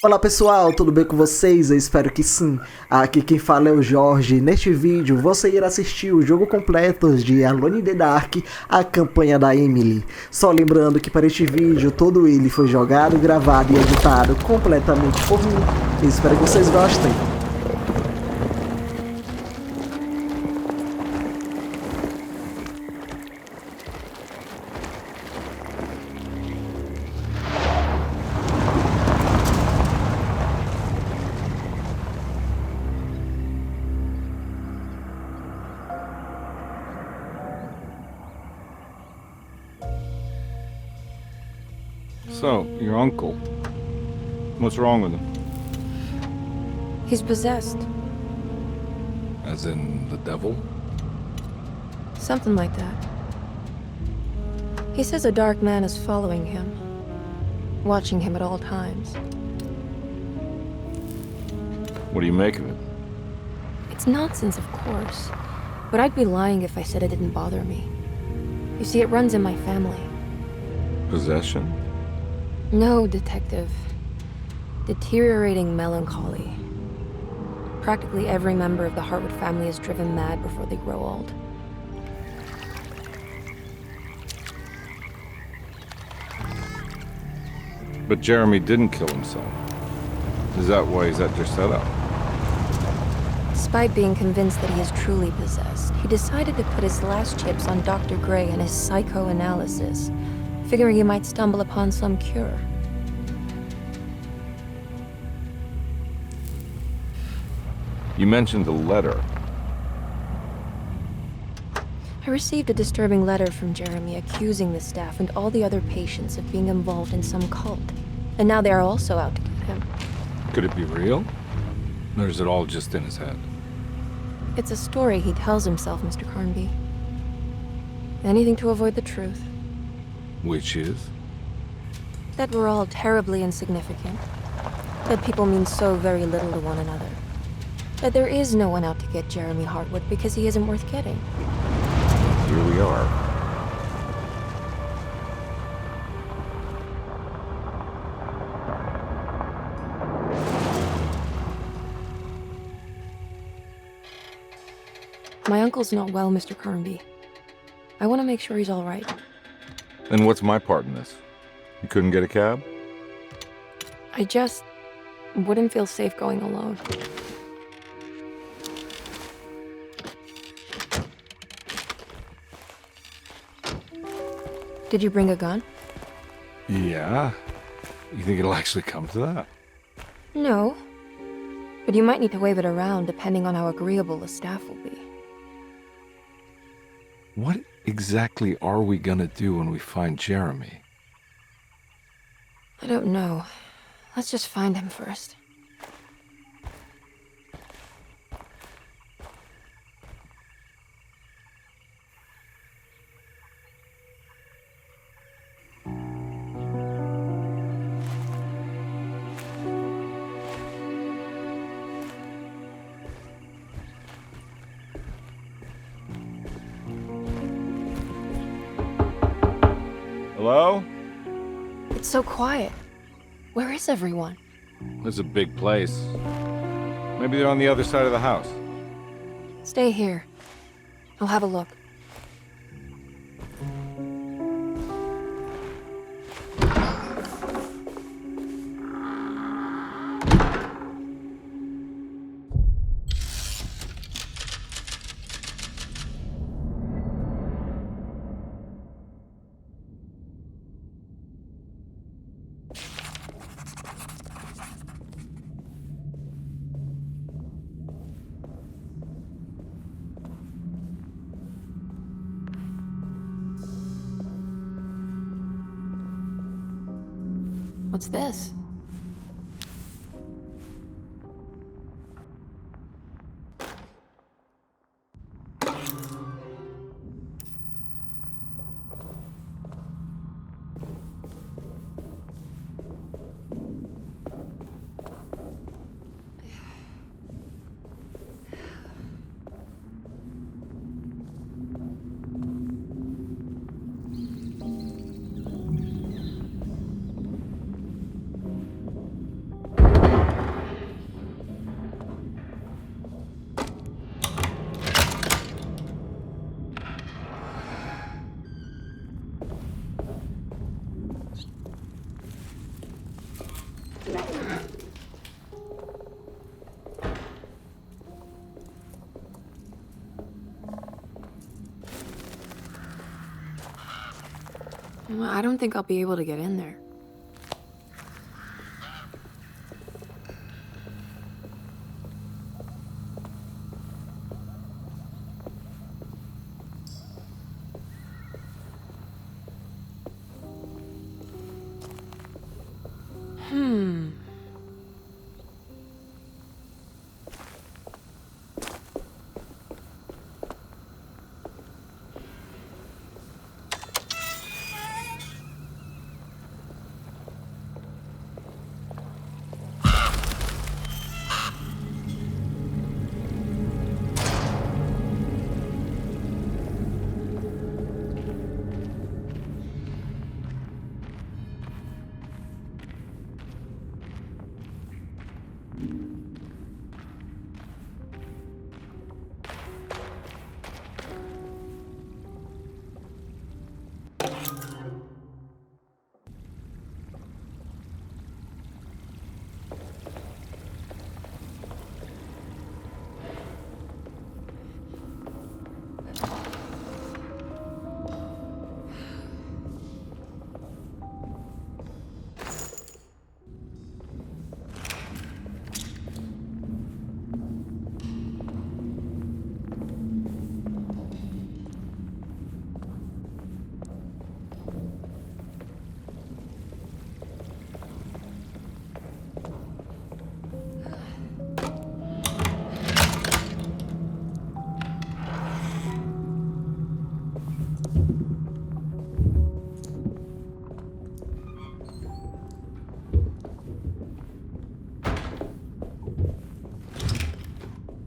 Olá pessoal, tudo bem com vocês? Eu espero que sim. Aqui quem fala é o Jorge. Neste vídeo você irá assistir o jogo completo de Alone in the Dark, a campanha da Emily. Só lembrando que para este vídeo todo ele foi jogado, gravado e editado completamente por mim. Eu espero que vocês gostem. So, your uncle. What's wrong with him? He's possessed. As in the devil? Something like that. He says a dark man is following him, watching him at all times. What do you make of it? It's nonsense, of course, but I'd be lying if I said it didn't bother me. You see, it runs in my family. Possession? No, detective. Deteriorating melancholy. Practically every member of the Hartwood family is driven mad before they grow old. But Jeremy didn't kill himself. Is that why he's at Derceto? Despite being convinced that he is truly possessed, he decided to put his last chips on Dr. Gray and his psychoanalysis, figuring he might stumble upon some cure. You mentioned a letter. I received a disturbing letter from Jeremy accusing the staff and all the other patients of being involved in some cult. And now they are also out to get him. Could it be real? Or is it all just in his head? It's a story he tells himself, Mr. Carnby. Anything to avoid the truth. Which is? That we're all terribly insignificant. That people mean so very little to one another. That there is no one out to get Jeremy Hartwood because he isn't worth getting. Here we are. My uncle's not well, Mr. Carnby. I want to make sure he's all right. And what's my part in this? You couldn't get a cab? I just wouldn't feel safe going alone. Did you bring a gun? Yeah. You think it'll actually come to that? No. But you might need to wave it around depending on how agreeable the staff will be. What exactly are we gonna do when we find Jeremy? I don't know. Let's just find him first. Hello? It's so quiet. Where is everyone? This is a big place. Maybe they're on the other side of the house. Stay here. I'll have a look. What's this? I don't think I'll be able to get in there.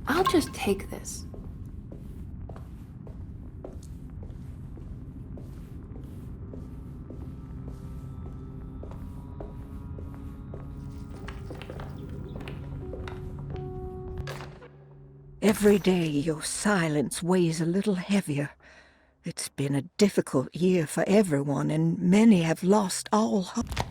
I'll just take this. Every day your silence weighs a little heavier. It's been a difficult year for everyone, and many have lost all hope.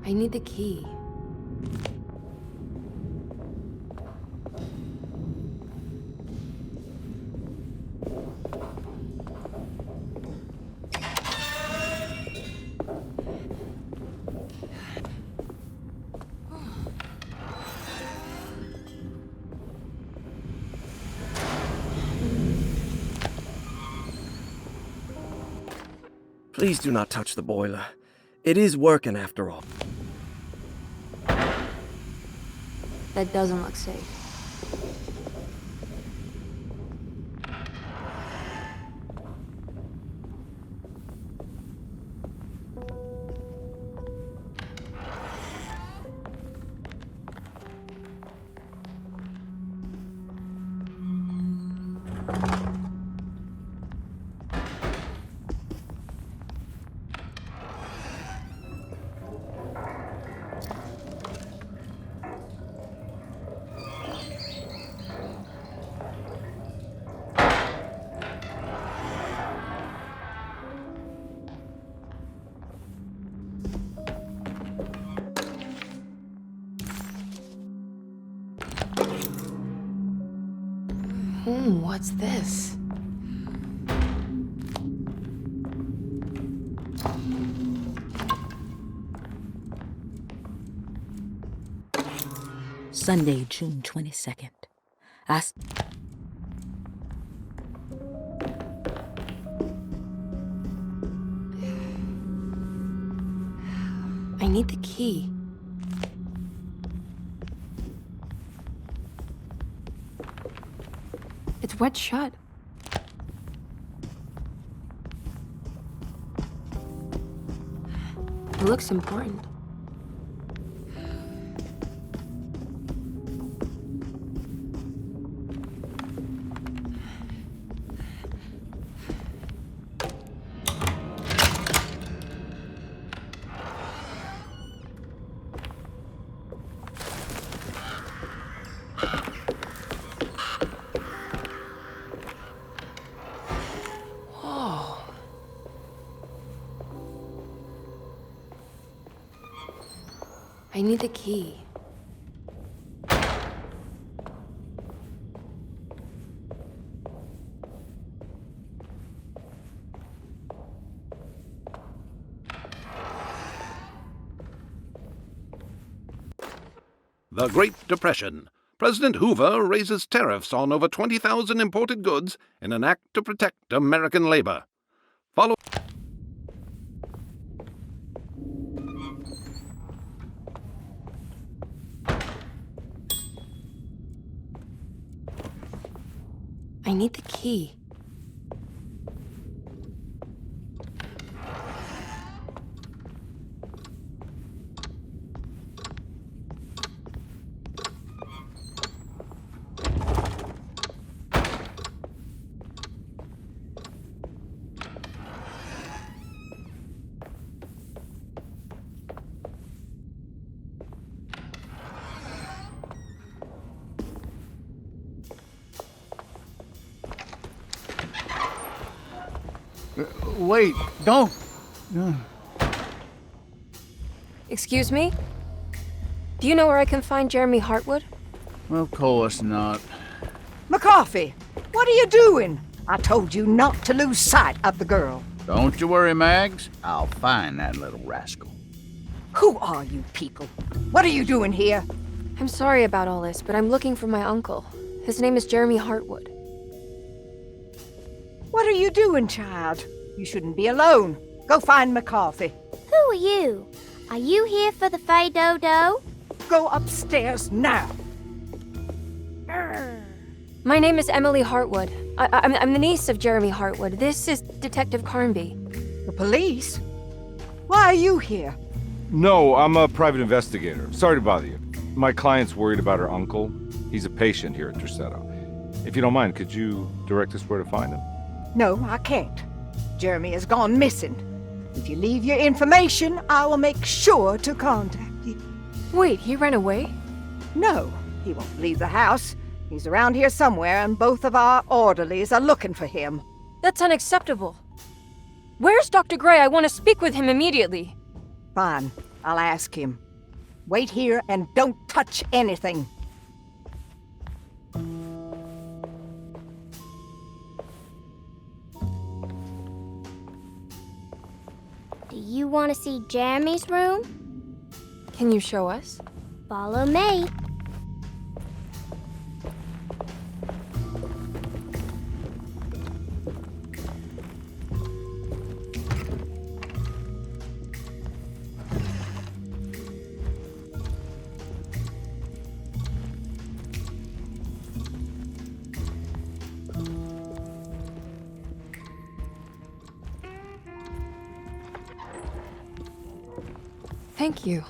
I need the key. Please do not touch the boiler. It is working after all. That doesn't look safe. What's this? Sunday, June 22nd. I need the key. It's wet shut. It looks important. I need the key. The Great Depression. President Hoover raises tariffs on over 20,000 imported goods in an act to protect American labor. Follow. I need the key. Wait, don't. Excuse me? Do you know where I can find Jeremy Hartwood? Of course not. McCarthy, what are you doing? I told you not to lose sight of the girl. Don't you worry, Mags. I'll find that little rascal. Who are you people? What are you doing here? I'm sorry about all this, but I'm looking for my uncle. His name is Jeremy Hartwood. What are you doing, child? You shouldn't be alone. Go find McCarthy. Who are you? Are you here for the Fay Dodo? Go upstairs now. My name is Emily Hartwood. I'm the niece of Jeremy Hartwood. This is Detective Carnby. The police? Why are you here? No, I'm a private investigator. Sorry to bother you. My client's worried about her uncle. He's a patient here at Derceto. If you don't mind, could you direct us where to find him? No, I can't. Jeremy has gone missing. If you leave your information, I will make sure to contact you. Wait, he ran away? No, he won't leave the house. He's around here somewhere, and both of our orderlies are looking for him. That's unacceptable. Where's Dr. Gray? I want to speak with him immediately. Fine, I'll ask him. Wait here and don't touch anything. Do you want to see Jeremy's room? Can you show us? Follow me. Thank you.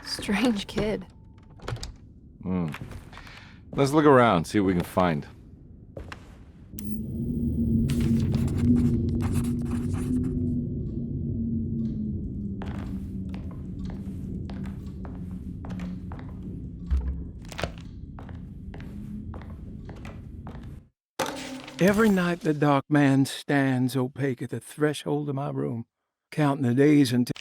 Strange kid. Let's look around, see what we can find. Every night the dark man stands opaque at the threshold of my room, counting the days until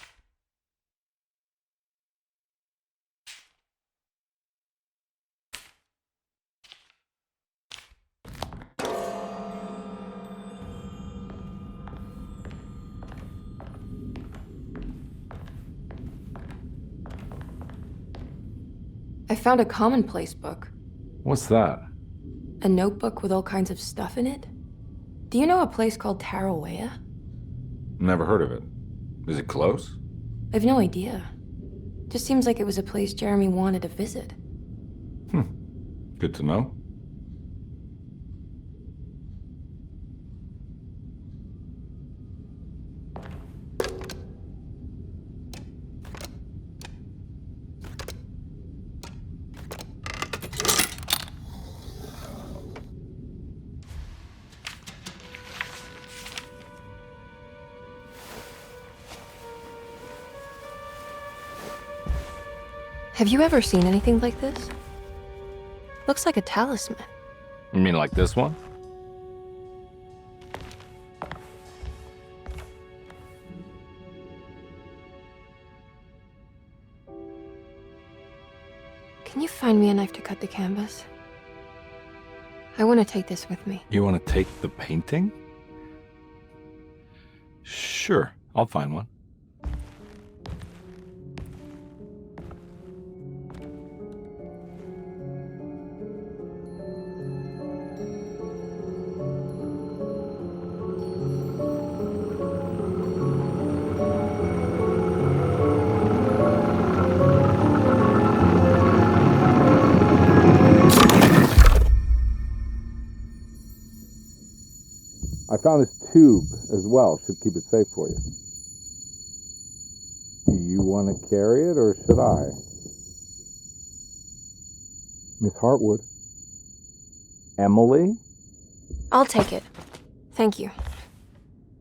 I found a commonplace book. What's that? A notebook with all kinds of stuff in it. Do you know a place called Tarawea? Never heard of it. Is it close? I've no idea. Just seems like it was a place Jeremy wanted to visit. Good to know. Have you ever seen anything like this? Looks like a talisman. You mean like this one? Can you find me a knife to cut the canvas? I want to take this with me. You want to take the painting? Sure, I'll find one. I found this tube as well. Should keep it safe for you. Do you want to carry it, or should I? Miss Hartwood? Emily? I'll take it. Thank you.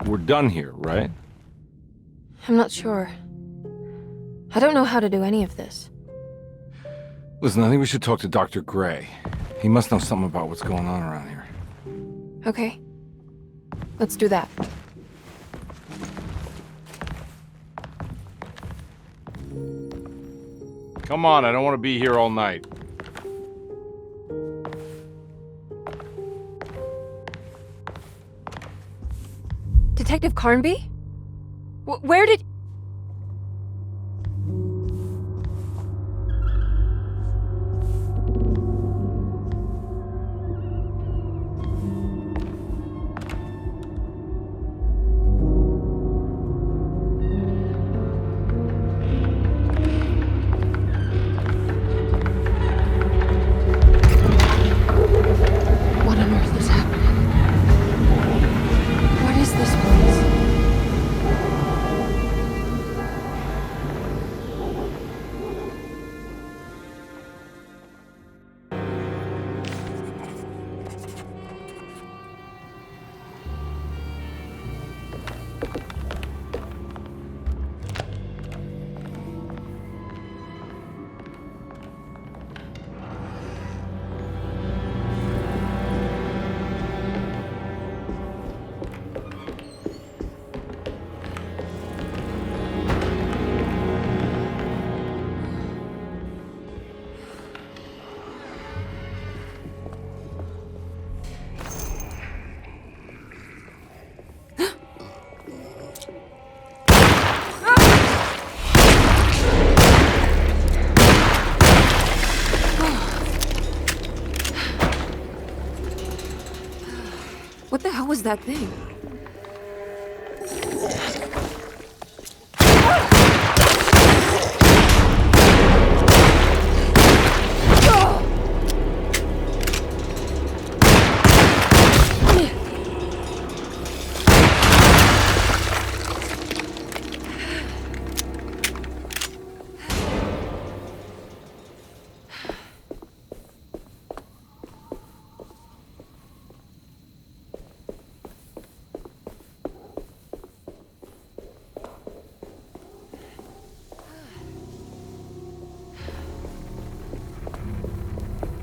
We're done here, right? I'm not sure. I don't know how to do any of this. Listen, I think we should talk to Dr. Gray. He must know something about what's going on around here. Okay. Let's do that. Come on, I don't want to be here all night. Detective Carnby? Where did... What the hell was that thing?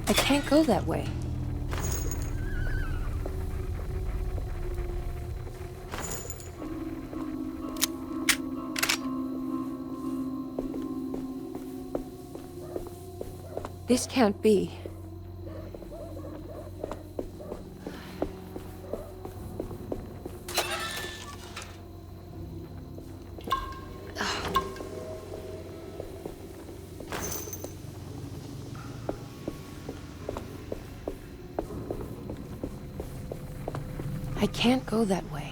I can't go that way. This can't be. I can't go that way.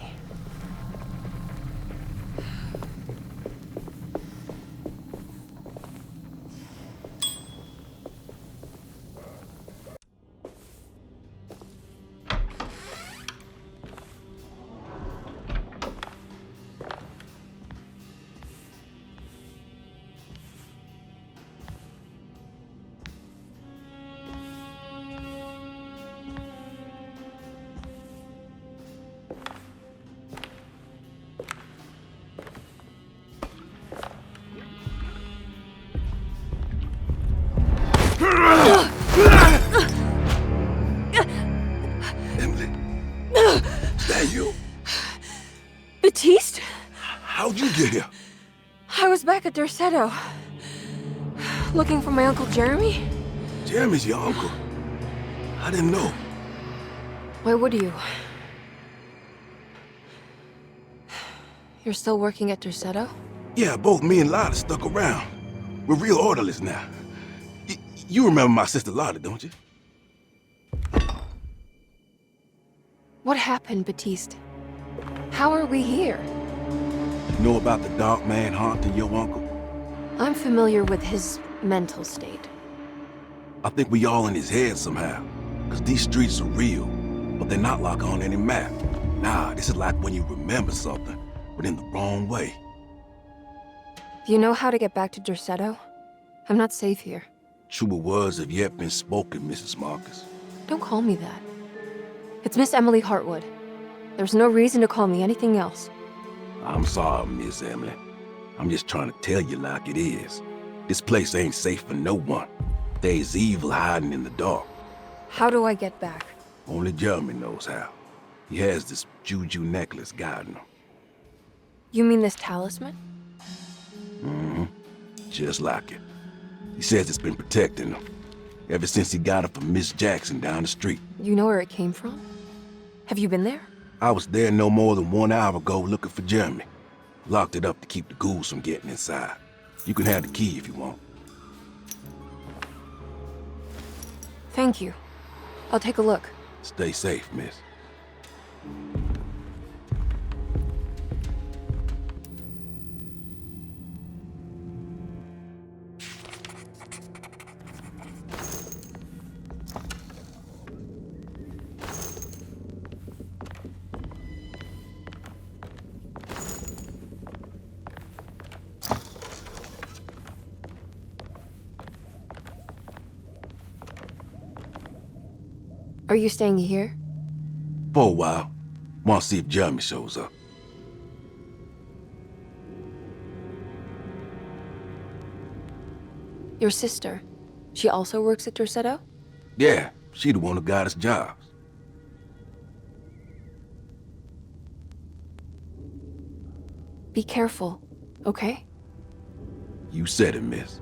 Emily, is that you? Baptiste? How'd you get here? I was back at Derceto. Looking for my Uncle Jeremy? Jeremy's your uncle. I didn't know. Why would you? You're still working at Derceto? Yeah, both me and Lotta stuck around. We're real orderlies now. You remember my sister Lotta, don't you? What happened, Baptiste? How are we here? You know about the dark man haunting your uncle? I'm familiar with his mental state. I think we all in his head somehow. Cause these streets are real, but they're not like on any map. Nah, this is like when you remember something, but in the wrong way. Do you know how to get back to Derceto? I'm not safe here. Truer words have yet been spoken, Mrs. Marcus. Don't call me that. It's Miss Emily Hartwood. There's no reason to call me anything else. I'm sorry, Miss Emily. I'm just trying to tell you like it is. This place ain't safe for no one. There's evil hiding in the dark. How do I get back? Only Jeremy knows how. He has this juju necklace guiding him. You mean this talisman? Mm-hmm. Just like it. He says it's been protecting him ever since he got it from Miss Jackson down the street. You know where it came from? Have you been there? I was there no more than 1 hour ago looking for Jeremy. Locked it up to keep the ghouls from getting inside. You can have the key if you want. Thank you. I'll take a look. Stay safe, miss. Are you staying here? For a while. Want to see if Jeremy shows up. Your sister. She also works at Derceto? Yeah, she the one who got us jobs. Be careful, okay? You said it, miss.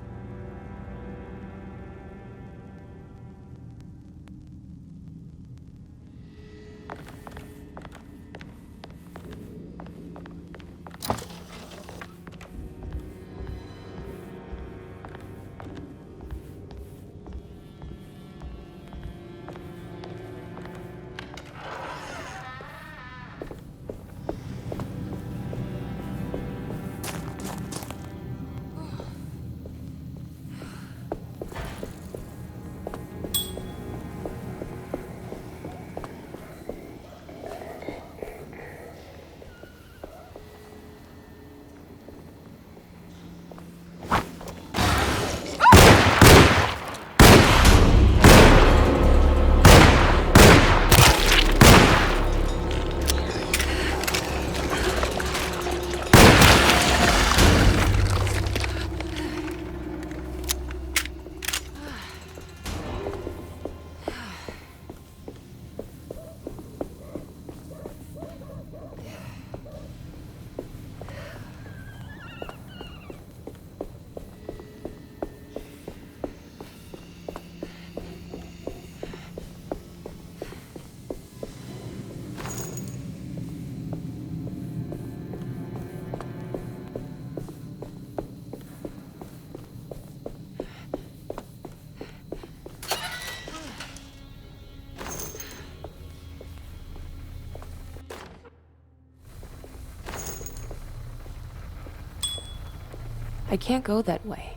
I can't go that way.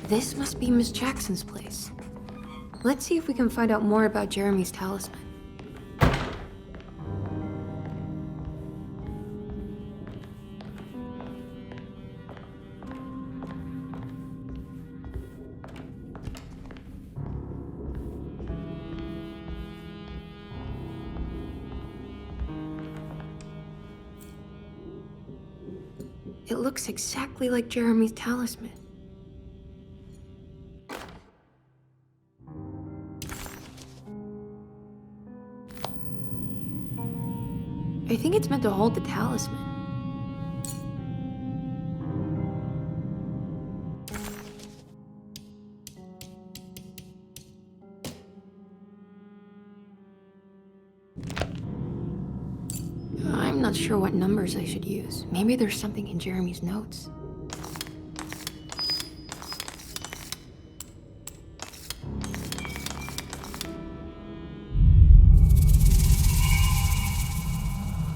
This must be Miss Jackson's place. Let's see if we can find out more about Jeremy's talisman. It looks exactly like Jeremy's talisman. I think it's meant to hold the talisman. I'm not sure what numbers I should use. Maybe there's something in Jeremy's notes.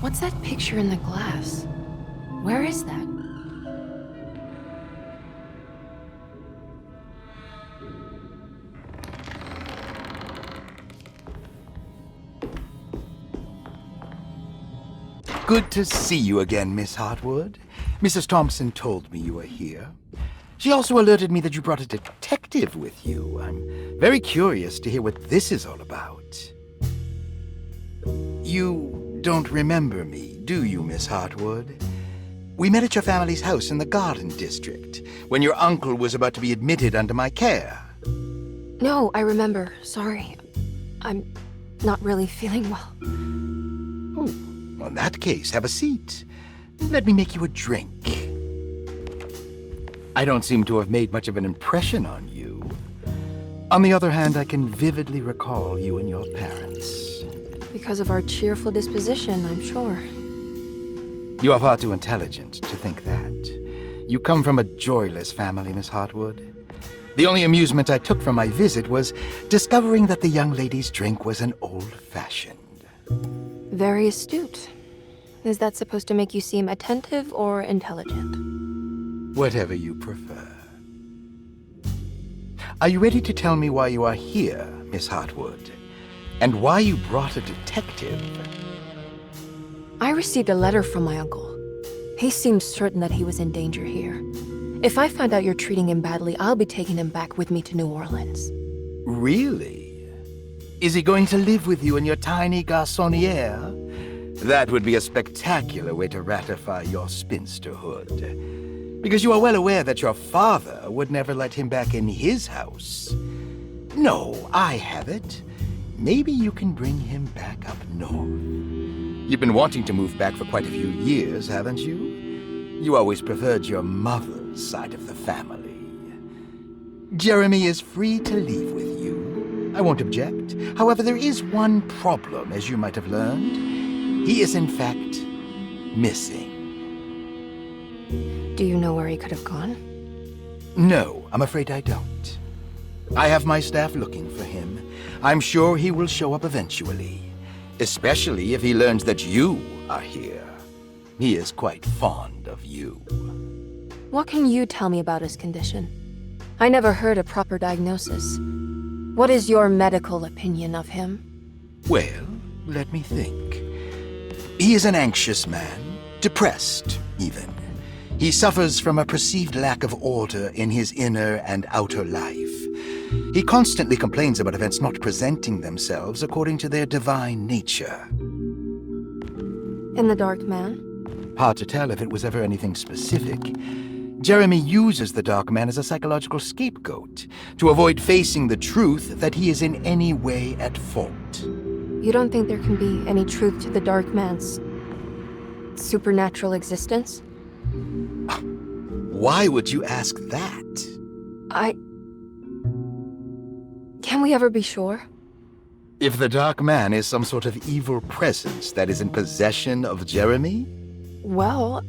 What's that picture in the glass? Where is that? Good to see you again, Miss Hartwood. Mrs. Thompson told me you were here. She also alerted me that you brought a detective with you. I'm very curious to hear what this is all about. You don't remember me, do you, Miss Hartwood? We met at your family's house in the Garden District, when your uncle was about to be admitted under my care. No, I remember. Sorry. I'm not really feeling well. Oh, well, in that case, have a seat. Let me make you a drink. I don't seem to have made much of an impression on you. On the other hand, I can vividly recall you and your parents. Because of our cheerful disposition, I'm sure. You are far too intelligent to think that. You come from a joyless family, Miss Hartwood. The only amusement I took from my visit was discovering that the young lady's drink was an old-fashioned. Very astute. Is that supposed to make you seem attentive or intelligent? Whatever you prefer. Are you ready to tell me why you are here, Miss Hartwood? And why you brought a detective? I received a letter from my uncle. He seems certain that he was in danger here. If I find out you're treating him badly, I'll be taking him back with me to New Orleans. Really? Is he going to live with you in your tiny garçonniere? That would be a spectacular way to ratify your spinsterhood. Because you are well aware that your father would never let him back in his house. No, I have it. Maybe you can bring him back up north. You've been wanting to move back for quite a few years, haven't you? You always preferred your mother's side of the family. Jeremy is free to leave with you. I won't object. However, there is one problem, as you might have learned. He is, in fact, missing. Do you know where he could have gone? No, I'm afraid I don't. I have my staff looking for him. I'm sure he will show up eventually. Especially if he learns that you are here. He is quite fond of you. What can you tell me about his condition? I never heard a proper diagnosis. What is your medical opinion of him? Well, let me think. He is an anxious man, depressed, even. He suffers from a perceived lack of order in his inner and outer life. He constantly complains about events not presenting themselves according to their divine nature. And the Dark Man? Hard to tell if it was ever anything specific. Jeremy uses the Dark Man as a psychological scapegoat to avoid facing the truth that he is in any way at fault. You don't think there can be any truth to the Dark Man's supernatural existence? Why would you ask that? Can we ever be sure? If the Dark Man is some sort of evil presence that is in possession of Jeremy? Well,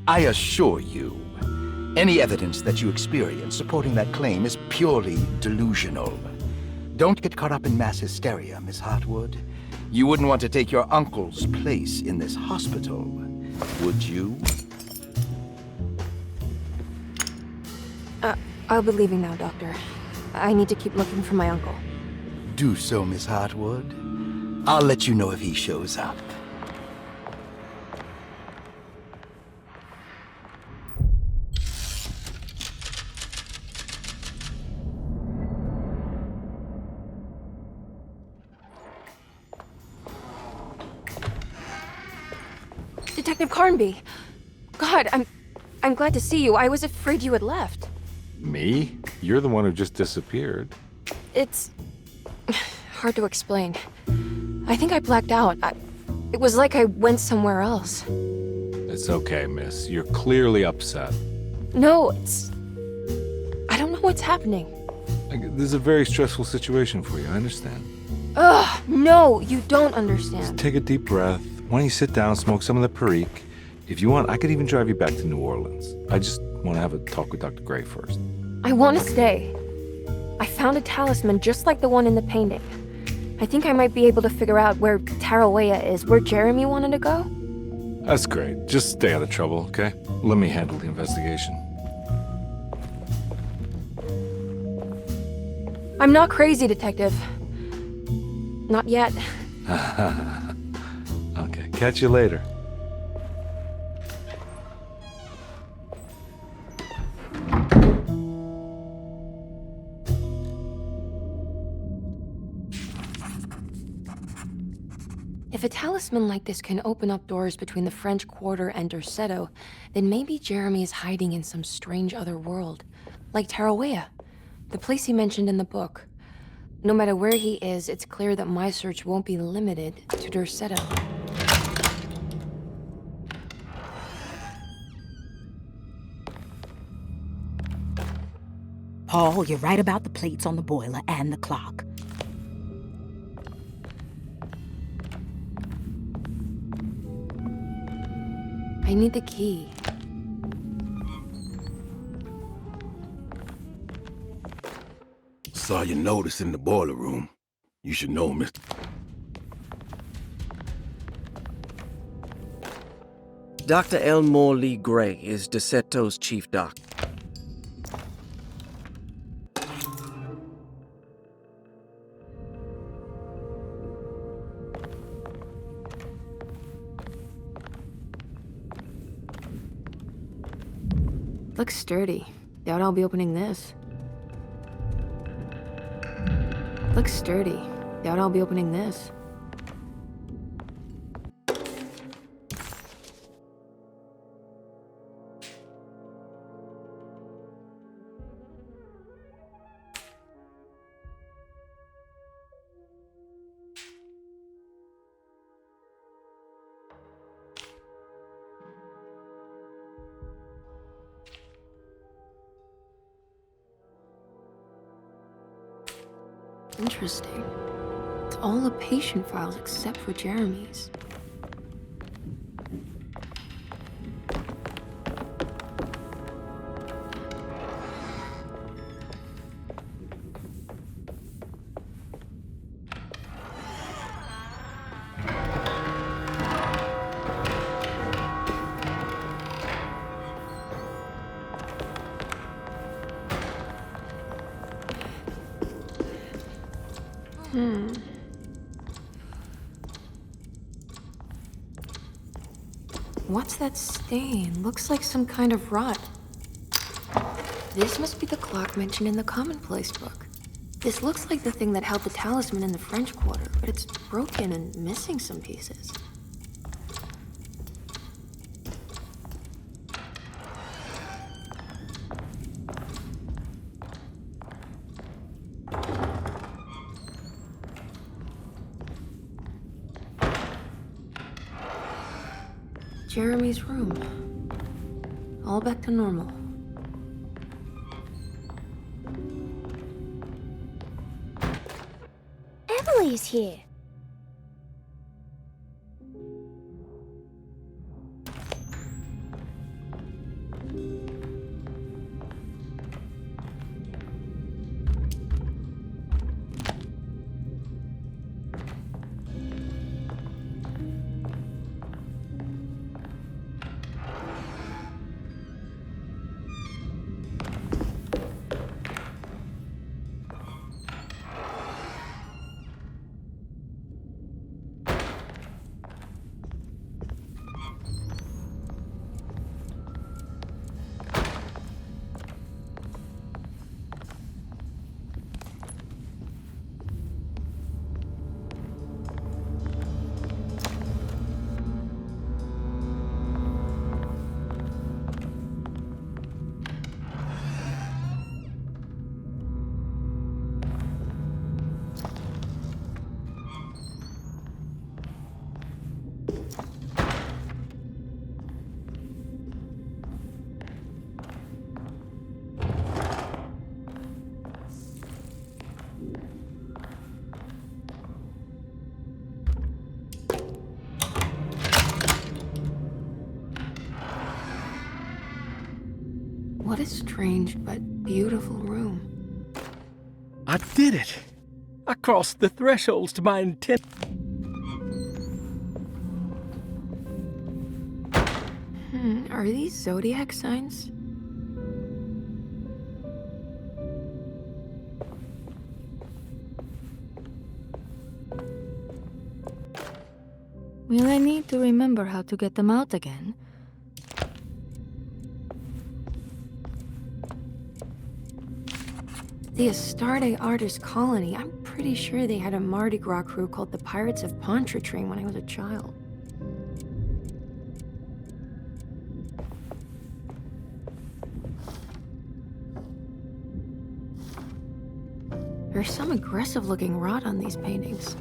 I assure you, any evidence that you experience supporting that claim is purely delusional. Don't get caught up in mass hysteria, Miss Hartwood. You wouldn't want to take your uncle's place in this hospital, would you? I'll be leaving now, Doctor. I need to keep looking for my uncle. Do so, Miss Hartwood. I'll let you know if he shows up. Detective Carnby! God, I'm glad to see you. I was afraid you had left. Me? You're the one who just disappeared. It's hard to explain. I think I blacked out. It was like I went somewhere else. It's okay, miss. You're clearly upset. No, I don't know what's happening. This is a very stressful situation for you, I understand. Ugh, no, you don't understand. Just take a deep breath. Why don't you sit down, smoke some of the Perique? If you want, I could even drive you back to New Orleans. I just want to have a talk with Dr. Gray first. I want to stay. I found a talisman just like the one in the painting. I think I might be able to figure out where Tarawea is, where Jeremy wanted to go. That's great. Just stay out of trouble, okay? Let me handle the investigation. I'm not crazy, Detective. Not yet. Okay, catch you later. If a talisman like this can open up doors between the French Quarter and Derceto, then maybe Jeremy is hiding in some strange other world. Like Tarawea, the place he mentioned in the book. No matter where he is, it's clear that my search won't be limited to Derceto. Paul, you're right about the plates on the boiler and the clock. I need the key. Saw your notice in the boiler room. You should know, Mr. Dr. Elmore Lee Gray is Derseto's chief doc. Looks sturdy. Doubt I'll be opening this. Looks sturdy. Doubt I'll be opening this. Interesting. It's all the patient files except for Jeremy's. What's that stain? Looks like some kind of rot. This must be the clock mentioned in the commonplace book. This looks like the thing that held the talisman in the French Quarter, but it's broken and missing some pieces. Jeremy's room. All back to normal. Emily's here. What a strange but beautiful room. I did it! I crossed the thresholds to my intent. Are these zodiac signs? Will I need to remember how to get them out again? The Astarte artist colony. I'm pretty sure they had a Mardi Gras crew called the Pirates of Pontchartrain when I was a child. There's some aggressive-looking rot on these paintings.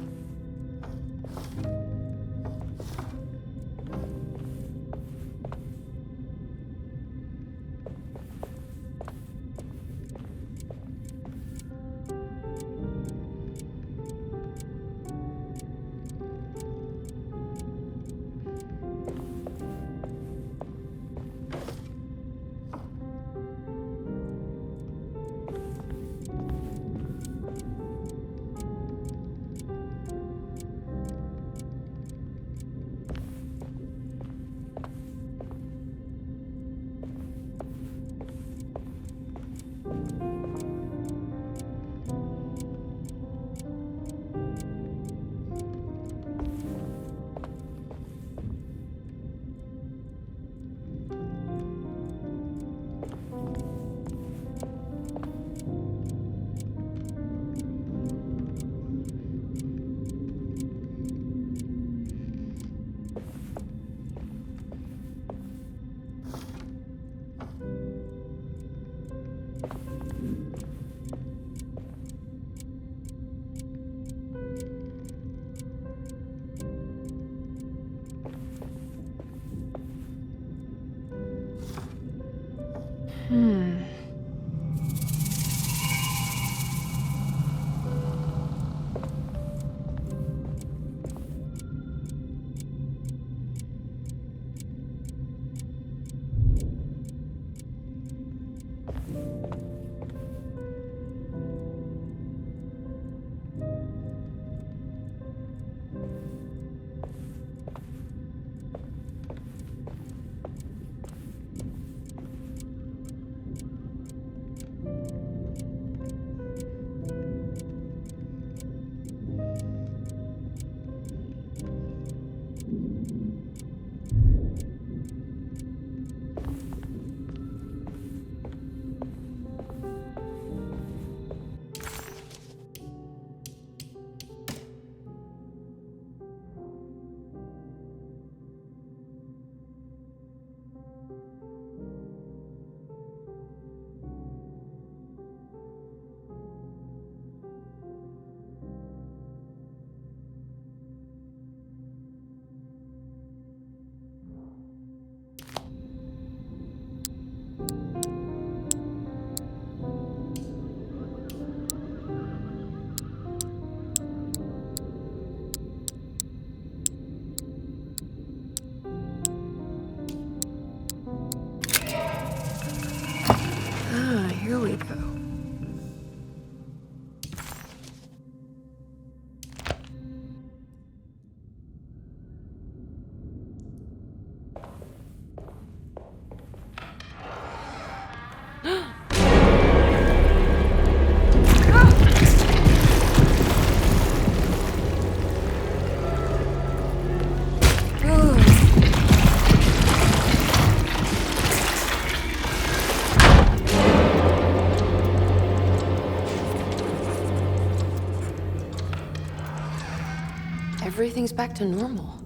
Everything's back to normal.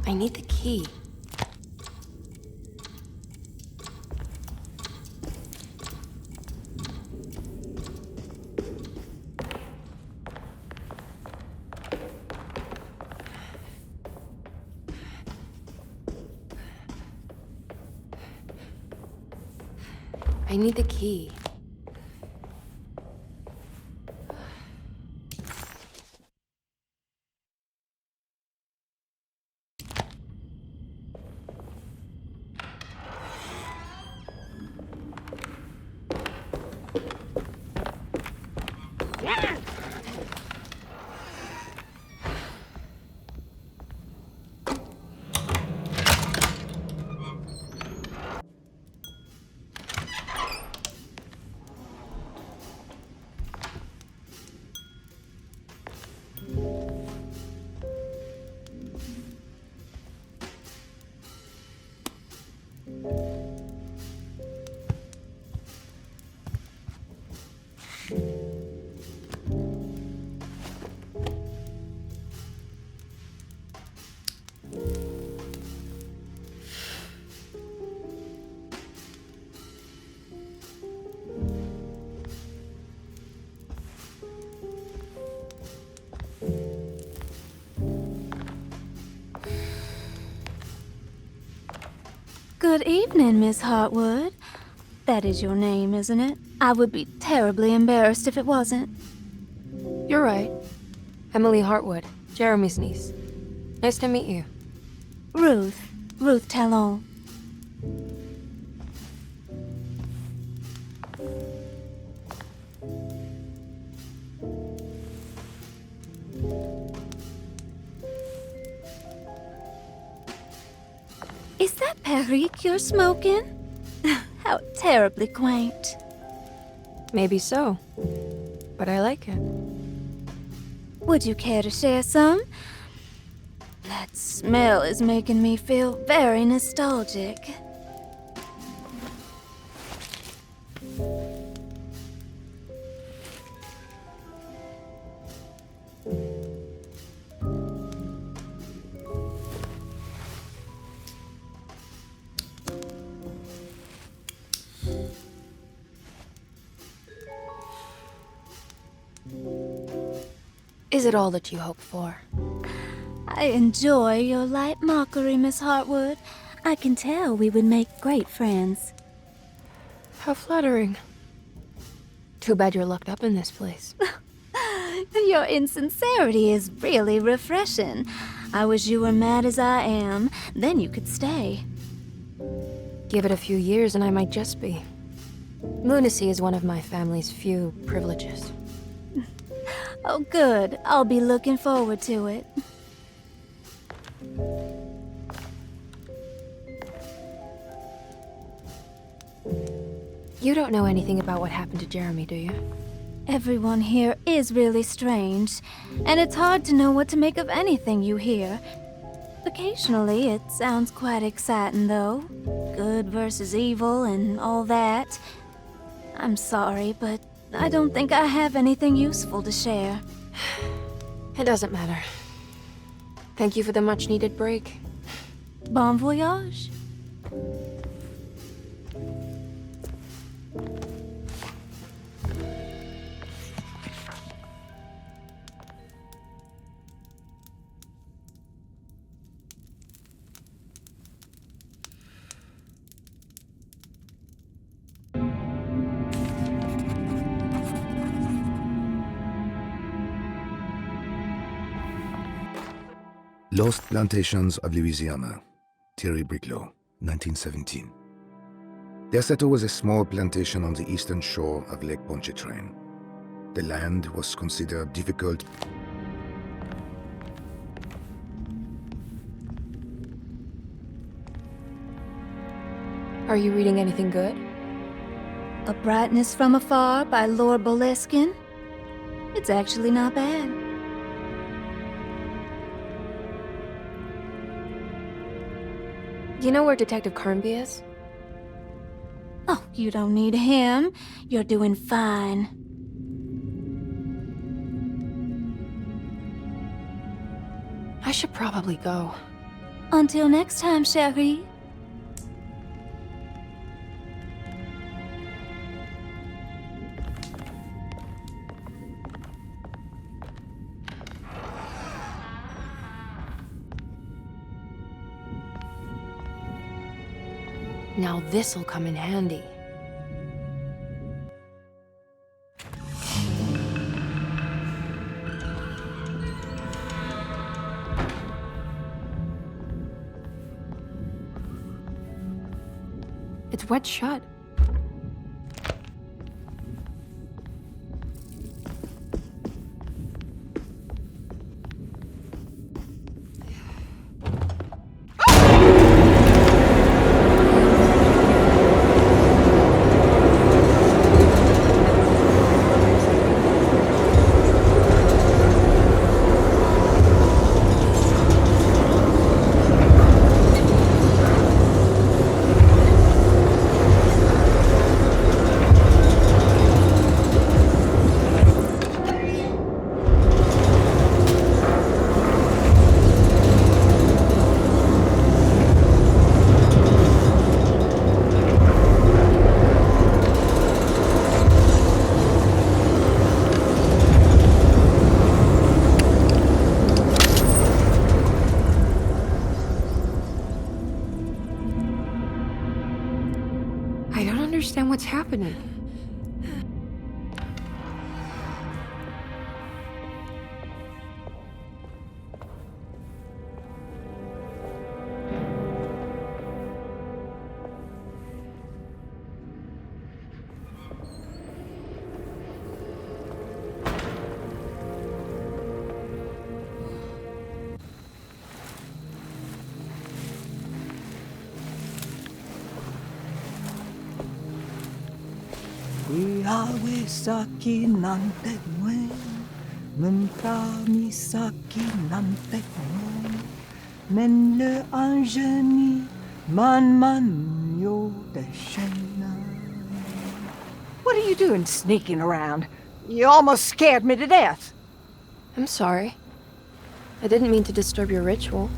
I need the key. I need the key. Good evening, Miss Hartwood. That is your name, isn't it? I would be terribly embarrassed if it wasn't. You're right. Emily Hartwood, Jeremy's niece. Nice to meet you. Ruth Talon. Is that Perique you're smoking? How terribly quaint. Maybe so, but I like it. Would you care to share some? That smell is making me feel very nostalgic. Is it all that you hope for? I enjoy your light mockery, Miss Hartwood. I can tell we would make great friends. How flattering. Too bad you're locked up in this place. Your insincerity is really refreshing. I wish you were mad as I am, then you could stay. Give it a few years and I might just be. Lunacy is one of my family's few privileges. Oh, good. I'll be looking forward to it. You don't know anything about what happened to Jeremy, do you? Everyone here is really strange, and it's hard to know what to make of anything you hear. Occasionally, it sounds quite exciting, though. Good versus evil and all that. I'm sorry, but I don't think I have anything useful to share. It doesn't matter. Thank you for the much-needed break. Bon voyage. Lost Plantations of Louisiana, Thierry Briclot, 1917. Derceto was a small plantation on the eastern shore of Lake Pontchartrain. The land was considered difficult. Are you reading anything good? A Brightness from Afar by Lord Boleskine. It's actually not bad. You know where Detective Carnby is? Oh, you don't need him. You're doing fine. I should probably go. Until next time, chérie. Now this'll come in handy. It's wedged shut. I don't understand what's happening. Saki nante mwen, mumprami saki nante mwen, men le anjeni man yo deshena. What are you doing sneaking around? You almost scared me to death. I'm sorry. I didn't mean to disturb your ritual.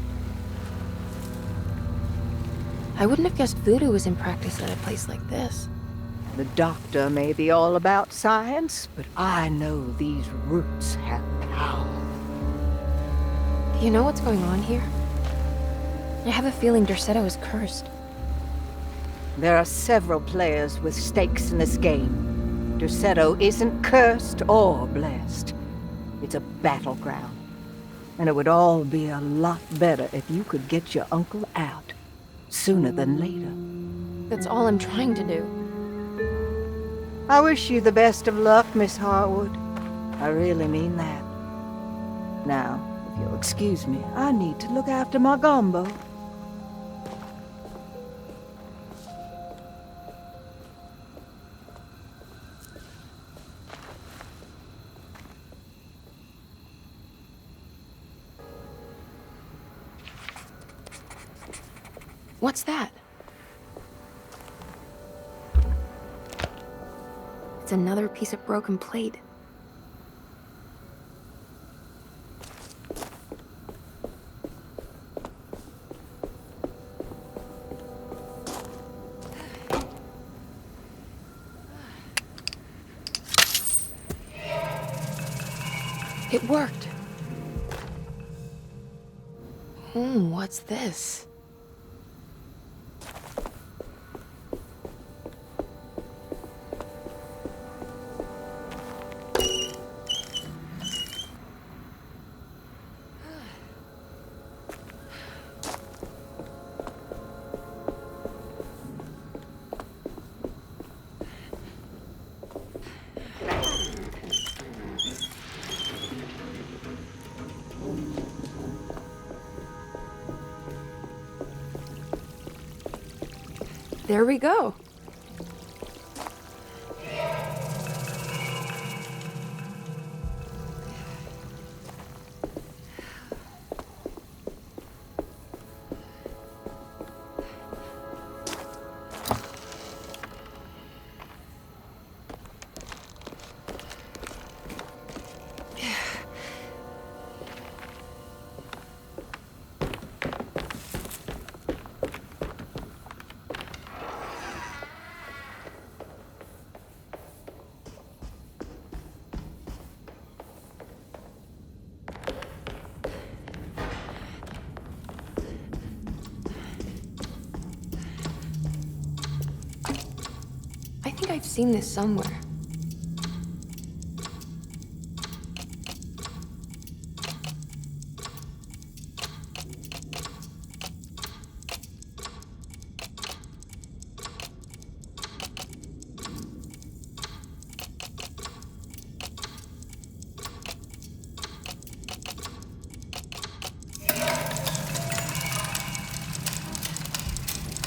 I wouldn't have guessed voodoo was in practice at a place like this. The doctor may be all about science, but I know these roots have power. Do you know what's going on here? I have a feeling Derceto is cursed. There are several players with stakes in this game. Derceto isn't cursed or blessed. It's a battleground. And it would all be a lot better if you could get your uncle out sooner than later. That's all I'm trying to do. I wish you the best of luck, Miss Hartwood. I really mean that. Now, if you'll excuse me, I need to look after my gumbo. What's that? It's another piece of broken plate. It worked. What's this? There we go. I've seen this somewhere.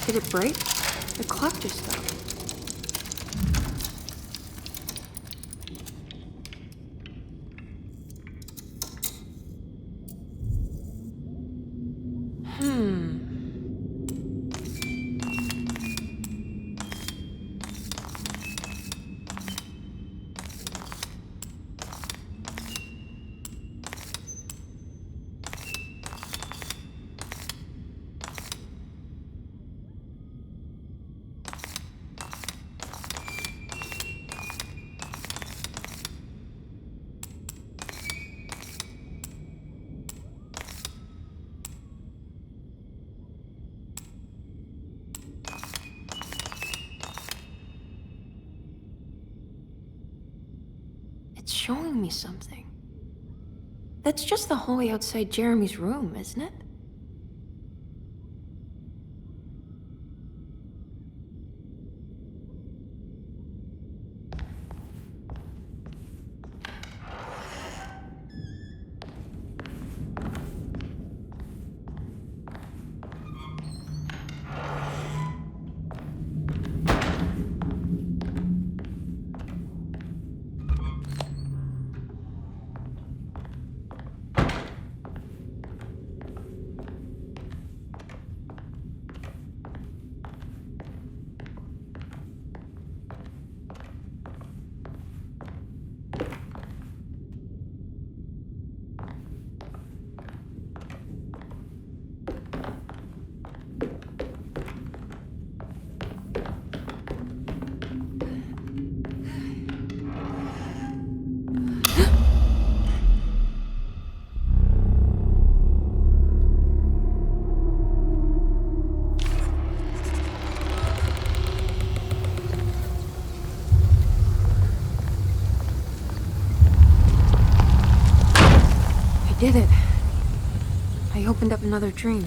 Did it break? The clock just stopped. It's showing me something. That's just the hallway outside Jeremy's room, isn't it? I did it. I opened up another dream.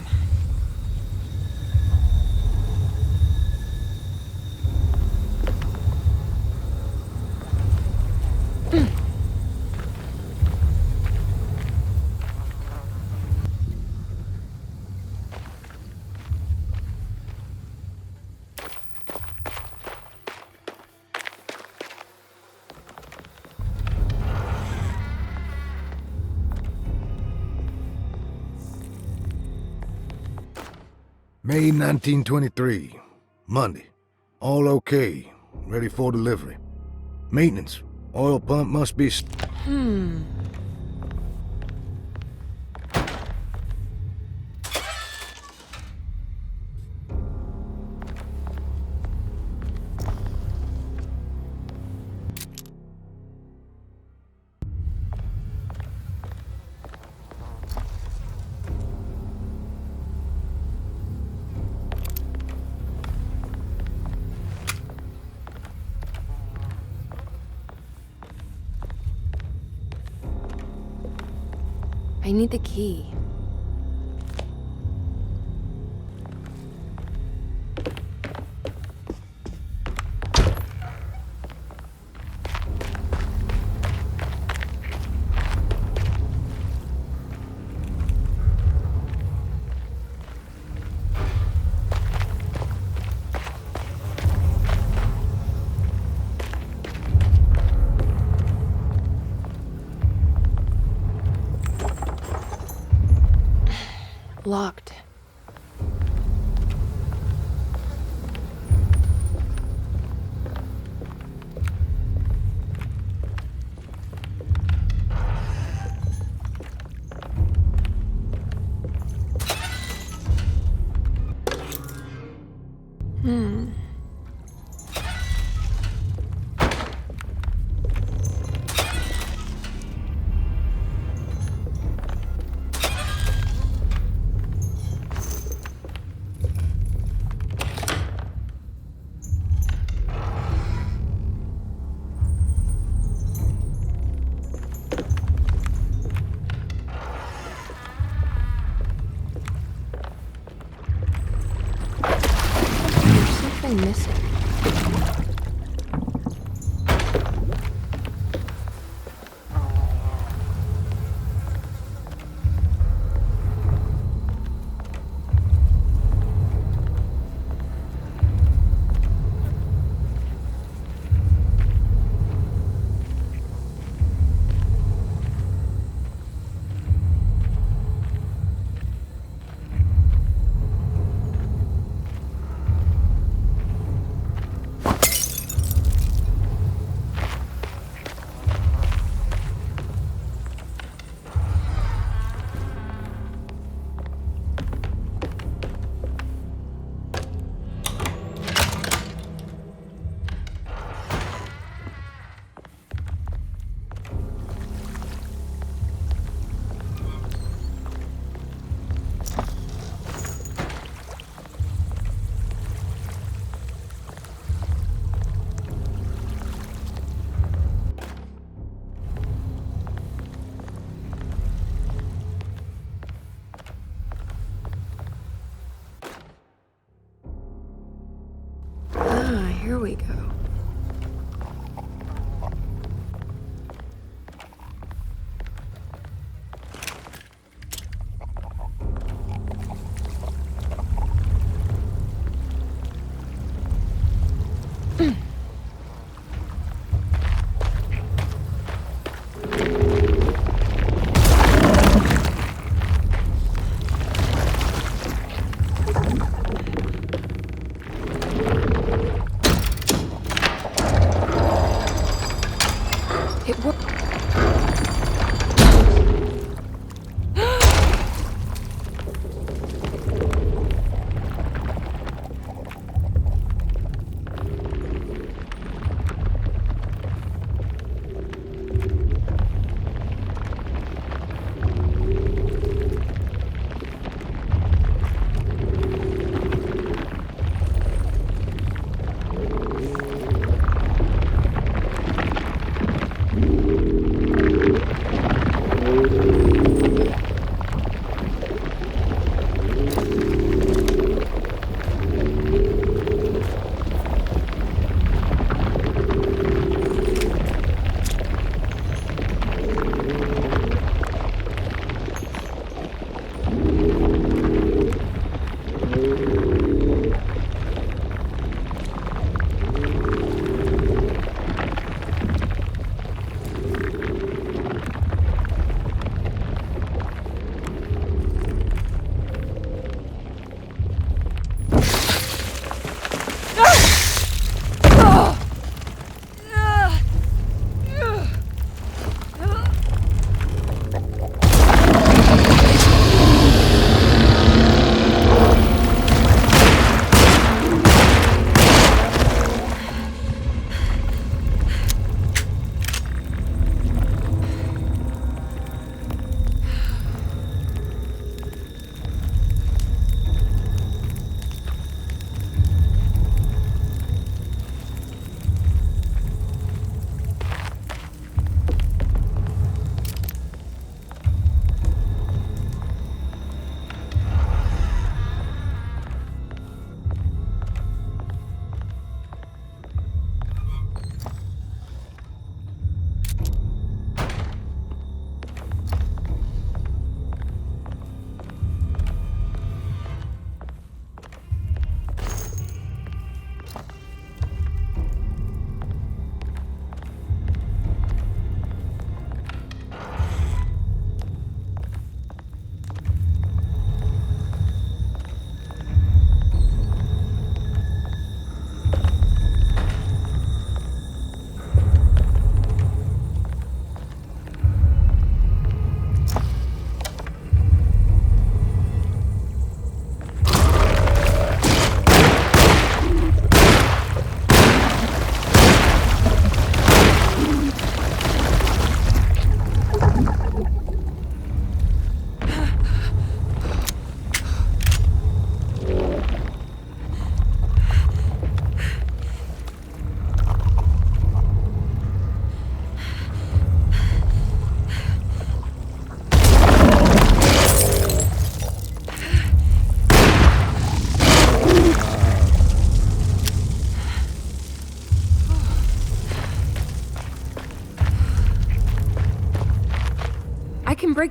May 1923, Monday. All okay, ready for delivery. Maintenance, oil pump must be... I need the key. Locked. something missing. Here we go.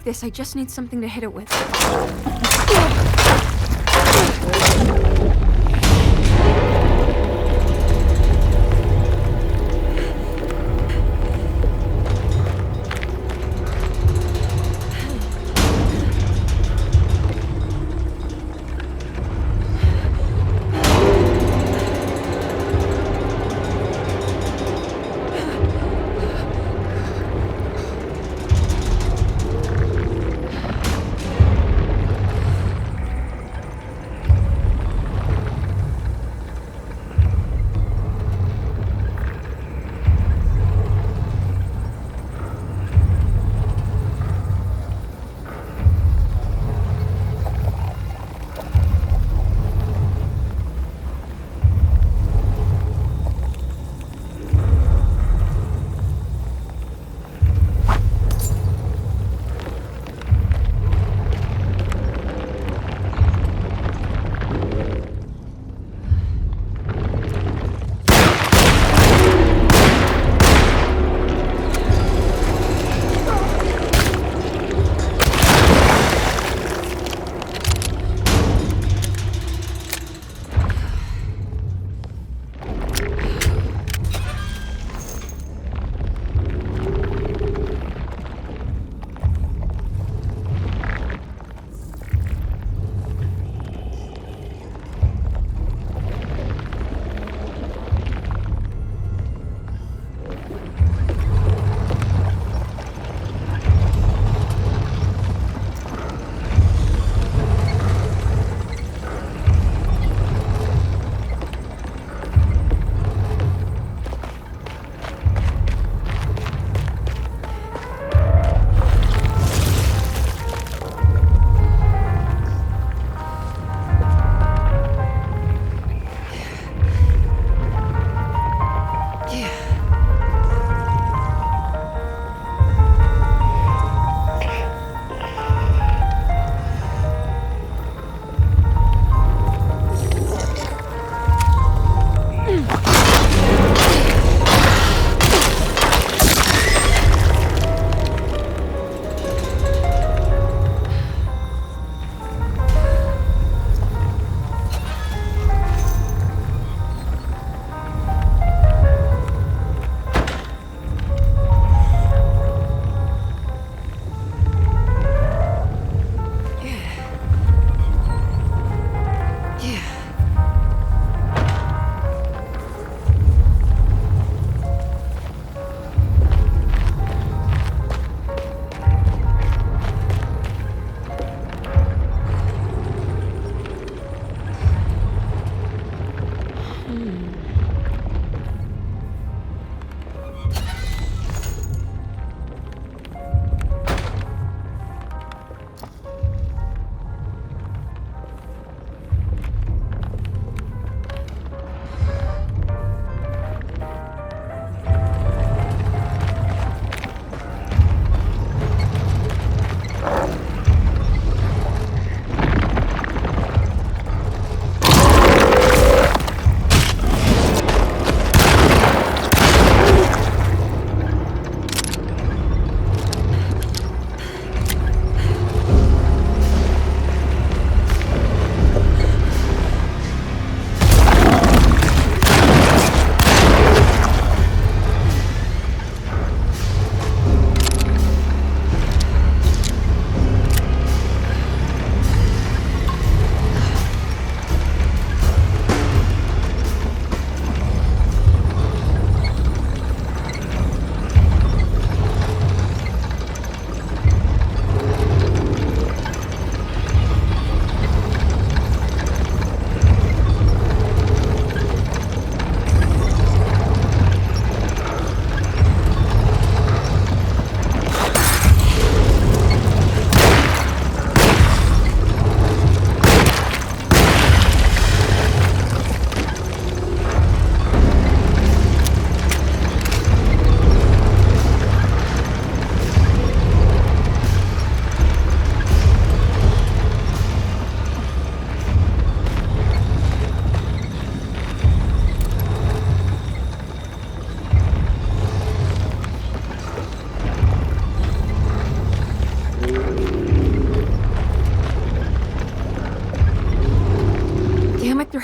this, I just need something to hit it with.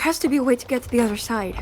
has to be a way to get to the other side.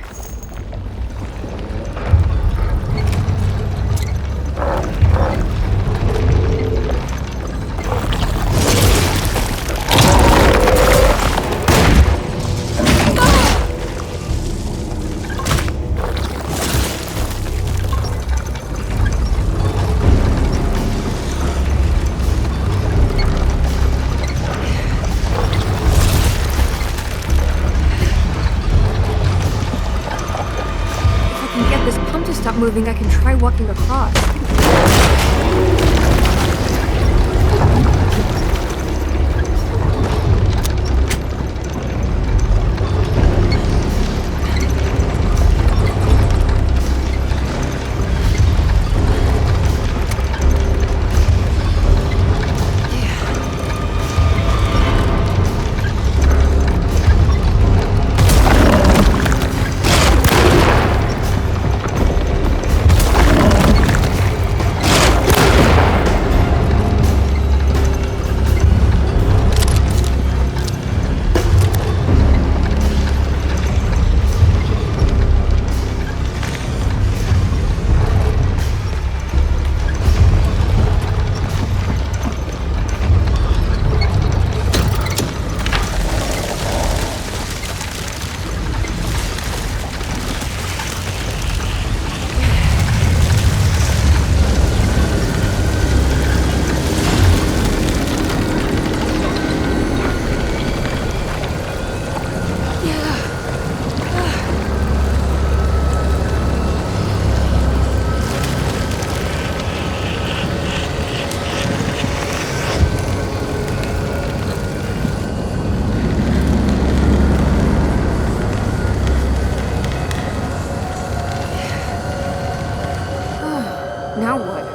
Moving, I can try walking across. Now what?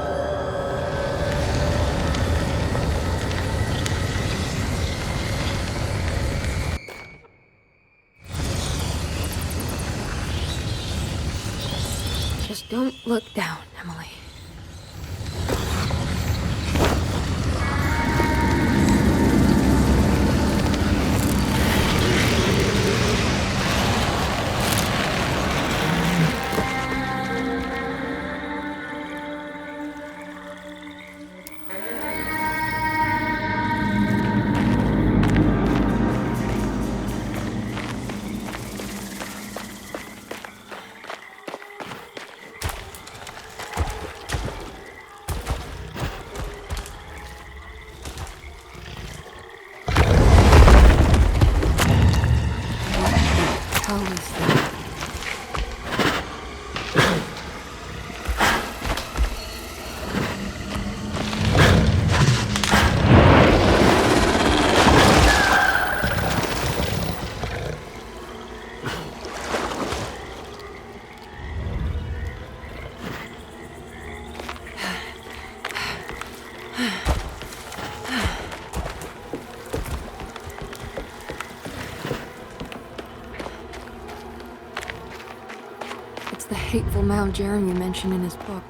Just don't look down, Emily. It's the hateful mound Jeremy mentioned in his book.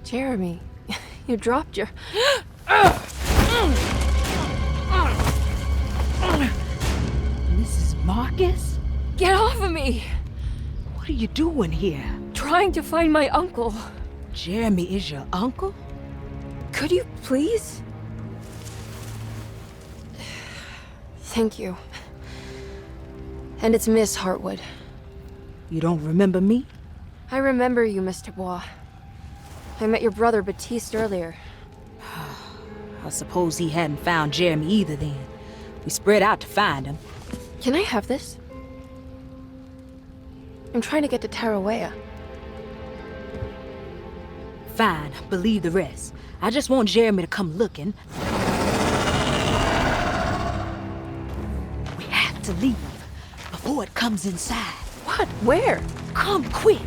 Jeremy, you dropped your... Mrs. Marcus? Get off of me! What are you doing here? Trying to find my uncle. Jeremy is your uncle? Could you please? Thank you. And it's Miss Hartwood. You don't remember me? I remember you, Mr. Bois. I met your brother Baptiste earlier. I suppose he hadn't found Jeremy either then. We spread out to find him. Can I have this? I'm trying to get to Tarawea. Fine, believe the rest. I just want Jeremy to come looking. We have to leave before it comes inside. What? Where? Come quick.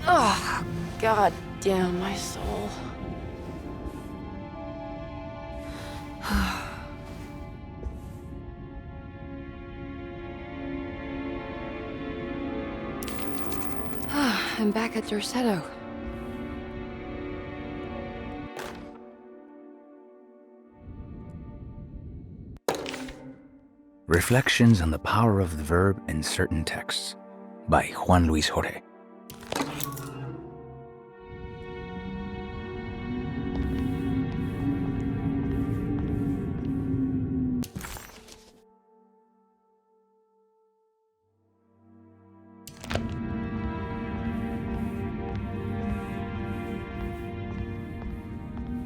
Oh, God damn my soul. I'm back at Derceto. Reflections on the Power of the Verb in Certain Texts by Juan Luis Jorge.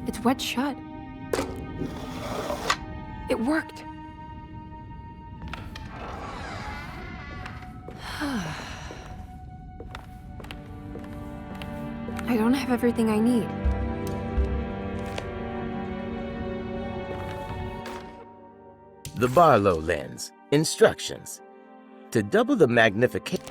It's wet shut. It worked. I don't have everything I need. The Barlow lens. Instructions. To double the magnification.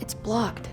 It's blocked.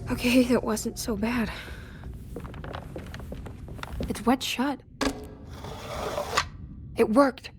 Okay, that wasn't so bad. It's wet shut. It worked.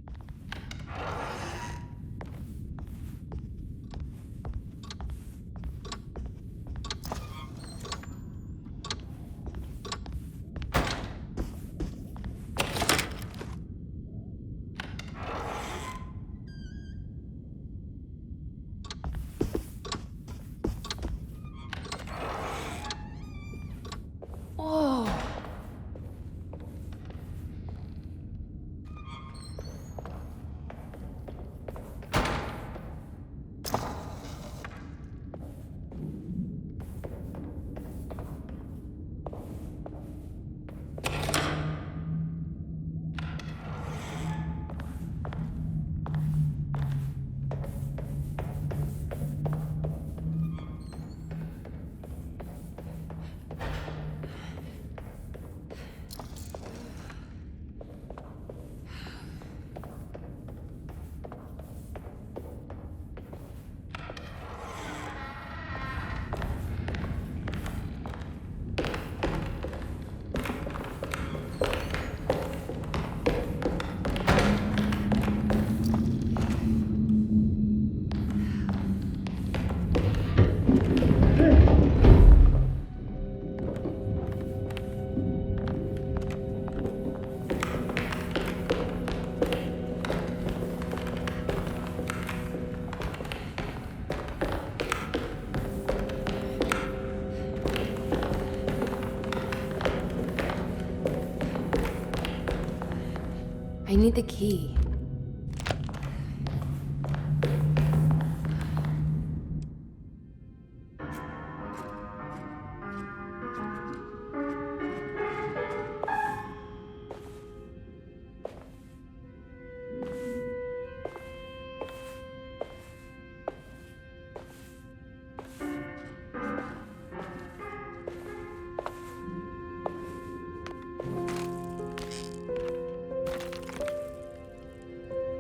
need the key.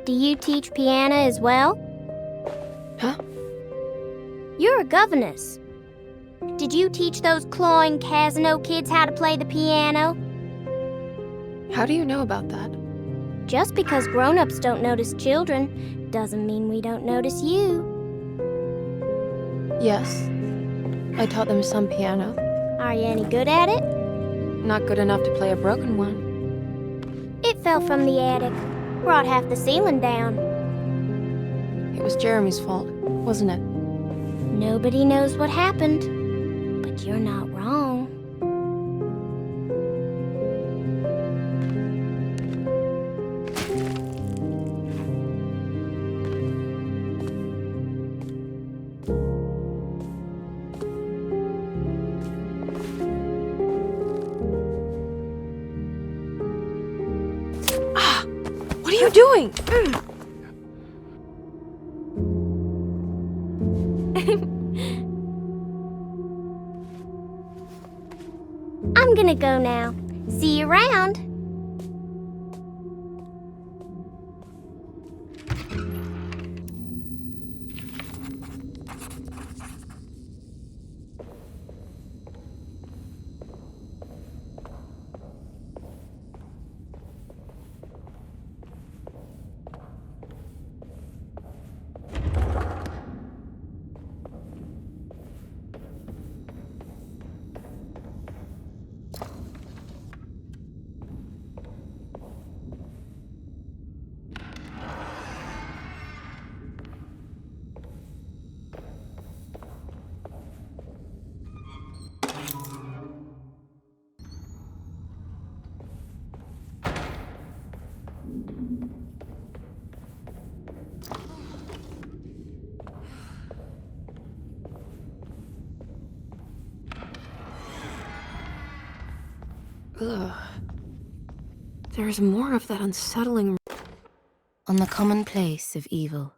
Do you teach piano as well? Huh? You're a governess. Did you teach those clawing Casino kids how to play the piano? How do you know about that? Just because grown-ups don't notice children doesn't mean we don't notice you. Yes. I taught them some piano. Are you any good at it? Not good enough to play a broken one. It fell from the attic. Brought half the ceiling down. It was Jeremy's fault, wasn't it? Nobody knows what happened, but you're not wrong. What are you doing? I'm gonna go now. See you around. Ugh. There's more of that unsettling... On the commonplace of evil.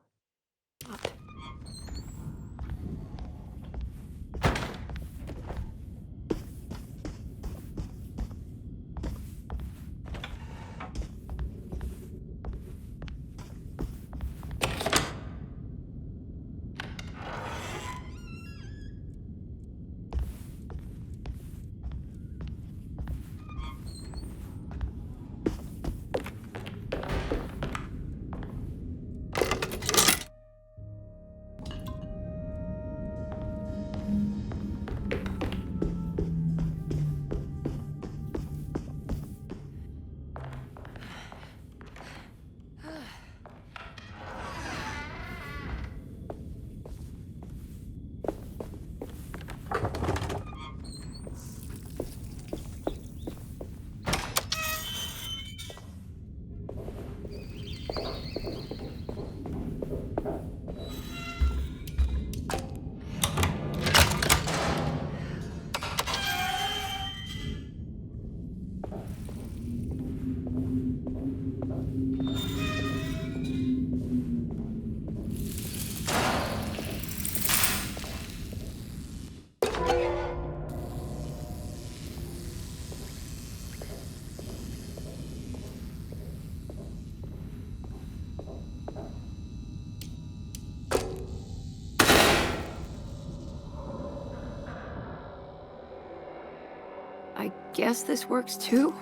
I guess this works too?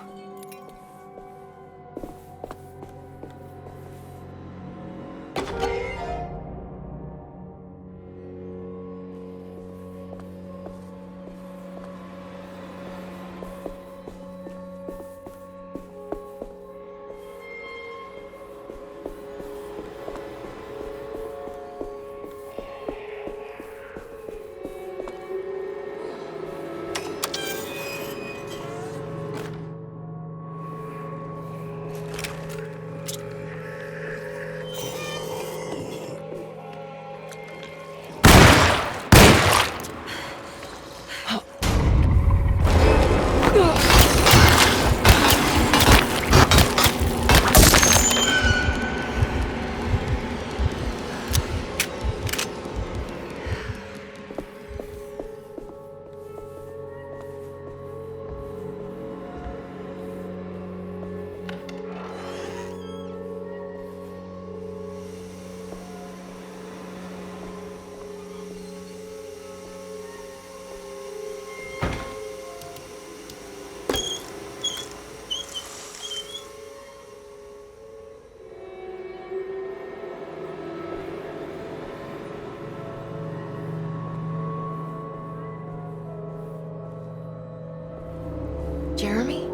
Jeremy?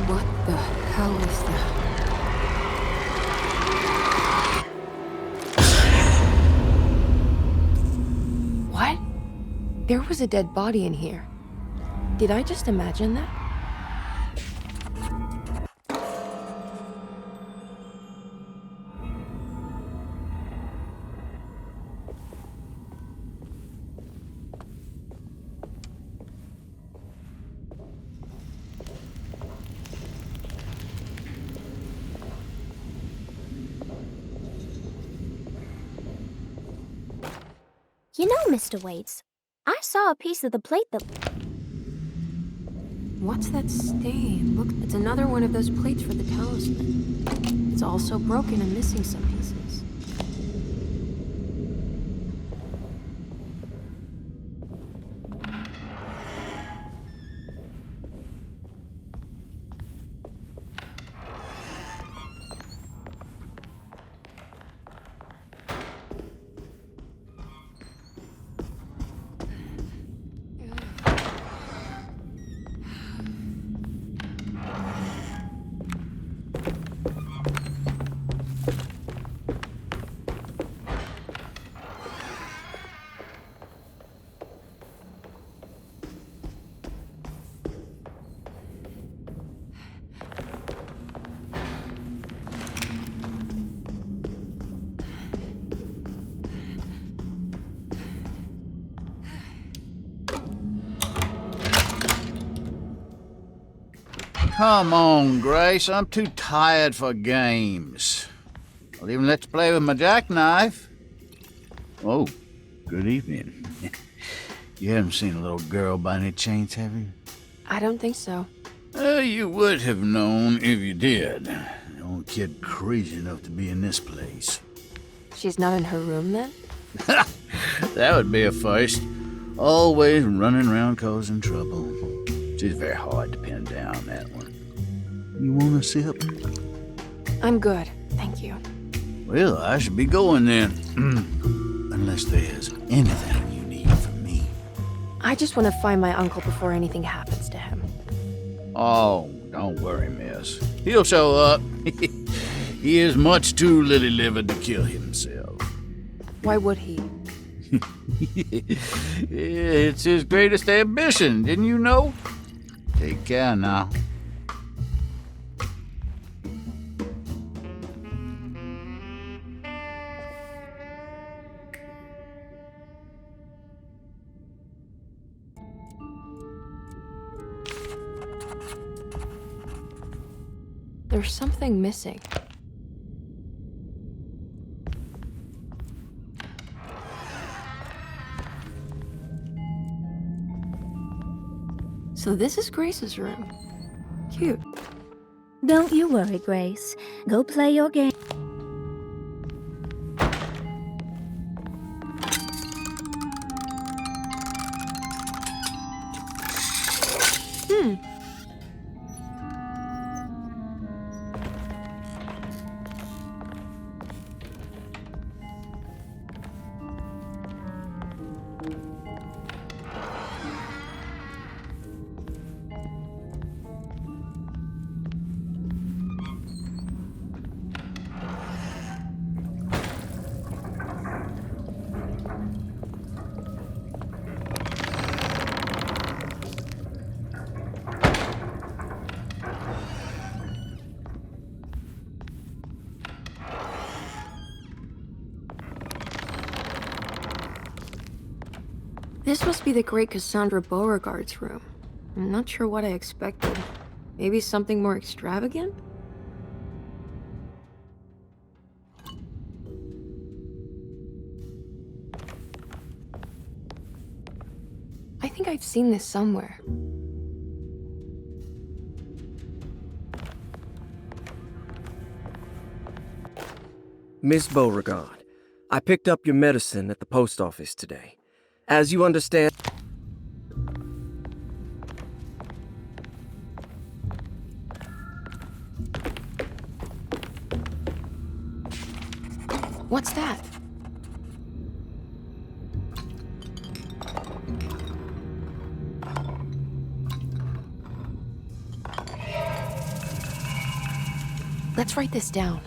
What the hell is that? What? There was a dead body in here. Did I just imagine that? You know, Mr. Waits, I saw a piece of the plate that... What's that stain? Look, it's another one of those plates for the talisman. It's also broken and missing some pieces. Come on, Grace. I'm too tired for games. I'll even let you play with my jackknife. Oh, good evening. You haven't seen a little girl by any chance, have you? I don't think so. You would have known if you did. The only kid crazy enough to be in this place. She's not in her room, then? That would be a first. Always running around causing trouble. She's very hard to pin down, that one. You want a sip? I'm good, thank you. Well, I should be going then. Unless there's anything you need from me. I just want to find my uncle before anything happens to him. Oh, don't worry, miss. He'll show up. He is much too lily-livered to kill himself. Why would he? It's his greatest ambition, didn't you know? Take care now. There's something missing. So this is Grace's room. Cute. Don't you worry, Grace. Go play your game. This must be the great Cassandra Beauregard's room. I'm not sure what I expected. Maybe something more extravagant? I think I've seen this somewhere. Miss Beauregard, I picked up your medicine at the post office today. As you understand... What's that? Let's write this down.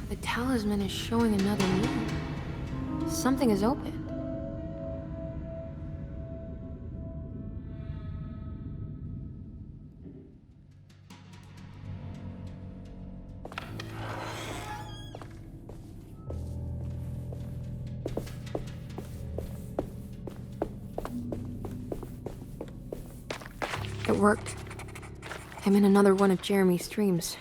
The talisman is showing another room. Something is open. It worked. I'm in another one of Jeremy's streams.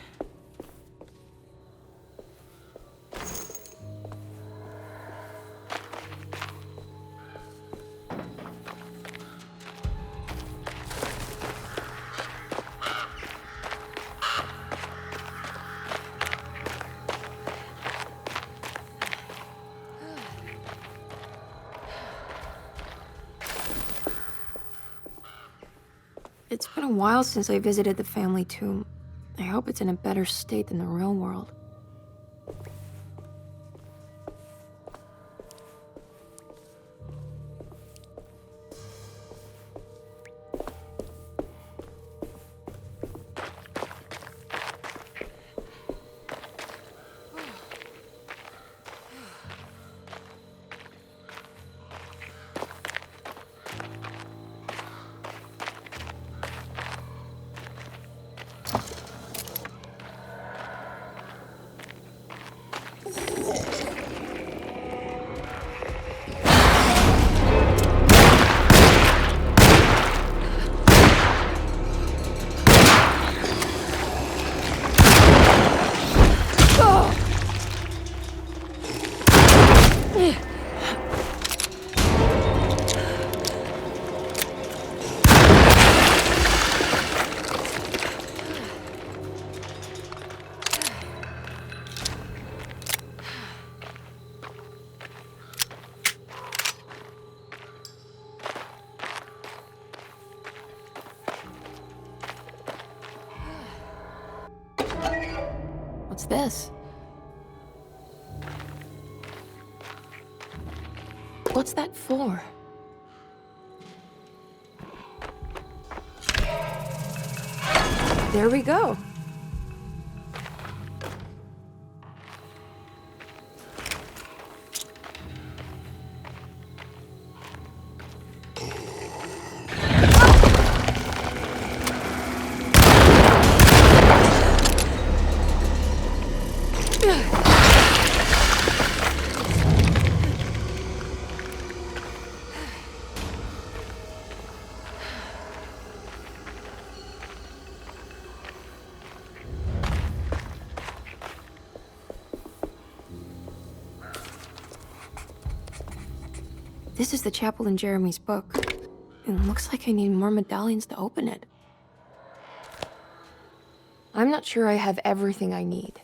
It's been a while since I visited the family tomb. I hope it's in a better state than the real world. What's this? What's that for? There we go. This is the chapel in Jeremy's book. It looks like I need more medallions to open it. I'm not sure I have everything I need.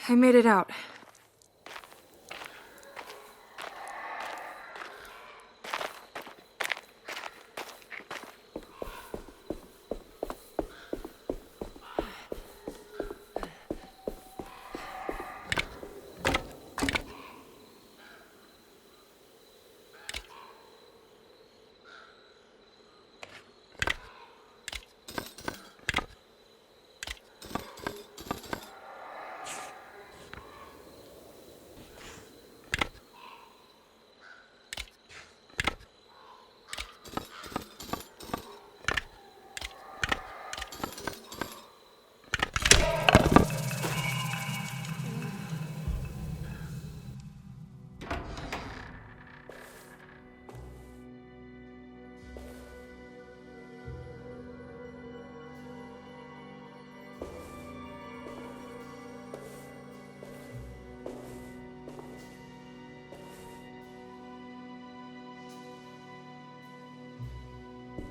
I made it out.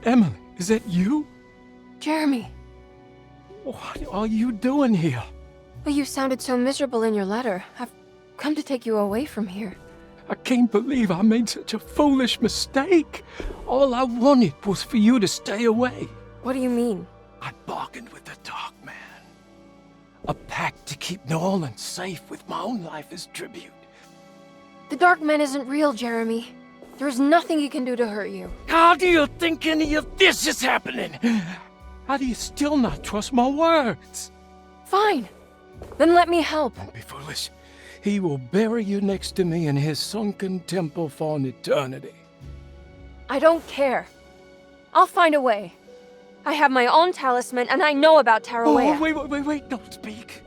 Emily, is that you? Jeremy. What are you doing here? Well, you sounded so miserable in your letter. I've come to take you away from here. I can't believe I made such a foolish mistake. All I wanted was for you to stay away. What do you mean? I bargained with the Dark Man. A pact to keep New Orleans safe with my own life as tribute. The Dark Man isn't real, Jeremy. There's nothing he can do to hurt you. How do you think any of this is happening? How do you still not trust my words? Fine. Then let me help. Don't be foolish. He will bury you next to me in his sunken temple for an eternity. I don't care. I'll find a way. I have my own talisman, and I know about Tarawea. Oh, wait, don't speak.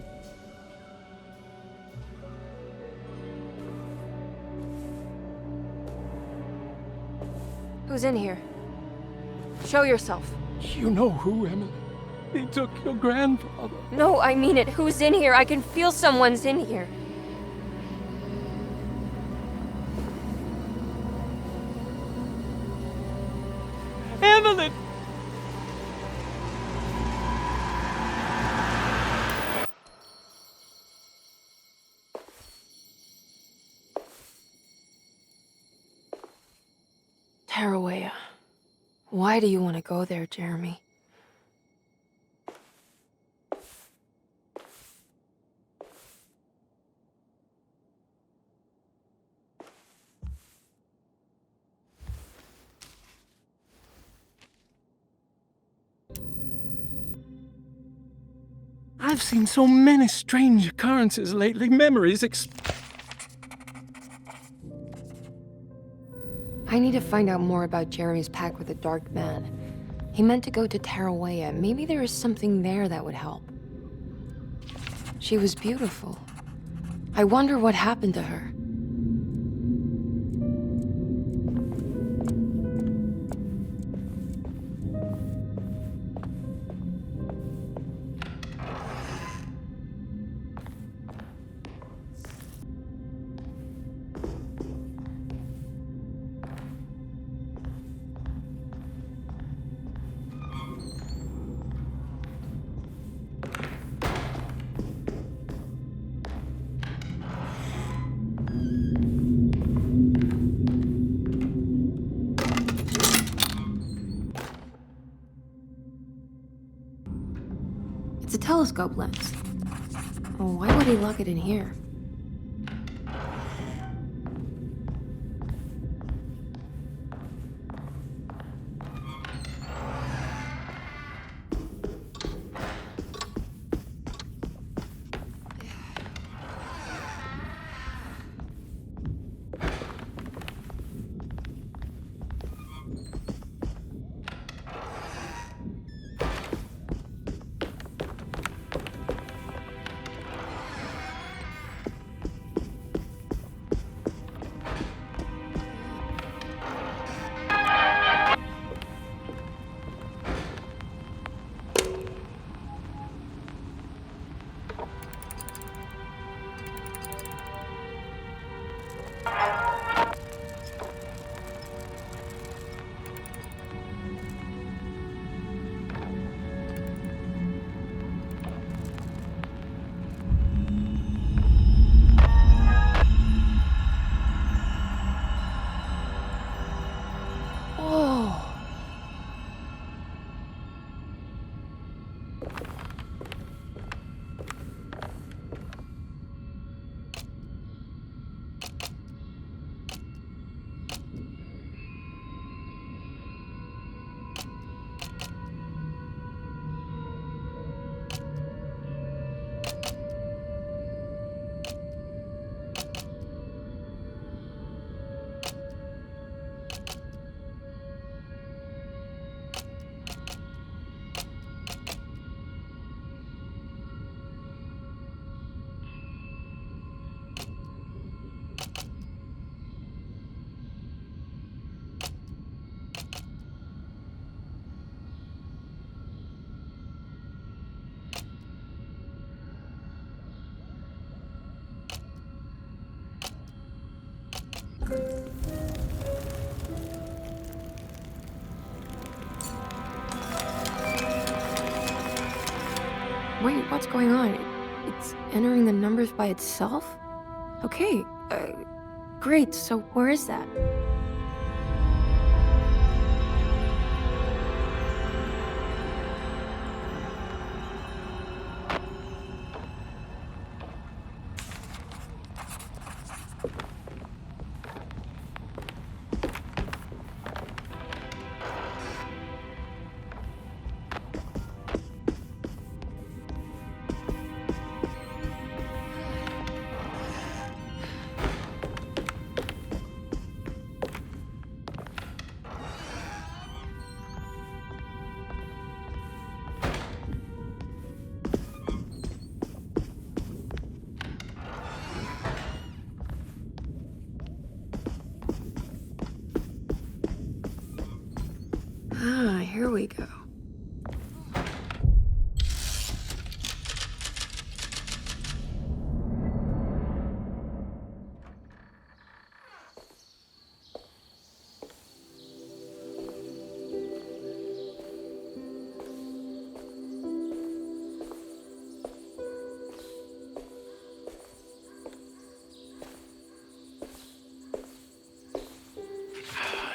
Who's in here? Show yourself. You know who, Emily. He took your grandfather. No, I mean it. Who's in here? I can feel someone's in here. Emily! Tarawea. Why do you want to go there, Jeremy? I've seen so many strange occurrences lately. Memories I need to find out more about Jeremy's pact with the Dark Man. He meant to go to Tarawea. Maybe there is something there that would help. She was beautiful. I wonder what happened to her. It's a telescope lens. Oh, why would he lock it in here? Wait, what's going on? It's entering the numbers by itself? Okay, great, so where is that? Ah, here we go.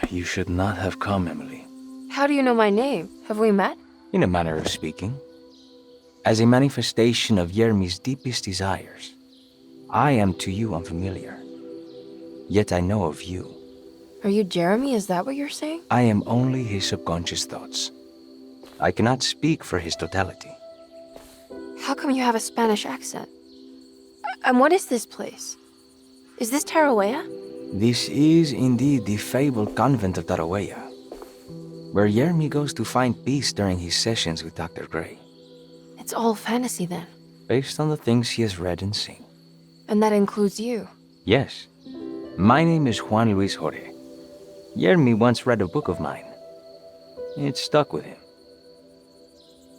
You should not have come, Emily. How do you know my name? Have we met? In a manner of speaking. As a manifestation of Jeremy's deepest desires, I am to you unfamiliar. Yet I know of you. Are you Jeremy? Is that what you're saying? I am only his subconscious thoughts. I cannot speak for his totality. How come you have a Spanish accent? And what is this place? Is this Tarawea? This is indeed the fabled convent of Tarawea, where Jeremy goes to find peace during his sessions with Dr. Gray. It's all fantasy then. Based on the things he has read and seen. And that includes you. Yes. My name is Juan Luis Jorge. Jeremy once read a book of mine. It stuck with him.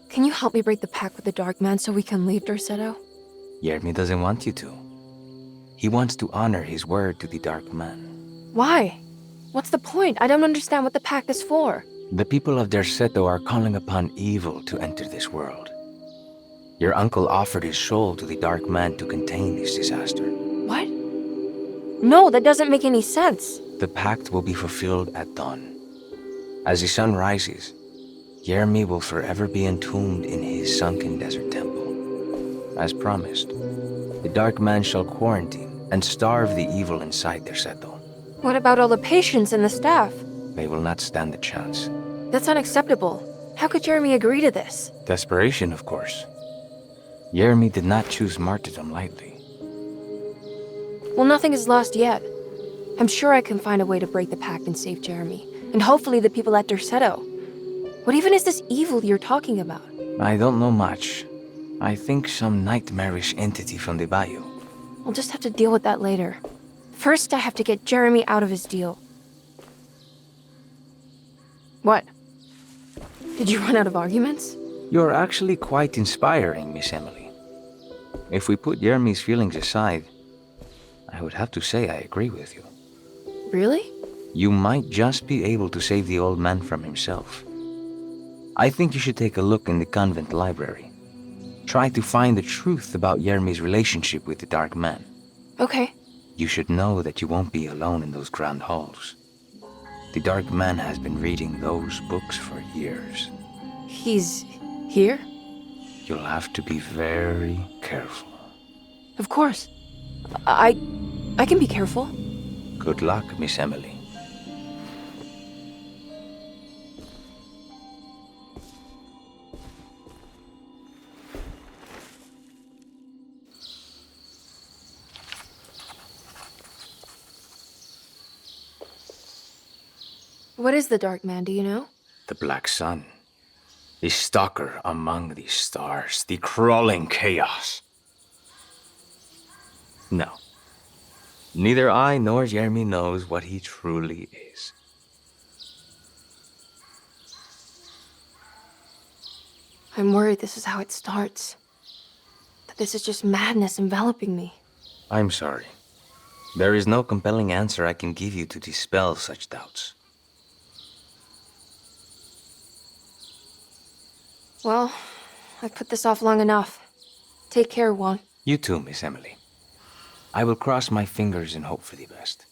Can you help me break the pact with the Dark Man so we can leave Derceto? Jeremy doesn't want you to. He wants to honor his word to the Dark Man. Why? What's the point? I don't understand what the pact is for. The people of Derceto are calling upon evil to enter this world. Your uncle offered his soul to the Dark Man to contain this disaster. What? No, that doesn't make any sense. The pact will be fulfilled at dawn. As the sun rises, Jeremy will forever be entombed in his sunken desert temple. As promised, the Dark Man shall quarantine and starve the evil inside Derceto. What about all the patients and the staff? They will not stand a chance. That's unacceptable. How could Jeremy agree to this? Desperation, of course. Jeremy did not choose martyrdom lightly. Well, nothing is lost yet. I'm sure I can find a way to break the pact and save Jeremy. And hopefully the people at Derceto. What even is this evil you're talking about? I don't know much. I think some nightmarish entity from the bayou. I'll just have to deal with that later. First, I have to get Jeremy out of his deal. What? Did you run out of arguments? You're actually quite inspiring, Miss Emily. If we put Jeremy's feelings aside, I would have to say I agree with you. Really? You might just be able to save the old man from himself. I think you should take a look in the convent library. Try to find the truth about Jeremy's relationship with the Dark Man. Okay. You should know that you won't be alone in those grand halls. The Dark Man has been reading those books for years. He's here? You'll have to be very careful. Of course. I can be careful. Good luck, Miss Emily. What is the Dark Man, do you know? The Black Sun. The stalker among the stars. The crawling chaos. No. Neither I nor Jeremy knows what he truly is. I'm worried this is how it starts. That this is just madness enveloping me. I'm sorry. There is no compelling answer I can give you to dispel such doubts. Well, I've put this off long enough. Take care, Juan. You too, Miss Emily. I will cross my fingers and hope for the best.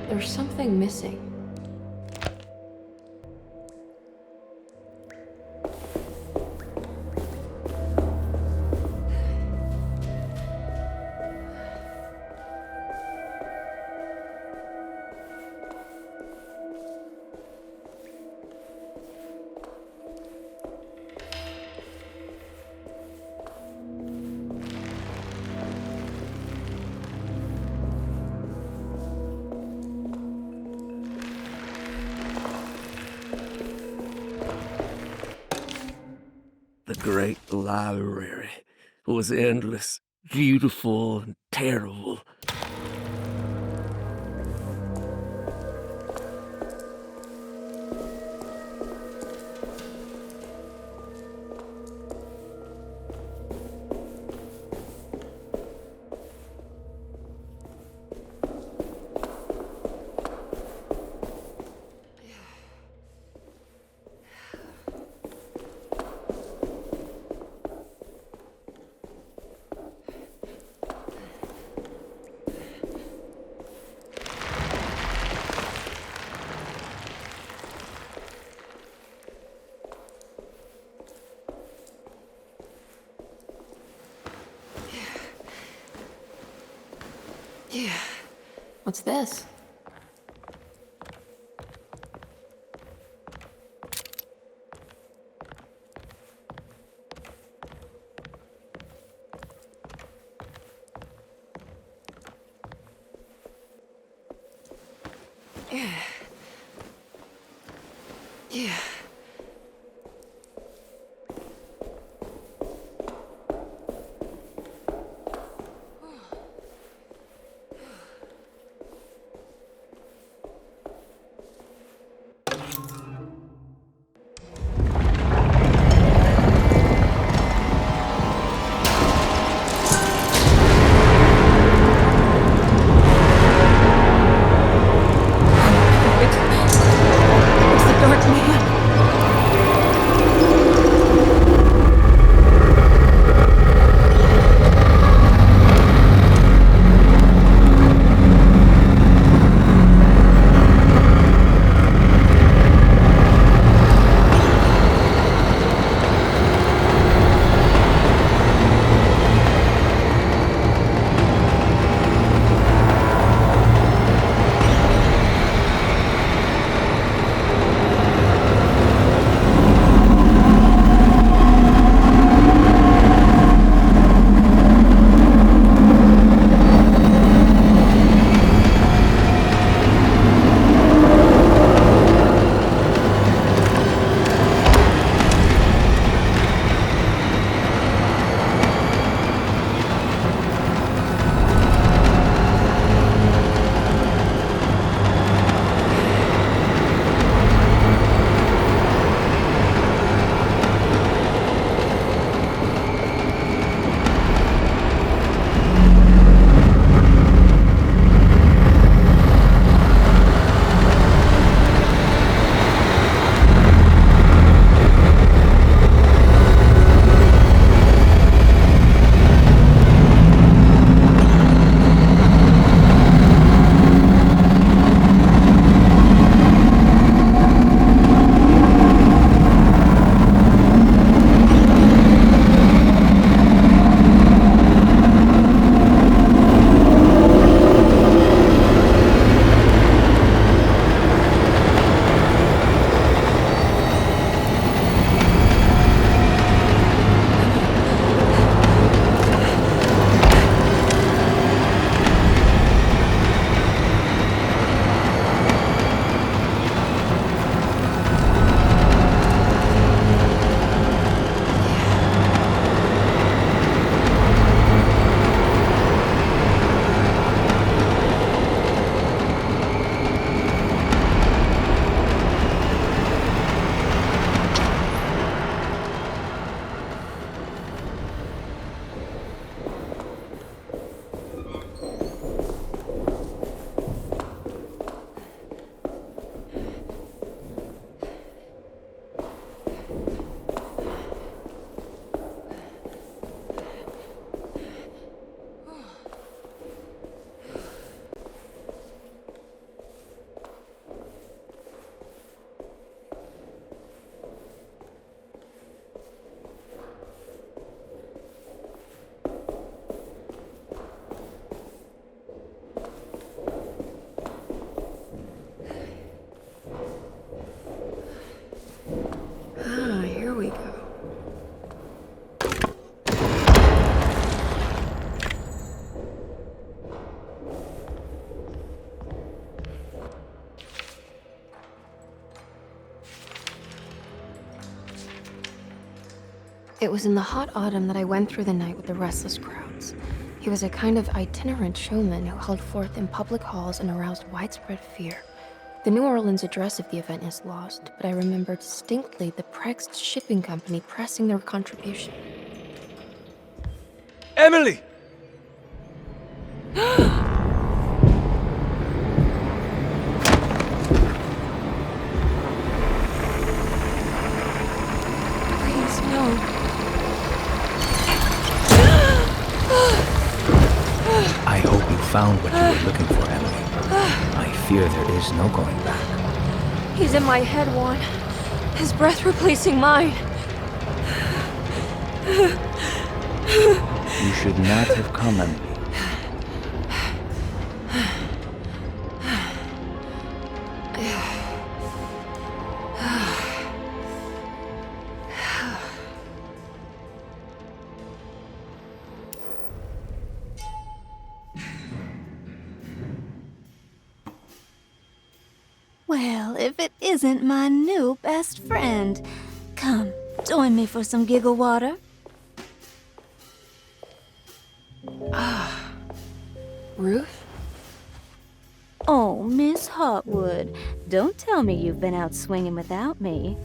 There's something missing. The great library was endless, beautiful, and terrible. Yeah. What's this? Yeah. Yeah. It's the Dark Man. It was in the hot autumn that I went through the night with the restless crowds. He was a kind of itinerant showman who held forth in public halls and aroused widespread fear. The New Orleans address of the event is lost, but I remember distinctly the Prext shipping company pressing their contribution. Emily! Please, no. I hope you found what you were looking for, Emily. I fear there is no going back. He's in my head, Juan. His breath replacing mine. You should not have come, Emily. Well, if it isn't my new best friend. Come, join me for some giggle water. Ruth? Oh, Miss Hartwood, don't tell me you've been out swinging without me.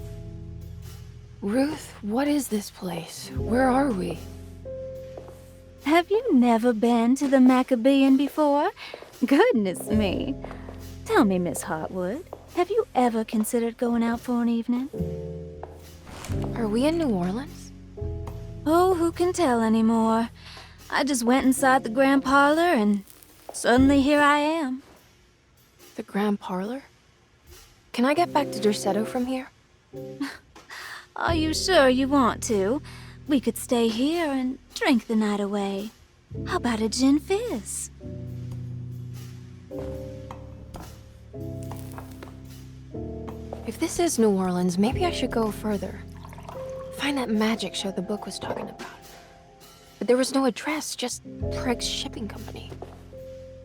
Ruth, what is this place? Where are we? Have you never been to the Maccabean before? Goodness me. Tell me, Miss Hartwood, have you ever considered going out for an evening? Are we in New Orleans? Oh, who can tell anymore? I just went inside the grand parlor and suddenly here I am. The grand parlor? Can I get back to Derceto from here? Are you sure you want to? We could stay here and drink the night away. How about a gin fizz? If this is New Orleans, maybe I should go further. Find that magic show the book was talking about. But there was no address, just Prext Shipping Company.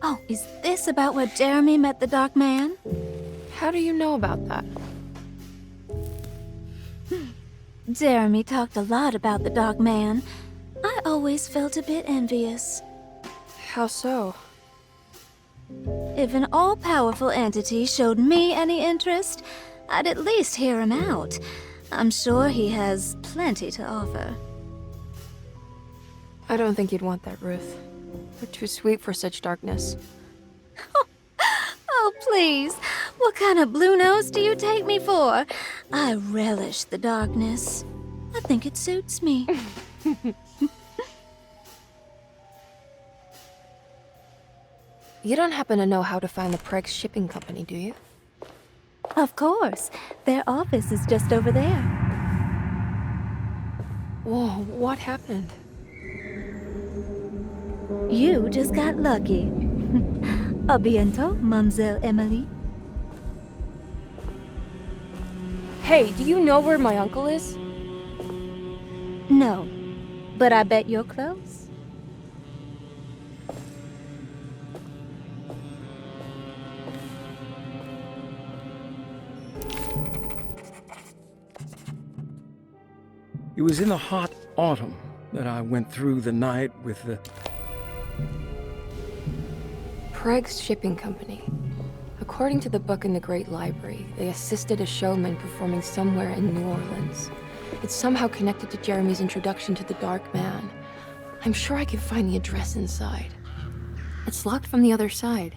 Oh, is this about where Jeremy met the Dark Man? How do you know about that? Jeremy talked a lot about the Dark Man. I always felt a bit envious. How so? If an all-powerful entity showed me any interest, I'd at least hear him out. I'm sure he has plenty to offer. I don't think you'd want that, Ruth. We're too sweet for such darkness. Oh, please. What kind of blue nose do you take me for? I relish the darkness. I think it suits me. You don't happen to know how to find the Prext Shipping Company, do you? Of course. Their office is just over there. Whoa, what happened? You just got lucky. A bientôt, Mademoiselle Emily. Hey, do you know where my uncle is? No, but I bet you're close. It was in the hot autumn that I went through the night with the... Prext Shipping Company. According to the book in the Great Library, they assisted a showman performing somewhere in New Orleans. It's somehow connected to Jeremy's introduction to the Dark Man. I'm sure I could find the address inside. It's locked from the other side.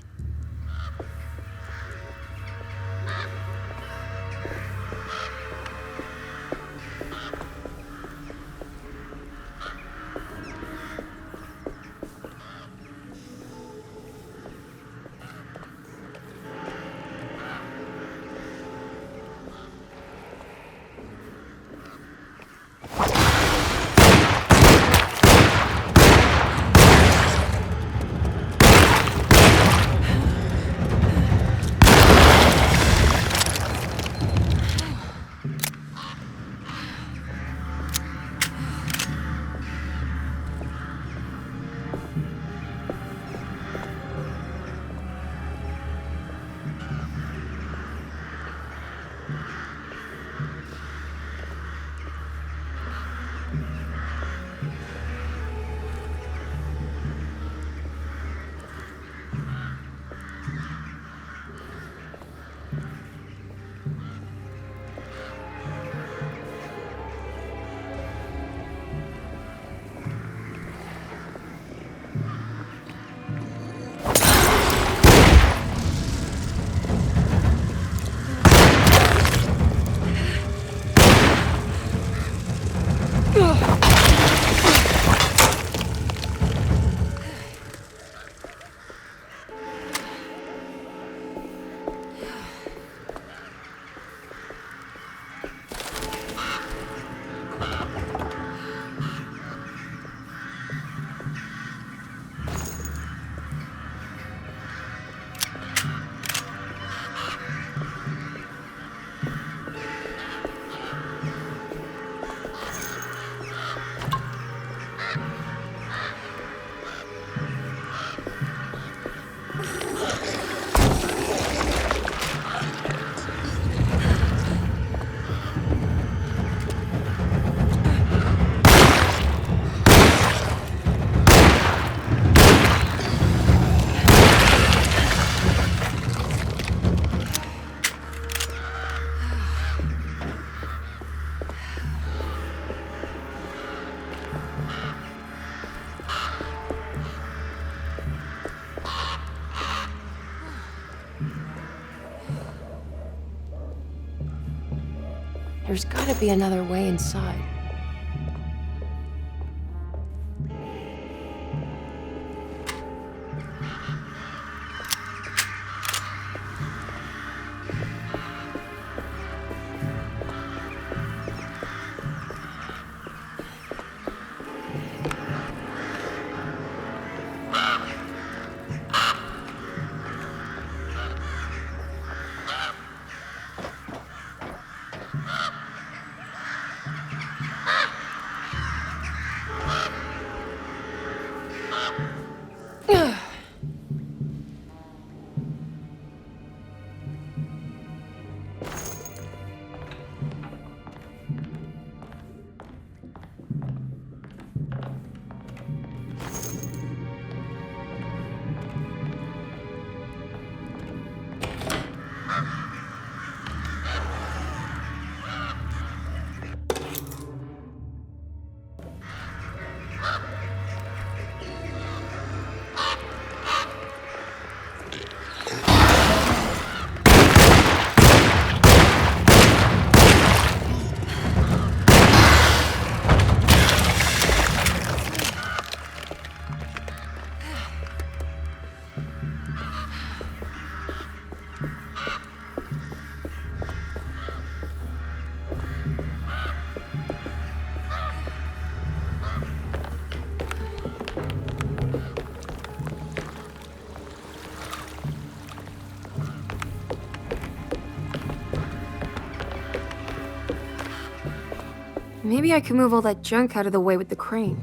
There's gotta be another way inside. Maybe I can move all that junk out of the way with the crane.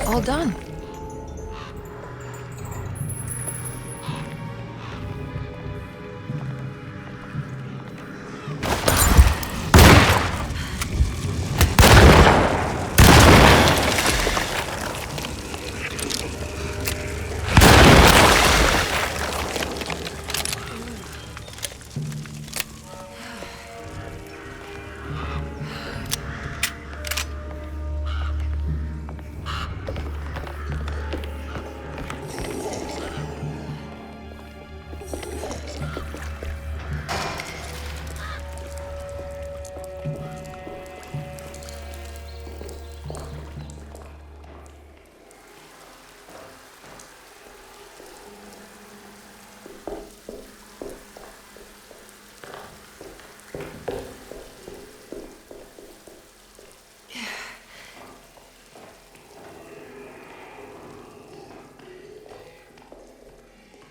All done.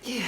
Yeah.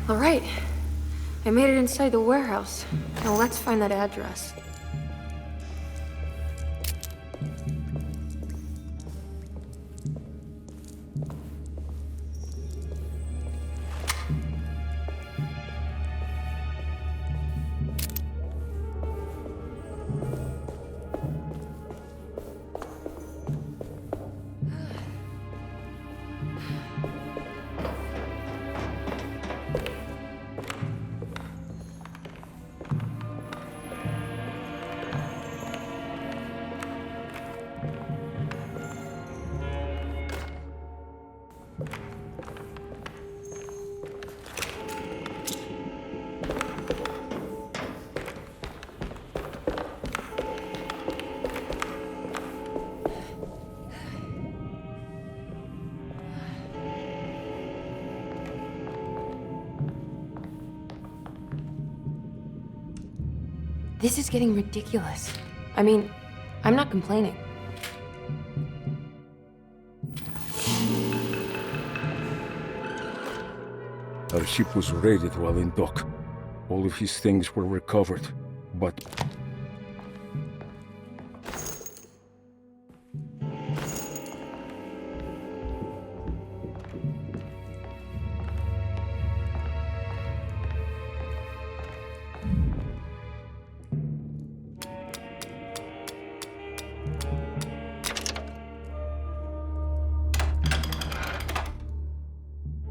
All right. I made it inside the warehouse. Now let's find that address. This is getting ridiculous. I mean, I'm not complaining. Our ship was raided while in dock. All of his things were recovered, but...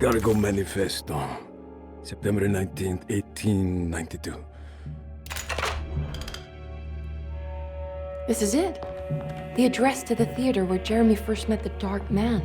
Cargo Manifesto, September 19th, 1892. This is it. The address to the theater where Jeremy first met the Dark Man.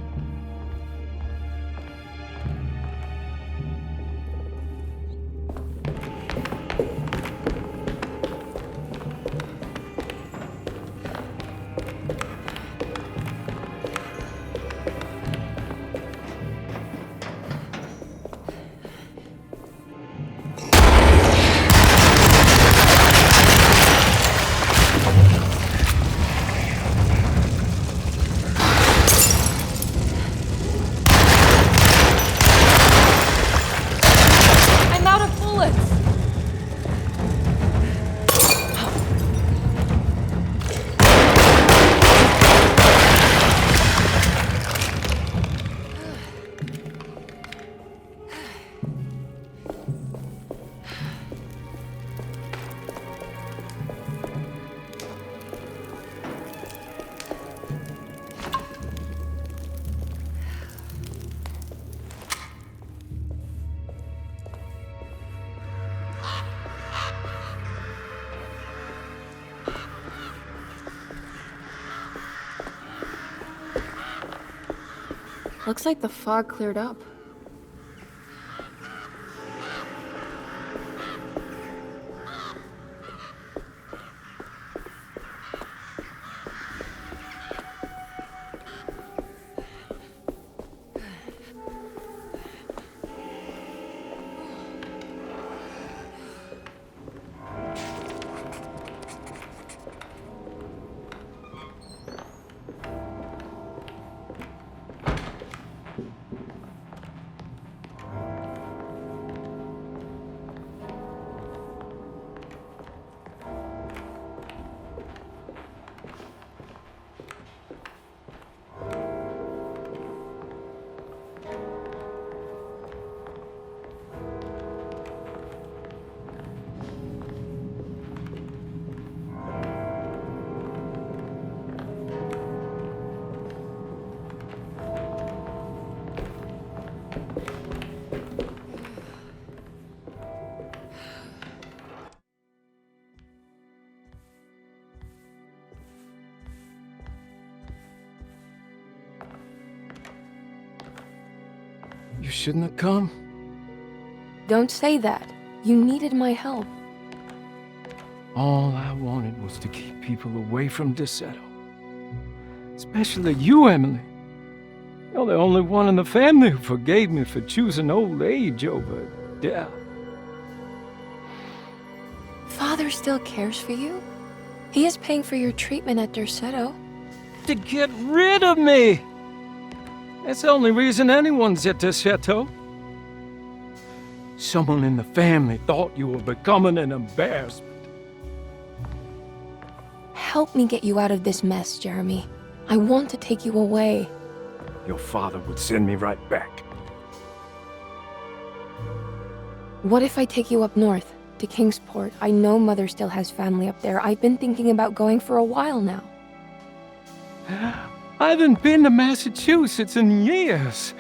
Looks like the fog cleared up. You shouldn't have come. Don't say that. You needed my help. All I wanted was to keep people away from Derceto. Especially you, Emily. You're the only one in the family who forgave me for choosing old age over death. Father still cares for you. He is paying for your treatment at Derceto. To get rid of me! That's the only reason anyone's at Derceto. Someone in the family thought you were becoming an embarrassment. Help me get you out of this mess, Jeremy. I want to take you away. Your father would send me right back. What if I take you up north, to Kingsport? I know Mother still has family up there. I've been thinking about going for a while now. I haven't been to Massachusetts in years.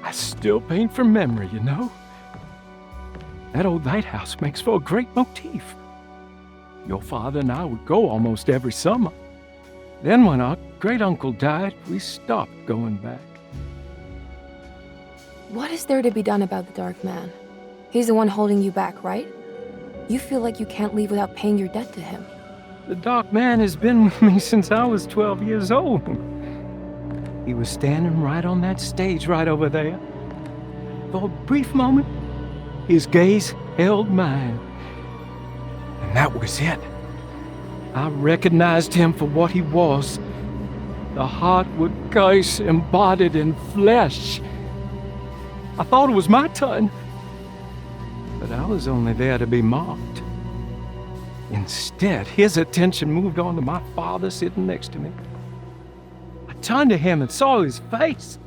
I still paint from memory, you know? That old lighthouse makes for a great motif. Your father and I would go almost every summer. Then when our great-uncle died, we stopped going back. What is there to be done about the Dark Man? He's the one holding you back, right? You feel like you can't leave without paying your debt to him. The Dark Man has been with me since I was 12 years old. He was standing right on that stage right over there. For a brief moment, his gaze held mine. And that was it. I recognized him for what he was. The Hartwood curse embodied in flesh. I thought it was my turn. But I was only there to be mocked. Instead, his attention moved on to my father sitting next to me. I turned to him and saw his face.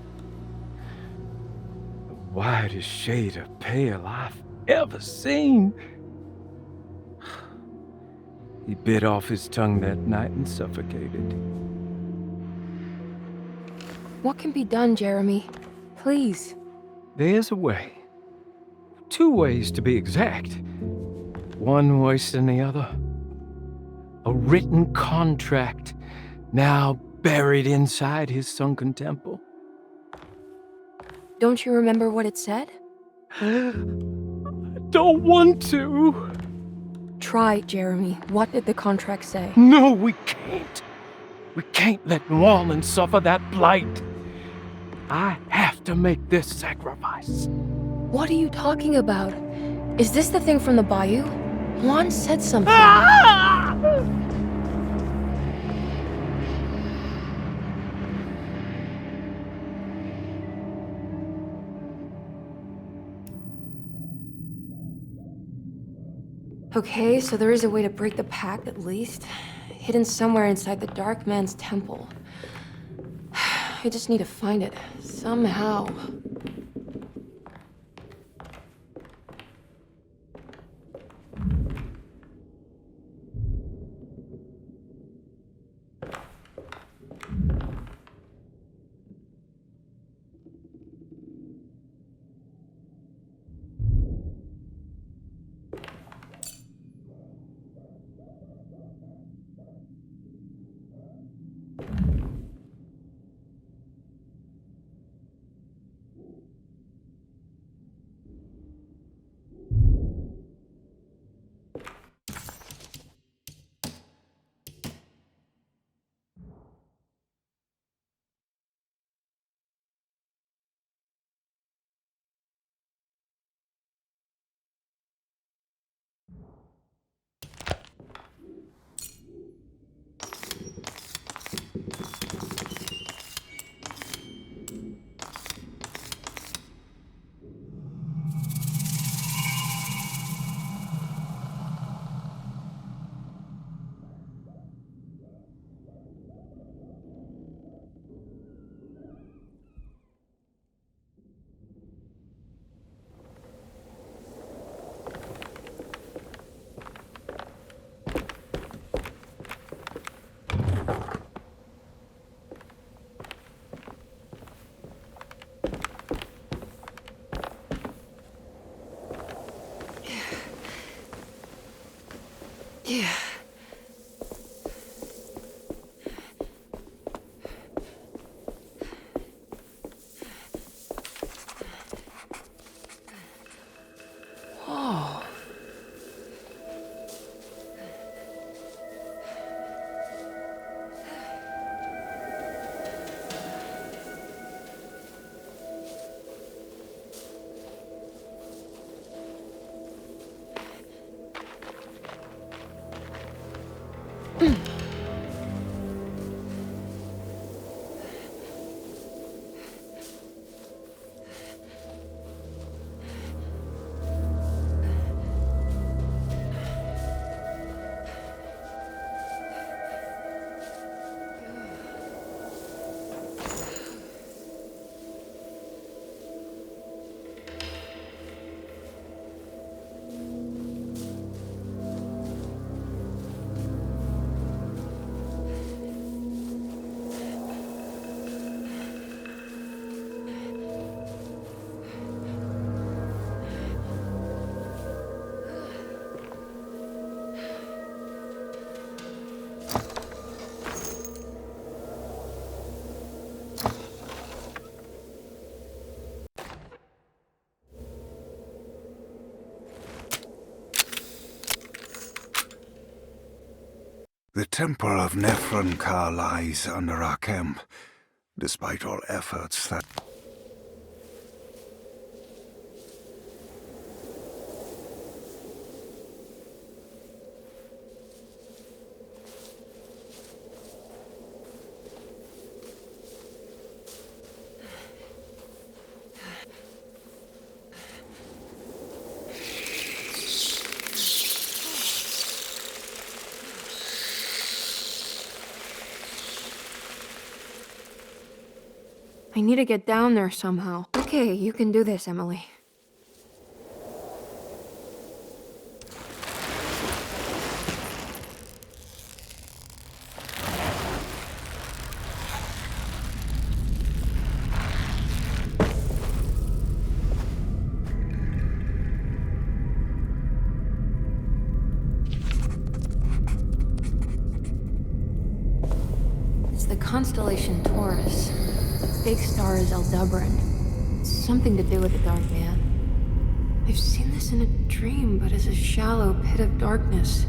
The whitest shade of pale I've ever seen. He bit off his tongue that night and suffocated. What can be done, Jeremy? Please. There's a way. 2 ways to be exact. One worse than the other. A written contract, now buried inside his sunken temple. Don't you remember what it said? I don't want to. Try, Jeremy. What did the contract say? No, we can't. We can't let New Orleans suffer that blight. I have to make this sacrifice. What are you talking about? Is this the thing from the bayou? Juan said something. Okay, so there is a way to break the pact at least. Hidden somewhere inside the Dark Man's temple. I just need to find it, somehow. Yeah. Oh. temple of Nephron-Ka lies under our camp, despite all efforts that... I need to get down there somehow. Okay, you can do this, Emily. It's the constellation Taurus. Big star is Aldebaran. Something to do with the Dark Man. I've seen this in a dream, but as a shallow pit of darkness.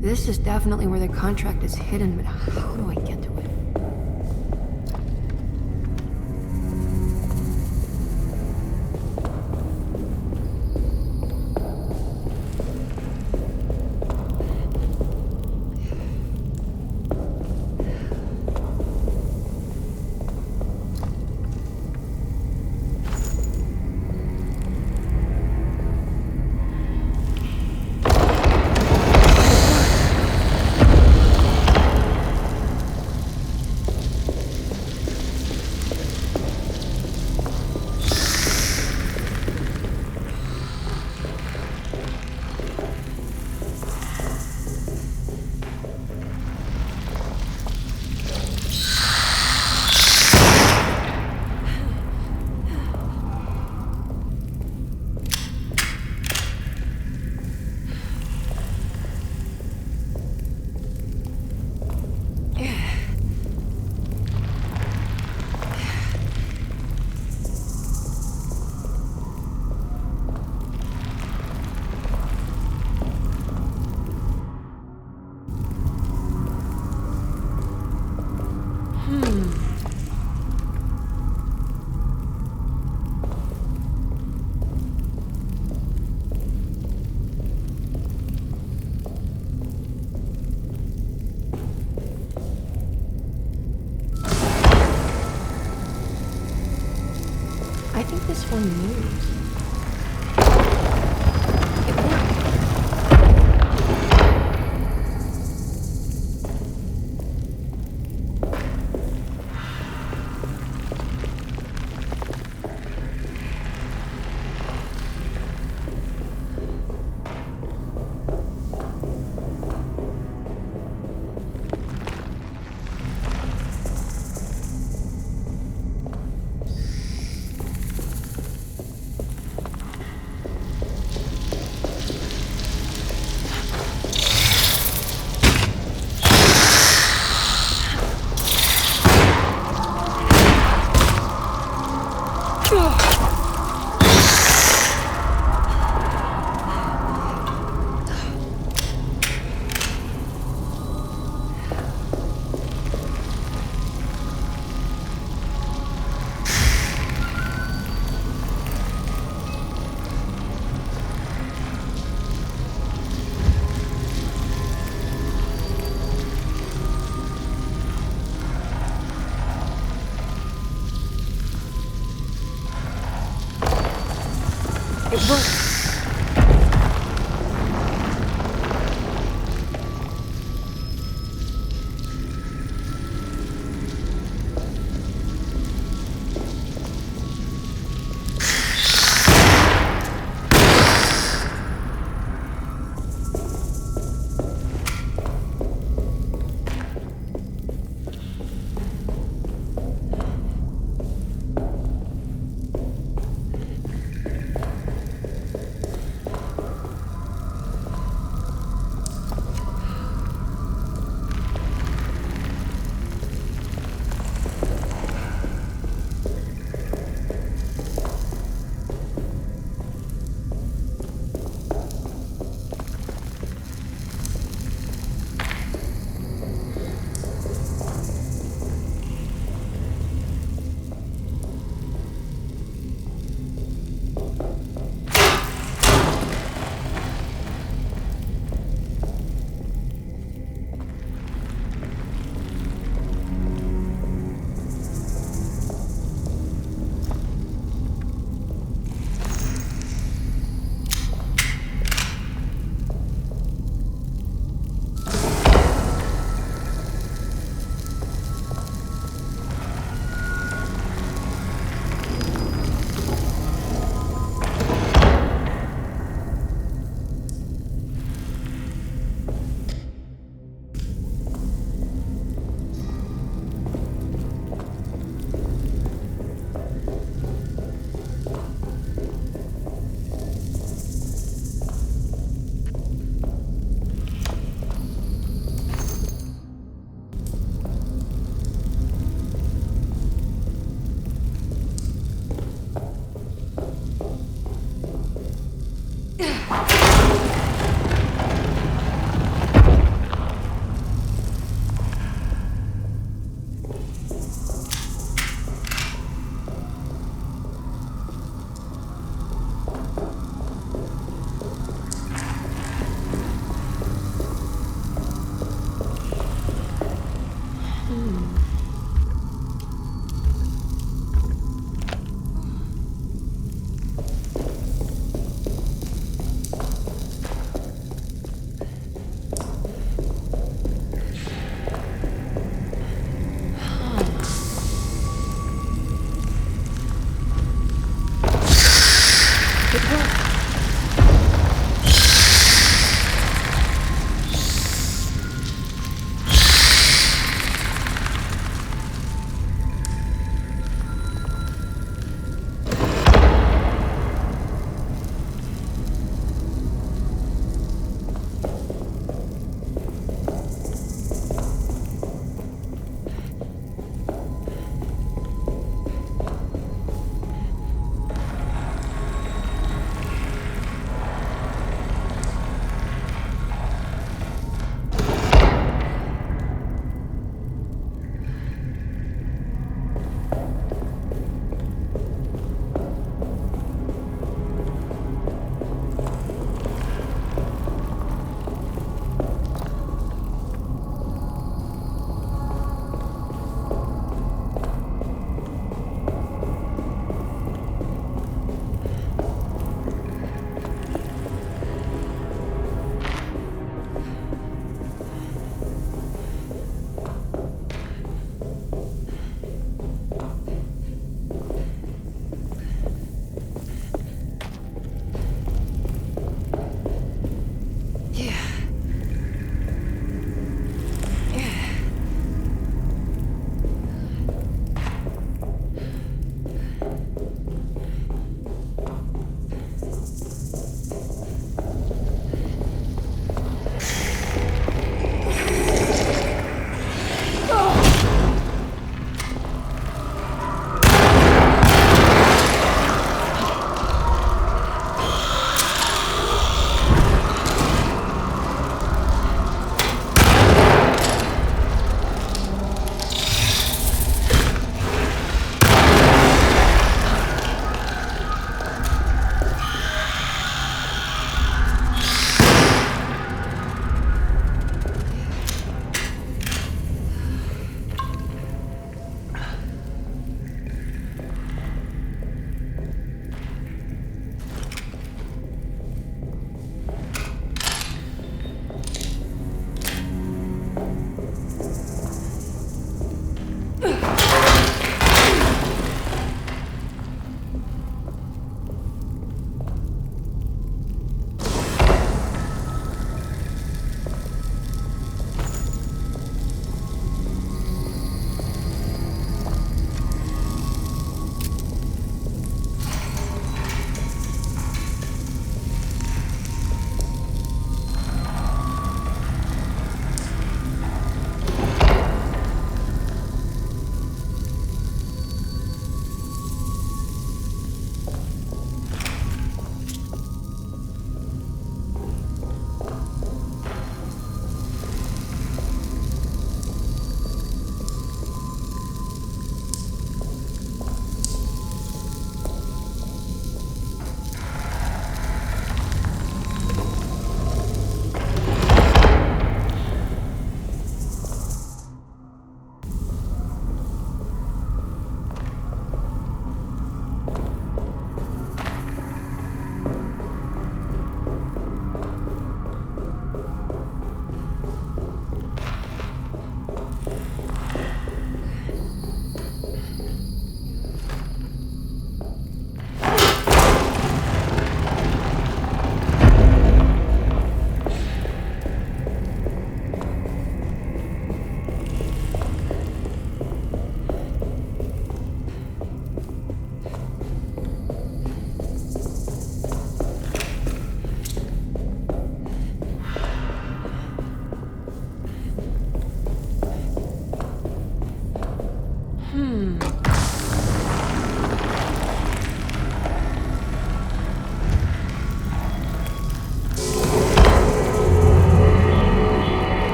This is definitely where the contract is hidden, but how do I get to it? I think this one moves. It worked. It worked.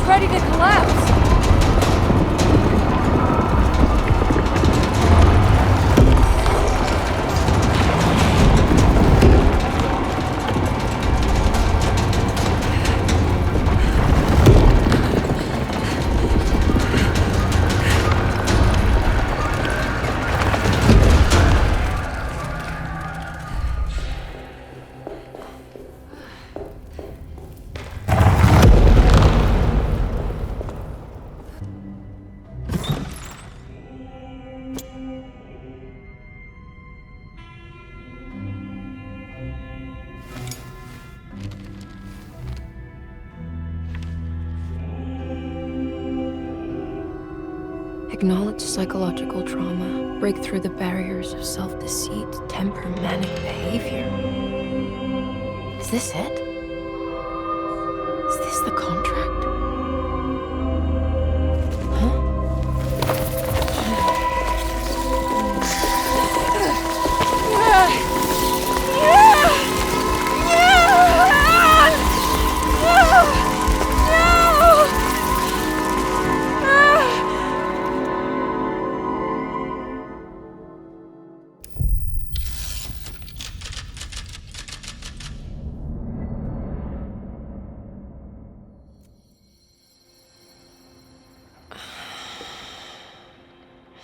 ready to collapse. Acknowledge psychological trauma, break through the barriers of self-deceit, temper manic behavior. Is this it? Is this the contract?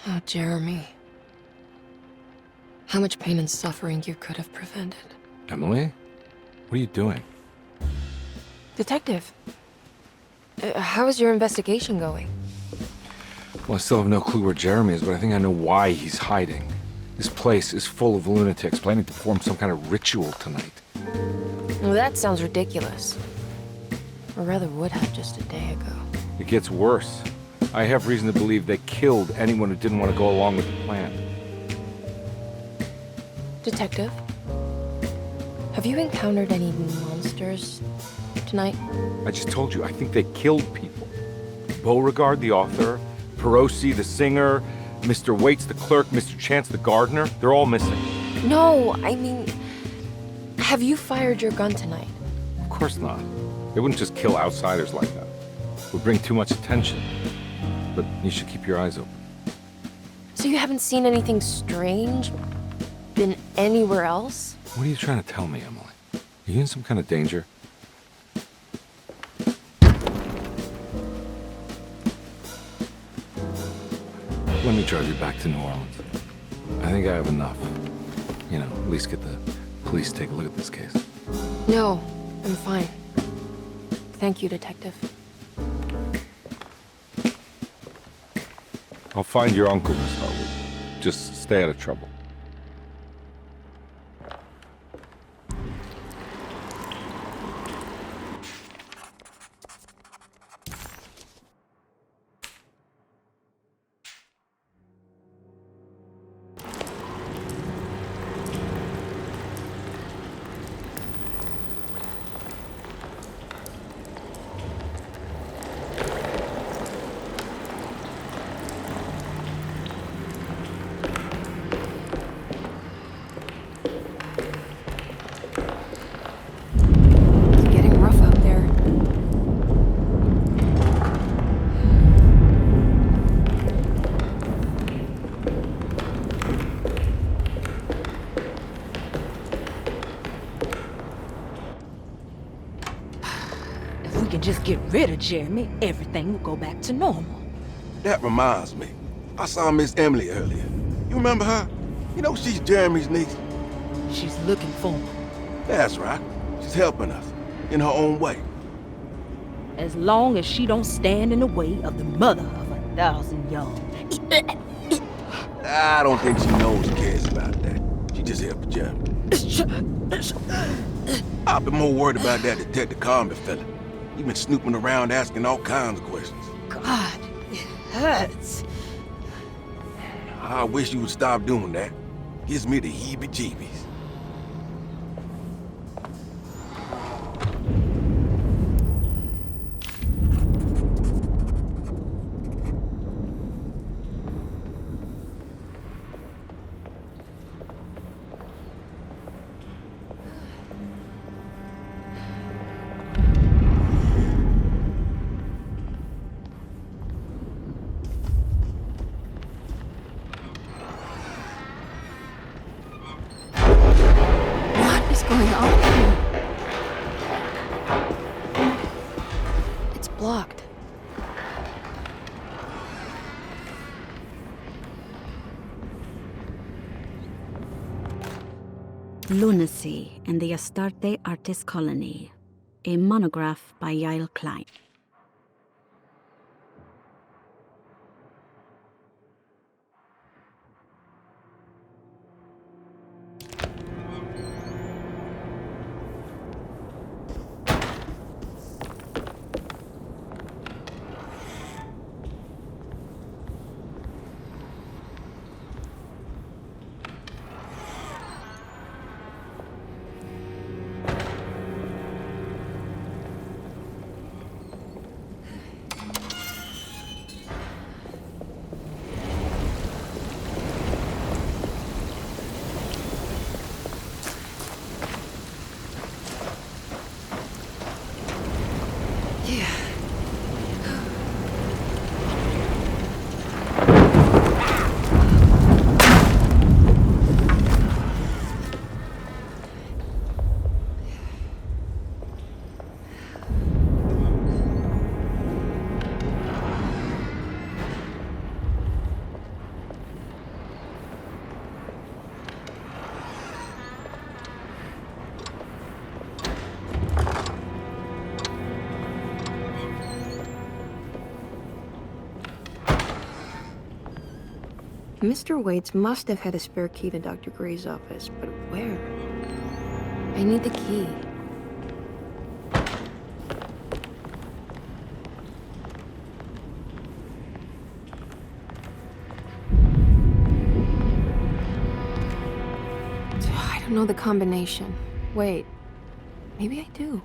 Oh, Jeremy. How much pain and suffering you could have prevented. Emily? What are you doing? Detective, how is your investigation going? Well, I still have no clue where Jeremy is, but I think I know why he's hiding. This place is full of lunatics planning to perform some kind of ritual tonight. Well, that sounds ridiculous. Or rather would have just a day ago. It gets worse. I have reason to believe they killed anyone who didn't want to go along with the plan. Detective, have you encountered any monsters tonight? I just told you, I think they killed people. Beauregard, the author, Perosi, the singer, Mr. Waits, the clerk, Mr. Chance, the gardener, they're all missing. No, I mean, have you fired your gun tonight? Of course not. They wouldn't just kill outsiders like that. It would bring too much attention. But you should keep your eyes open. So you haven't seen anything strange? Been anywhere else? What are you trying to tell me, Emily? Are you in some kind of danger? Let me drive you back to New Orleans. I think I have enough. You know, at least get the police to take a look at this case. No, I'm fine. Thank you, Detective. I'll find your uncle, Miss Hartwood. Just stay out of trouble. just get rid of Jeremy, everything will go back to normal. That reminds me. I saw Miss Emily earlier. You remember her? You know she's Jeremy's niece. She's looking for him. That's right. She's helping us, in her own way. As long as she don't stand in the way of the mother of 1,000 young. I don't think she knows or cares about that. She just helped Jeremy. I've been more worried about that Detective Carnby fella. He's been snooping around asking all kinds of questions. God, it hurts. I wish you would stop doing that. Gives me the heebie-jeebies. Blocked. Lunacy and the Astarte Artist Colony. A monograph by Yael Klein. Mr. Waits must have had a spare key to Dr. Gray's office, but where? I need the key. I don't know the combination. Wait, maybe I do.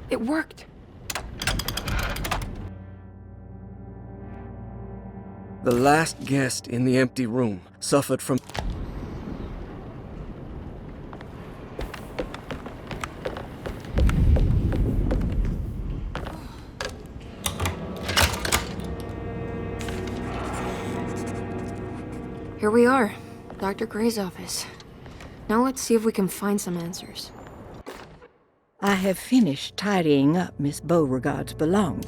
It worked. The last guest in the empty room suffered from... Here we are, Dr. Gray's office. Now let's see if we can find some answers. I have finished tidying up Miss Beauregard's belongings.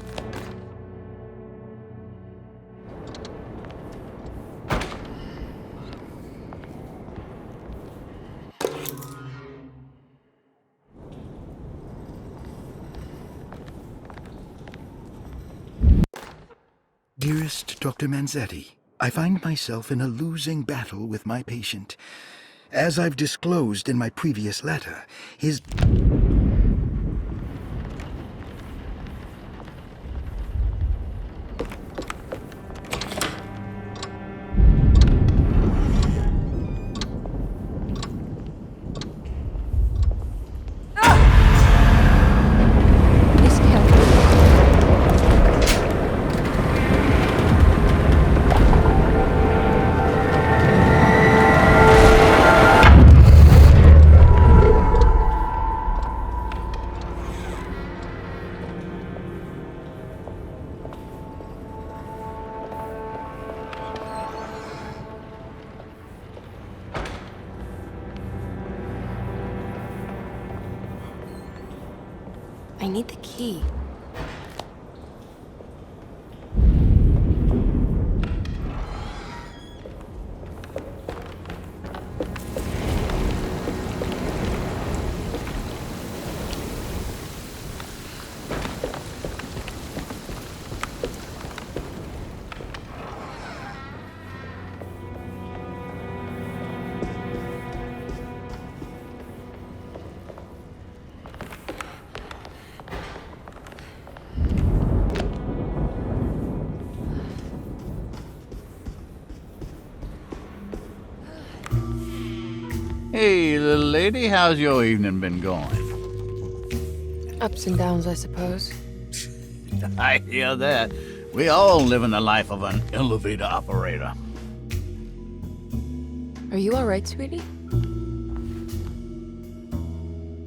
Dearest Dr. Manzetti, I find myself in a losing battle with my patient. As I've disclosed in my previous letter, his... I need the key. Hey, little lady, how's your evening been going? Ups and downs, I suppose. I hear that. We all live in the life of an elevator operator. Are you alright, sweetie?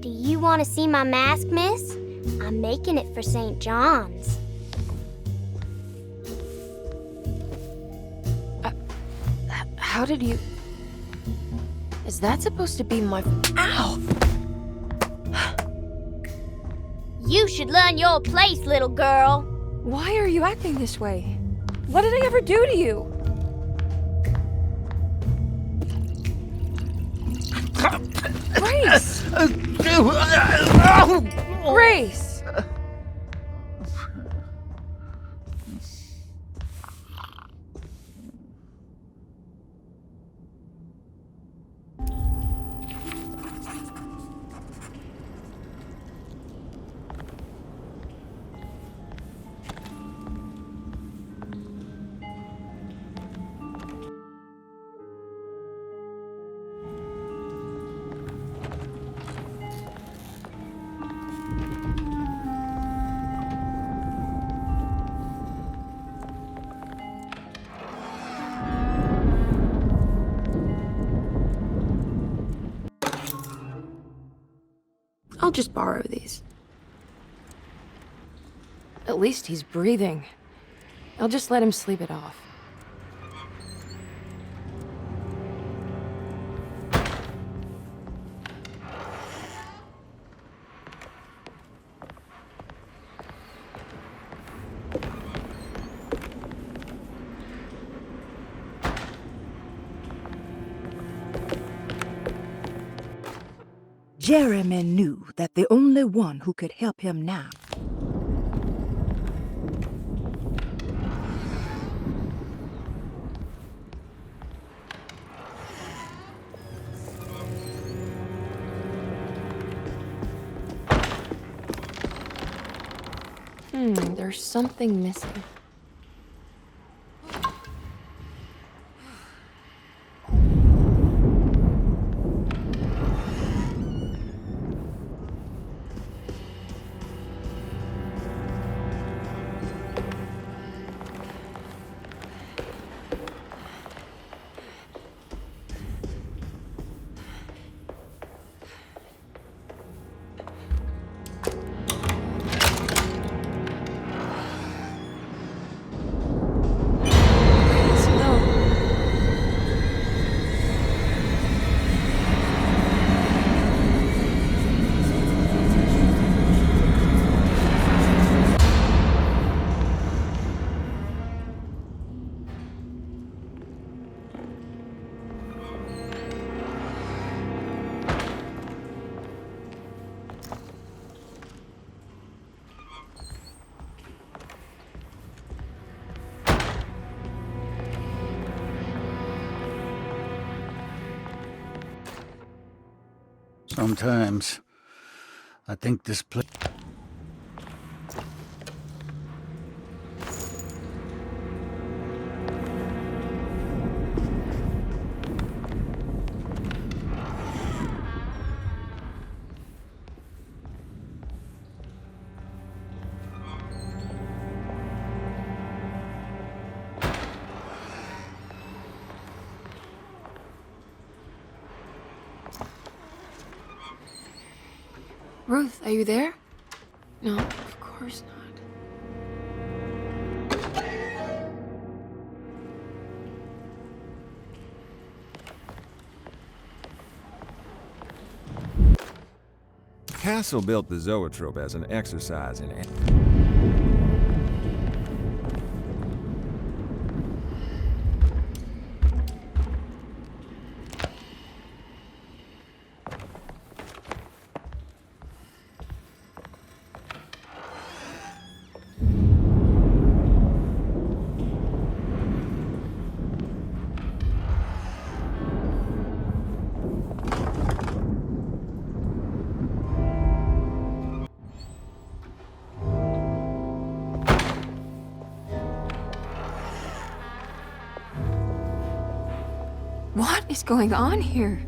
Do you want to see my mask, miss? I'm making it for St. John's. How did you... Is that supposed to be my... Ow! You should learn your place, little girl. Why are you acting this way? What did I ever do to you? Grace! Grace! I'll just borrow these. At least he's breathing. I'll just let him sleep it off. Jeremy knew that the only one who could help him now There's something missing. Sometimes I think this place... Ruth, are you there? No, of course not. Castle built the zoetrope as an exercise in... What is going on here?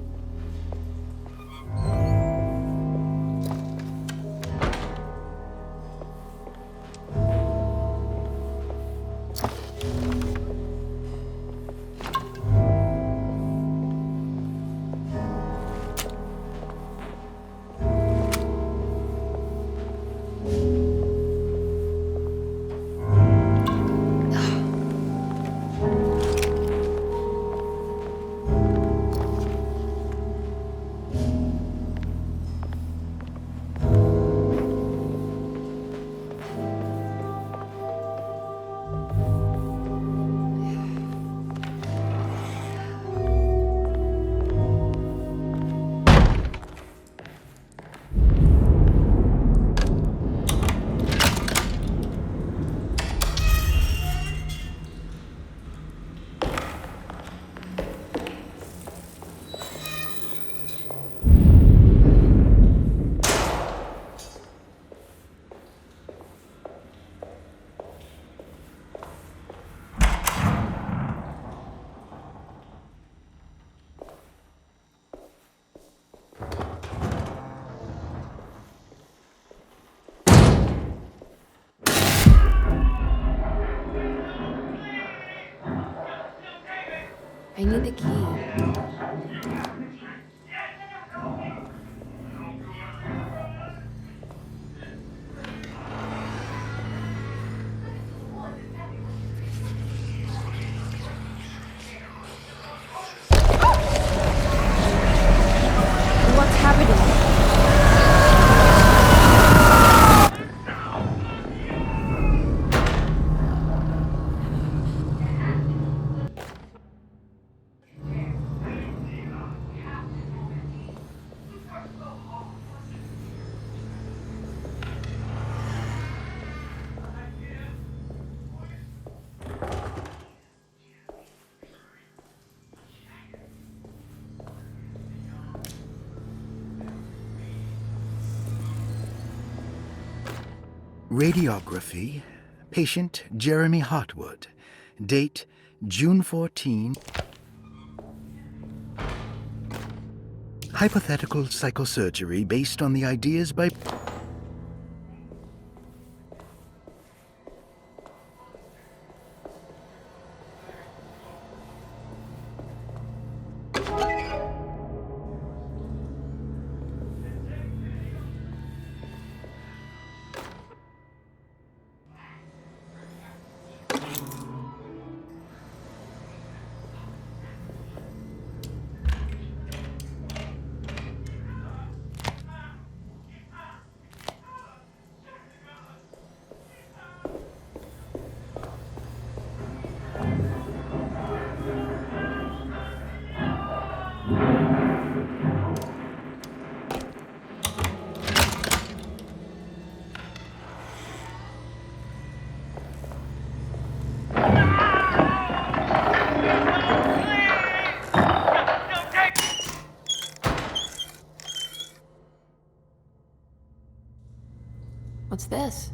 I need the key. What's happening? Radiography. Patient Jeremy Hartwood. Date June 14. Hypothetical psychosurgery based on the ideas by... What's this?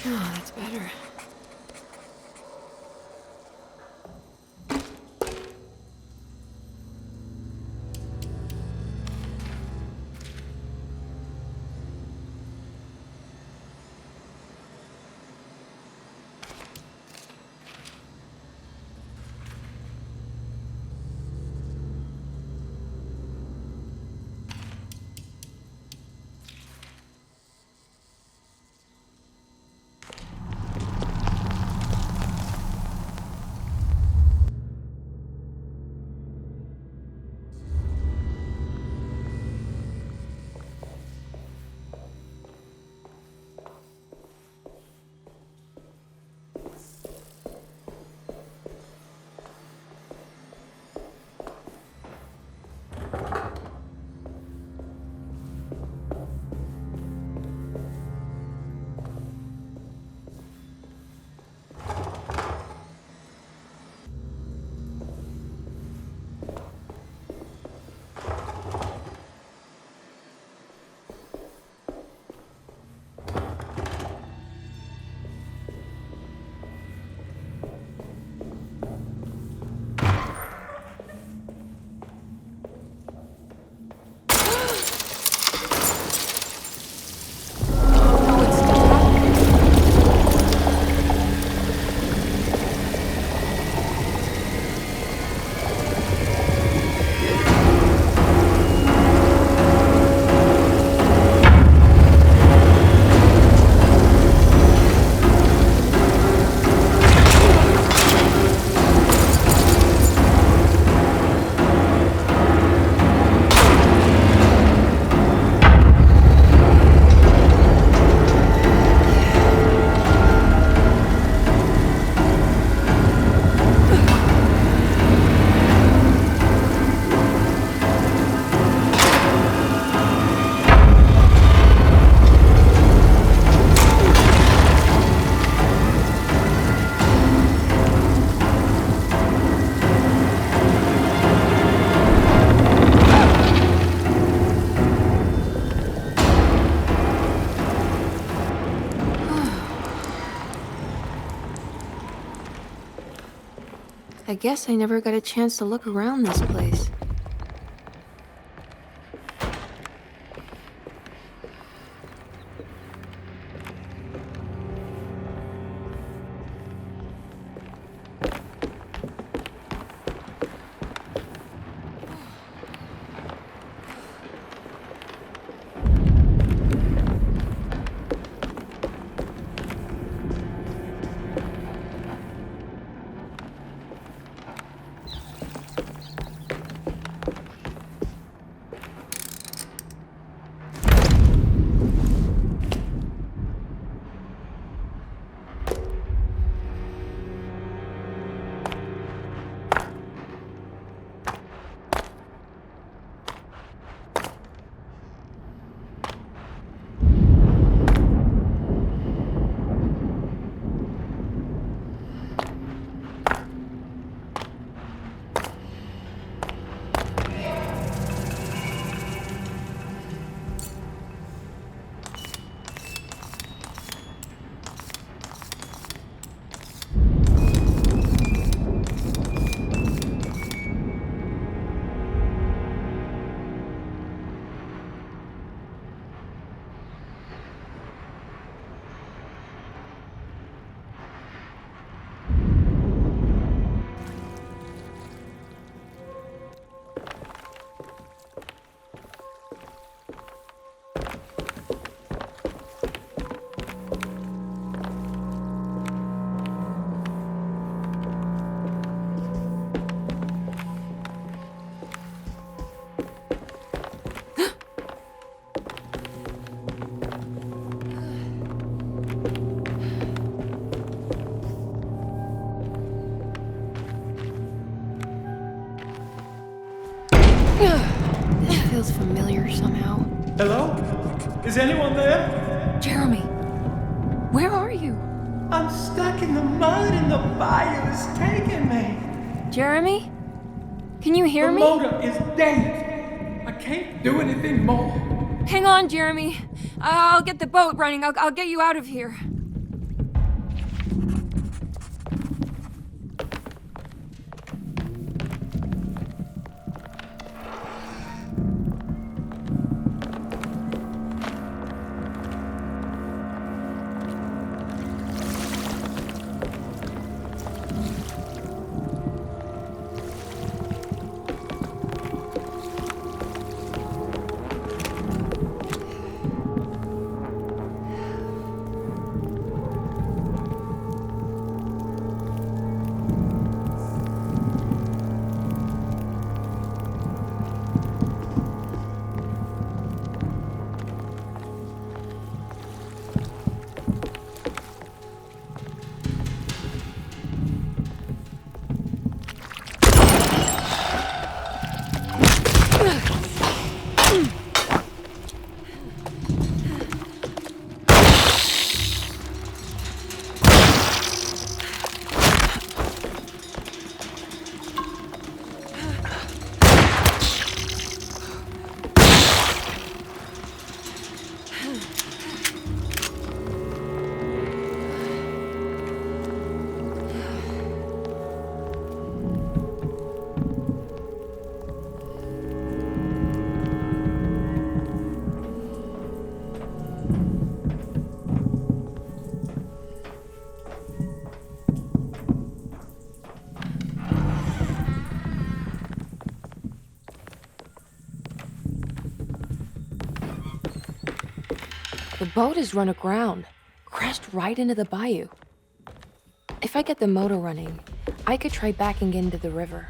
Oh, that's better. I guess I never got a chance to look around this place. This feels familiar somehow. Hello? Is anyone there? Jeremy, where are you? I'm stuck in the mud and the bayou is taking me. Jeremy? Can you hear me? The motor is dead. I can't do anything more. Hang on, Jeremy. I'll get the boat running. I'll get you out of here. The boat is run aground, crashed right into the bayou. If I get the motor running, I could try backing into the river.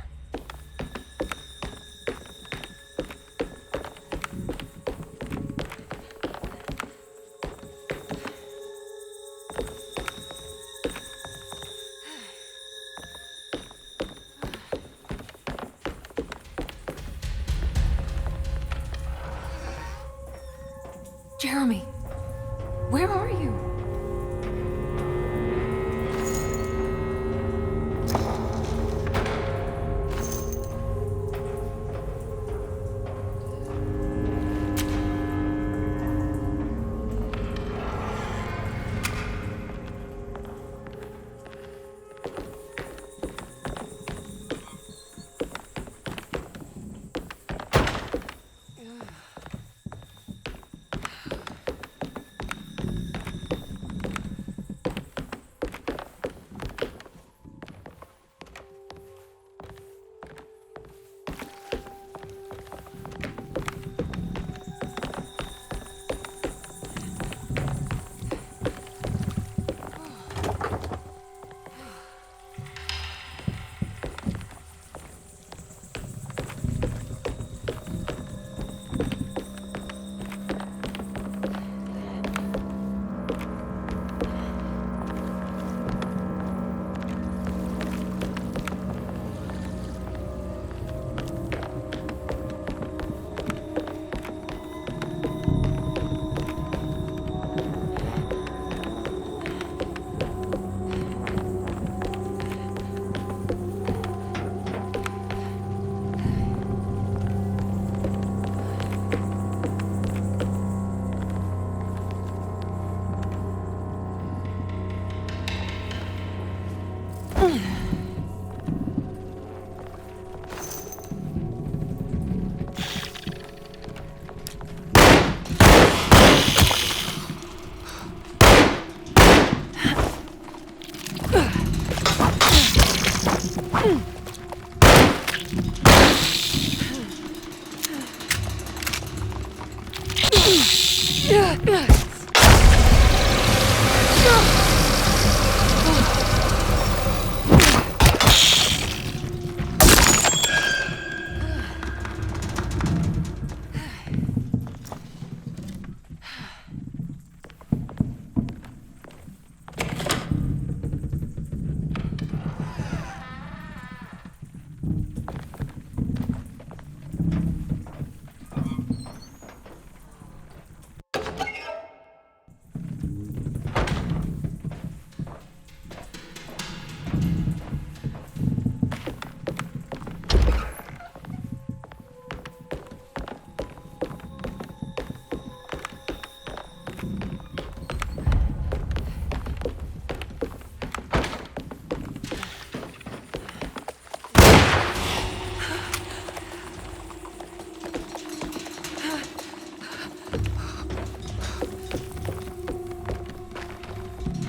Jeremy, where are you?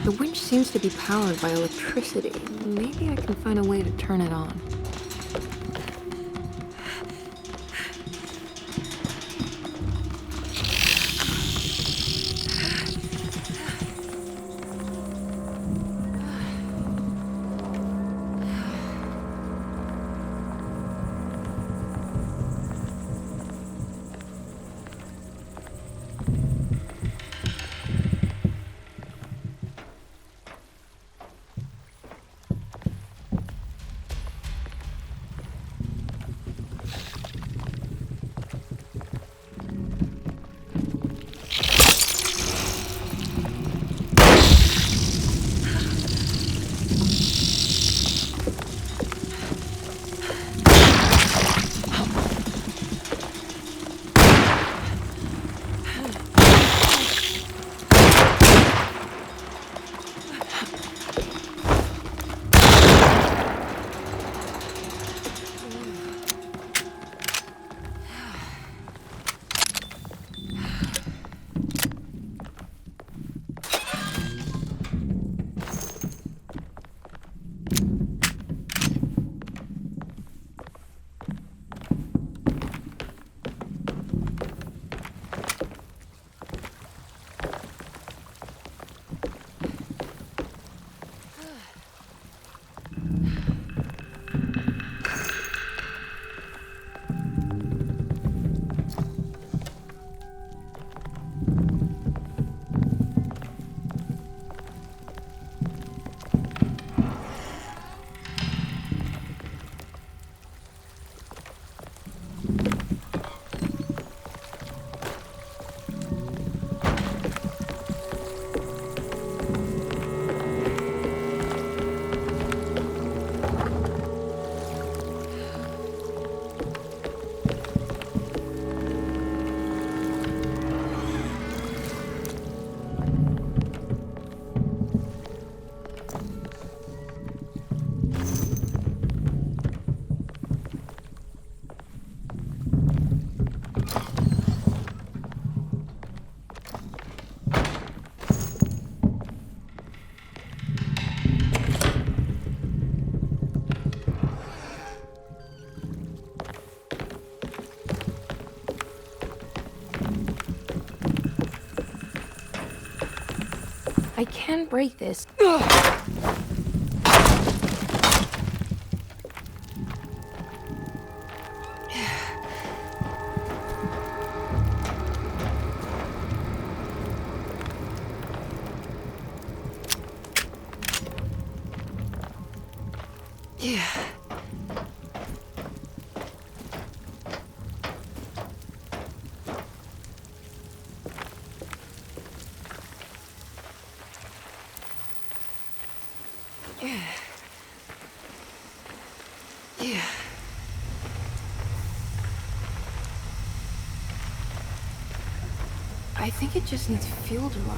The winch seems to be powered by electricity. Maybe I can find a way to turn it on. I can break this. Yeah. Yeah. I think it just needs fuel to run.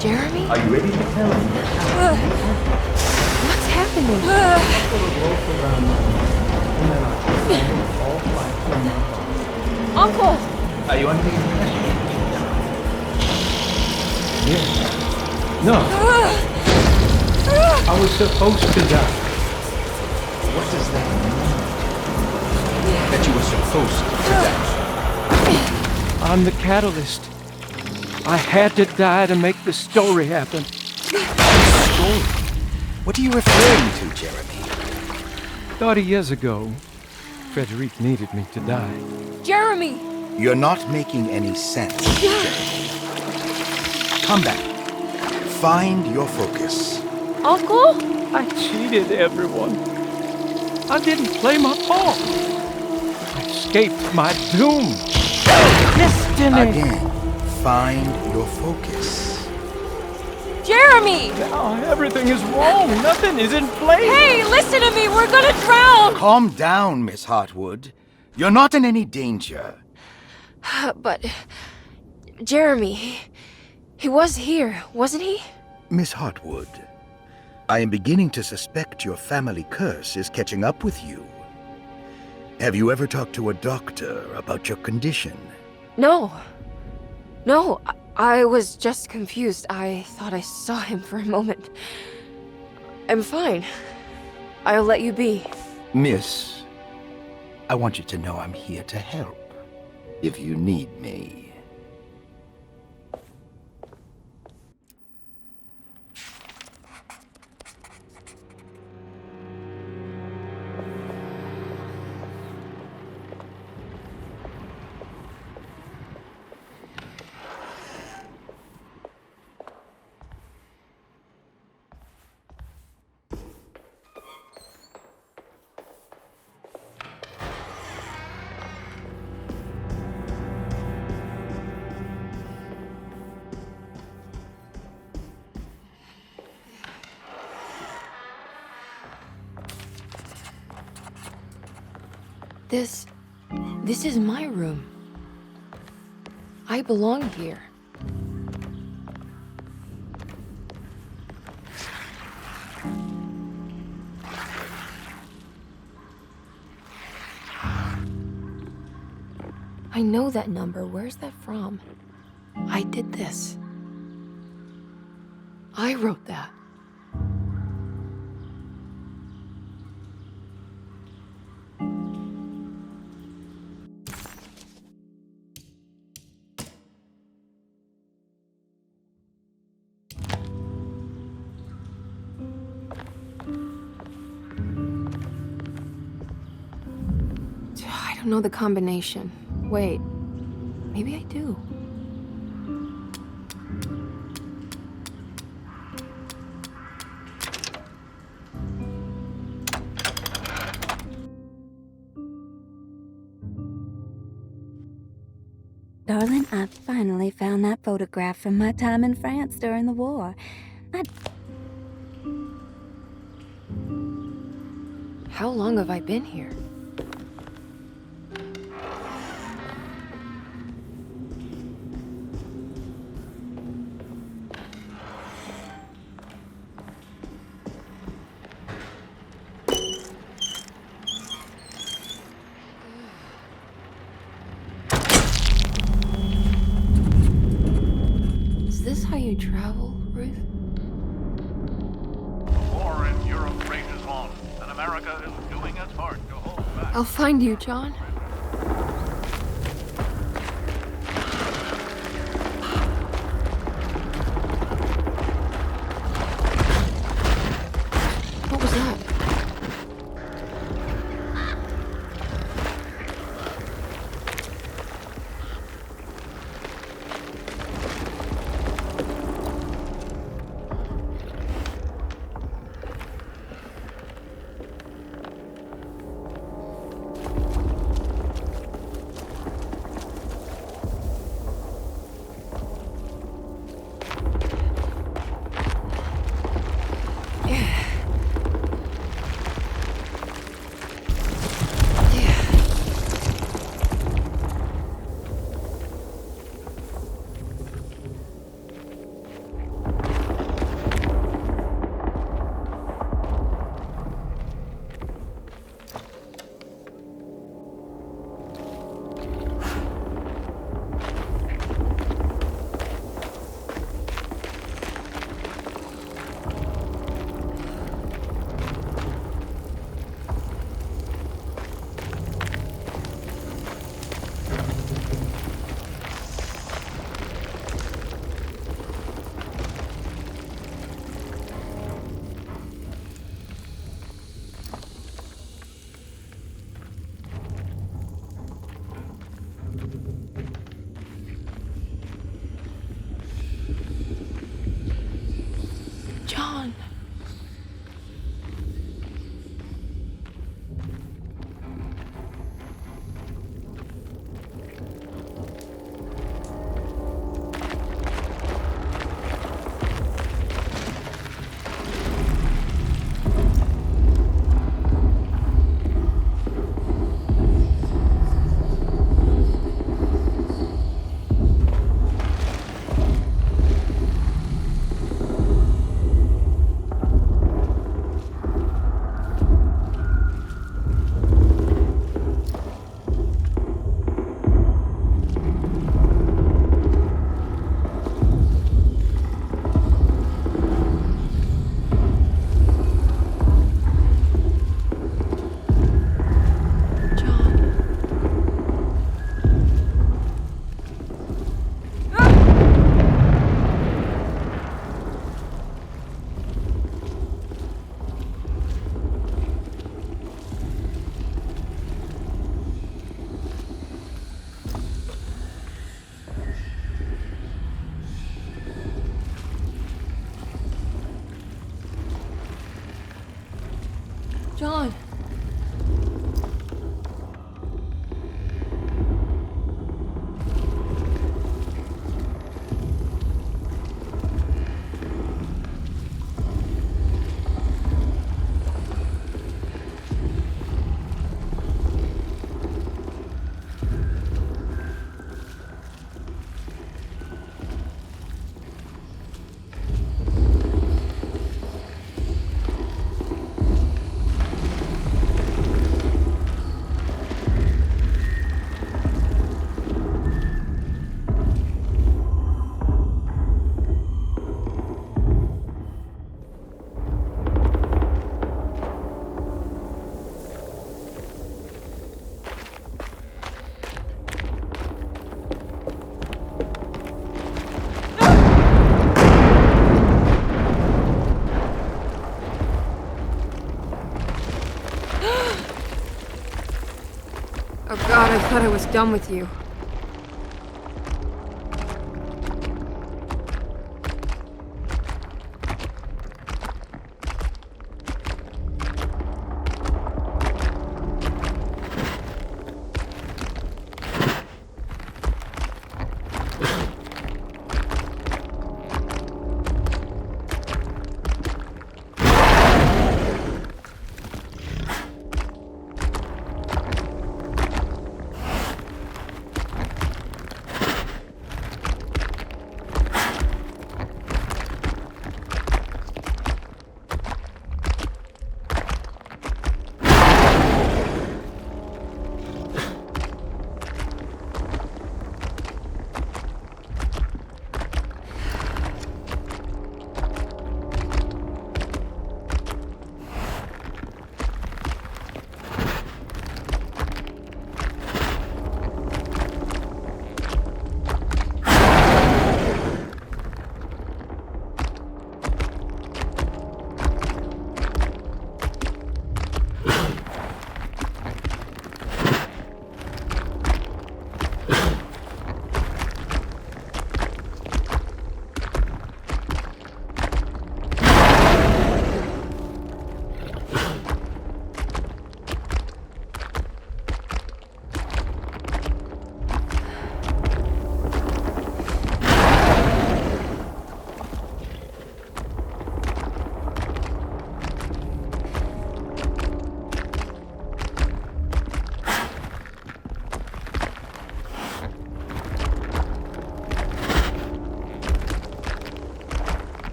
Jeremy? Are you ready to tell me? What's happening? Uncle! Are you under the impression? Yeah. No. I was supposed to die. What does that mean? That you were supposed to die? I'm the catalyst. I had to die to make the story happen. Story? What are you referring to, Jeremy? 30 years ago, Frederic needed me to die. Jeremy! You're not making any sense, Jeremy. Come back. Find your focus. Uncle? I cheated everyone. I didn't play my part. I escaped my doom. Destiny! Again, find your focus. Jeremy! Now everything is wrong. Nothing is in place. Hey, listen to me! We're gonna drown! Calm down, Miss Hartwood. You're not in any danger. But... Jeremy... He was here, wasn't he? Miss Hartwood, I am beginning to suspect your family curse is catching up with you. Have you ever talked to a doctor about your condition? No. No, I was just confused. I thought I saw him for a moment. I'm fine. I'll let you be. Miss, I want you to know I'm here to help, if you need me. This is my room. I belong here. I know that number. Where's that from? I did this. I wrote that. I don't know the combination. Wait, maybe I do. Darling, I finally found that photograph from my time in France during the war. How long have I been here? Is this how you travel, Ruth? War in Europe rages on, and America is doing its part to hold back. I'll find you, John. What was that? John. John. Oh God, I thought I was done with you.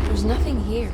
There's nothing here.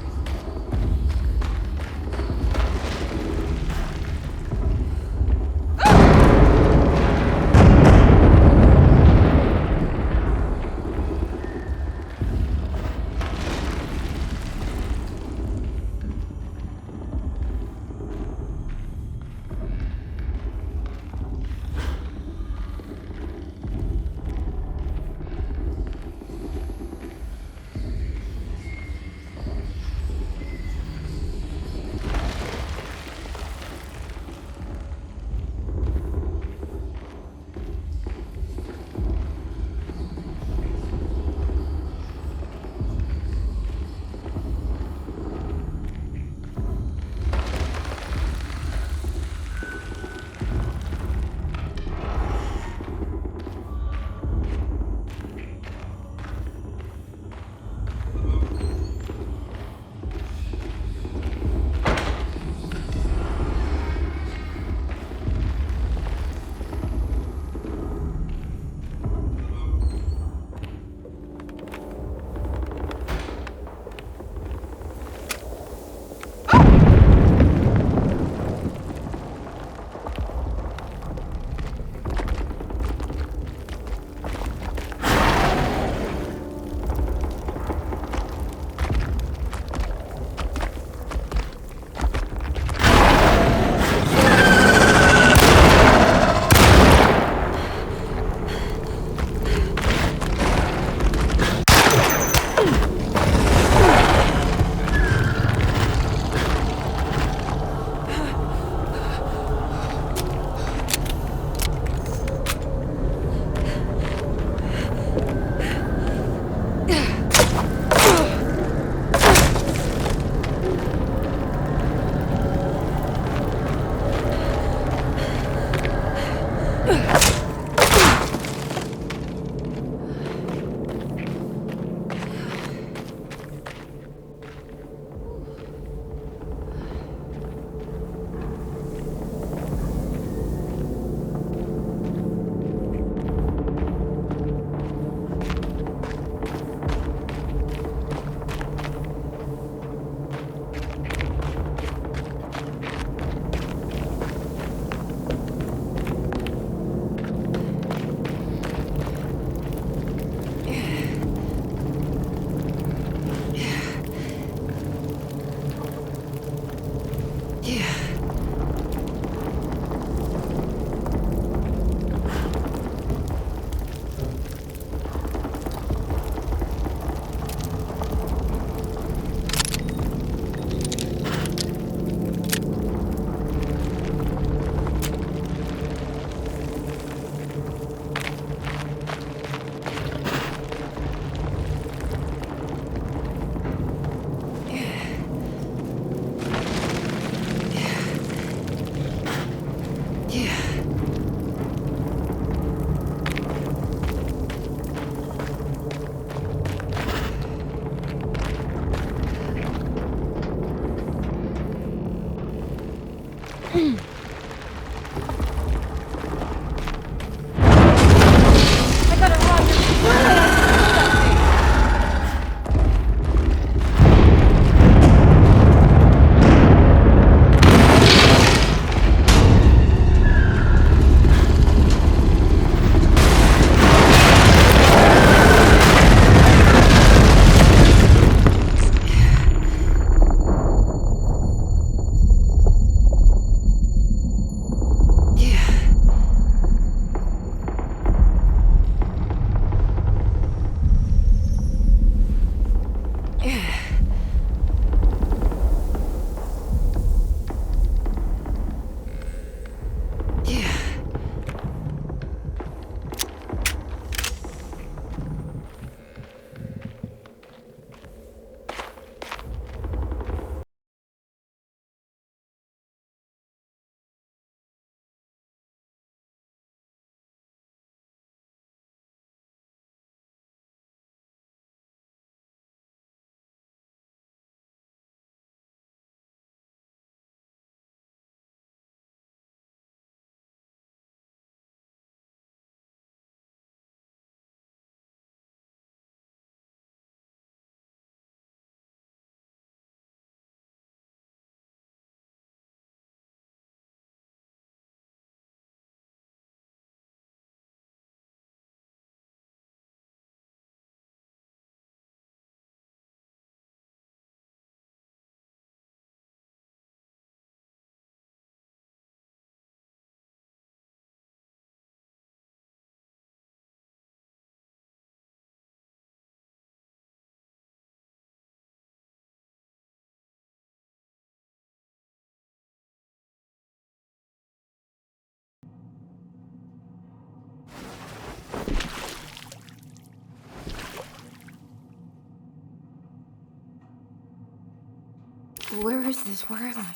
Where is this? Where am I?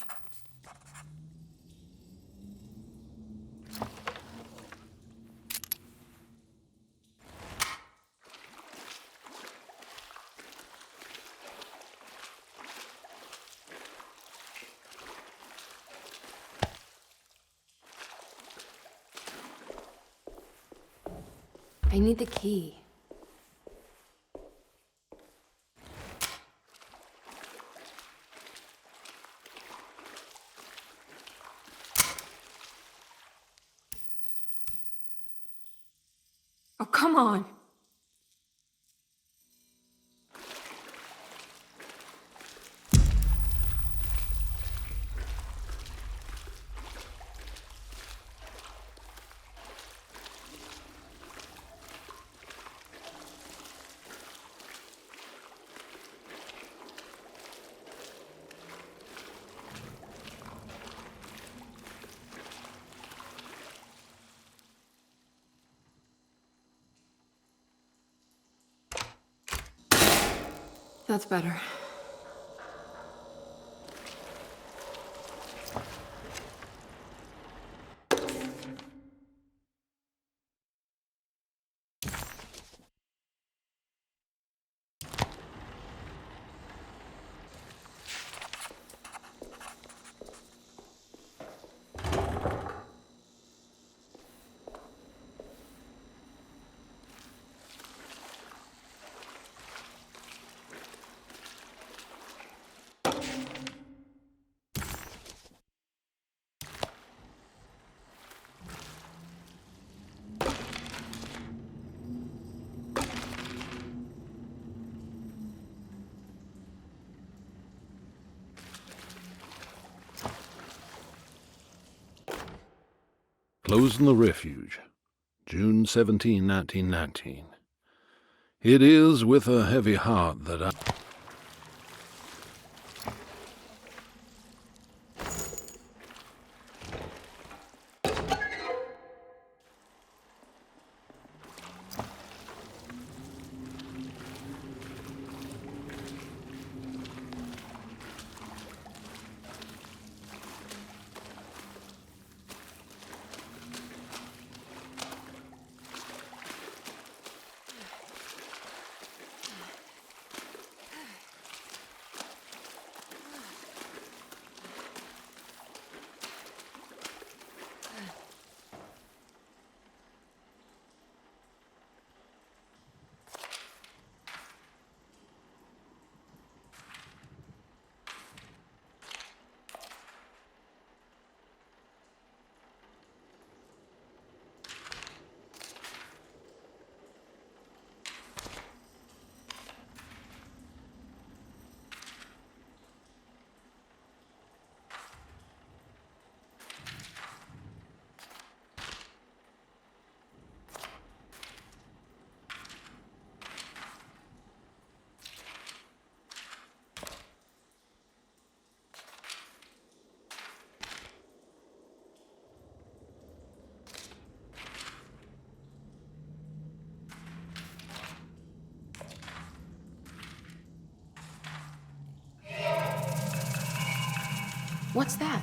I need the key. Oh, come on. That's better. Closing the Refuge, June 17, 1919. It is with a heavy heart that I... What's that?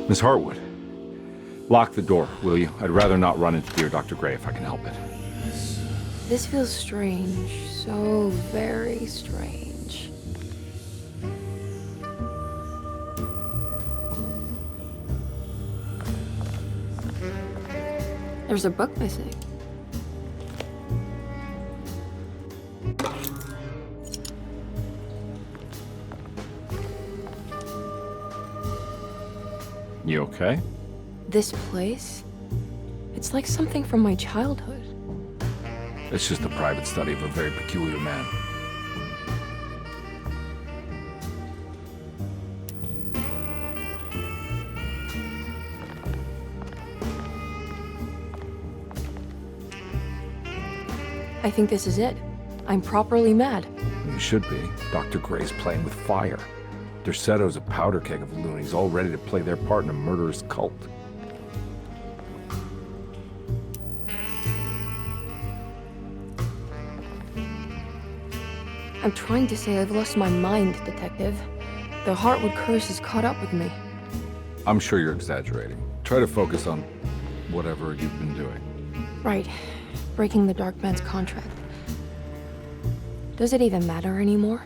Miss Hartwood, lock the door, will you? I'd rather not run into dear Dr. Gray if I can help it. This feels strange. So very strange. There's a book missing. You okay? This place? It's like something from my childhood. It's just a private study of a very peculiar man. I think this is it. I'm properly mad. You should be. Dr. Gray's playing with fire. Derceto's a powder keg of loonies, all ready to play their part in a murderous cult. I'm trying to say I've lost my mind, Detective. The Hartwood curse has caught up with me. I'm sure you're exaggerating. Try to focus on whatever you've been doing. Right. Breaking the Dark Man's contract. Does it even matter anymore?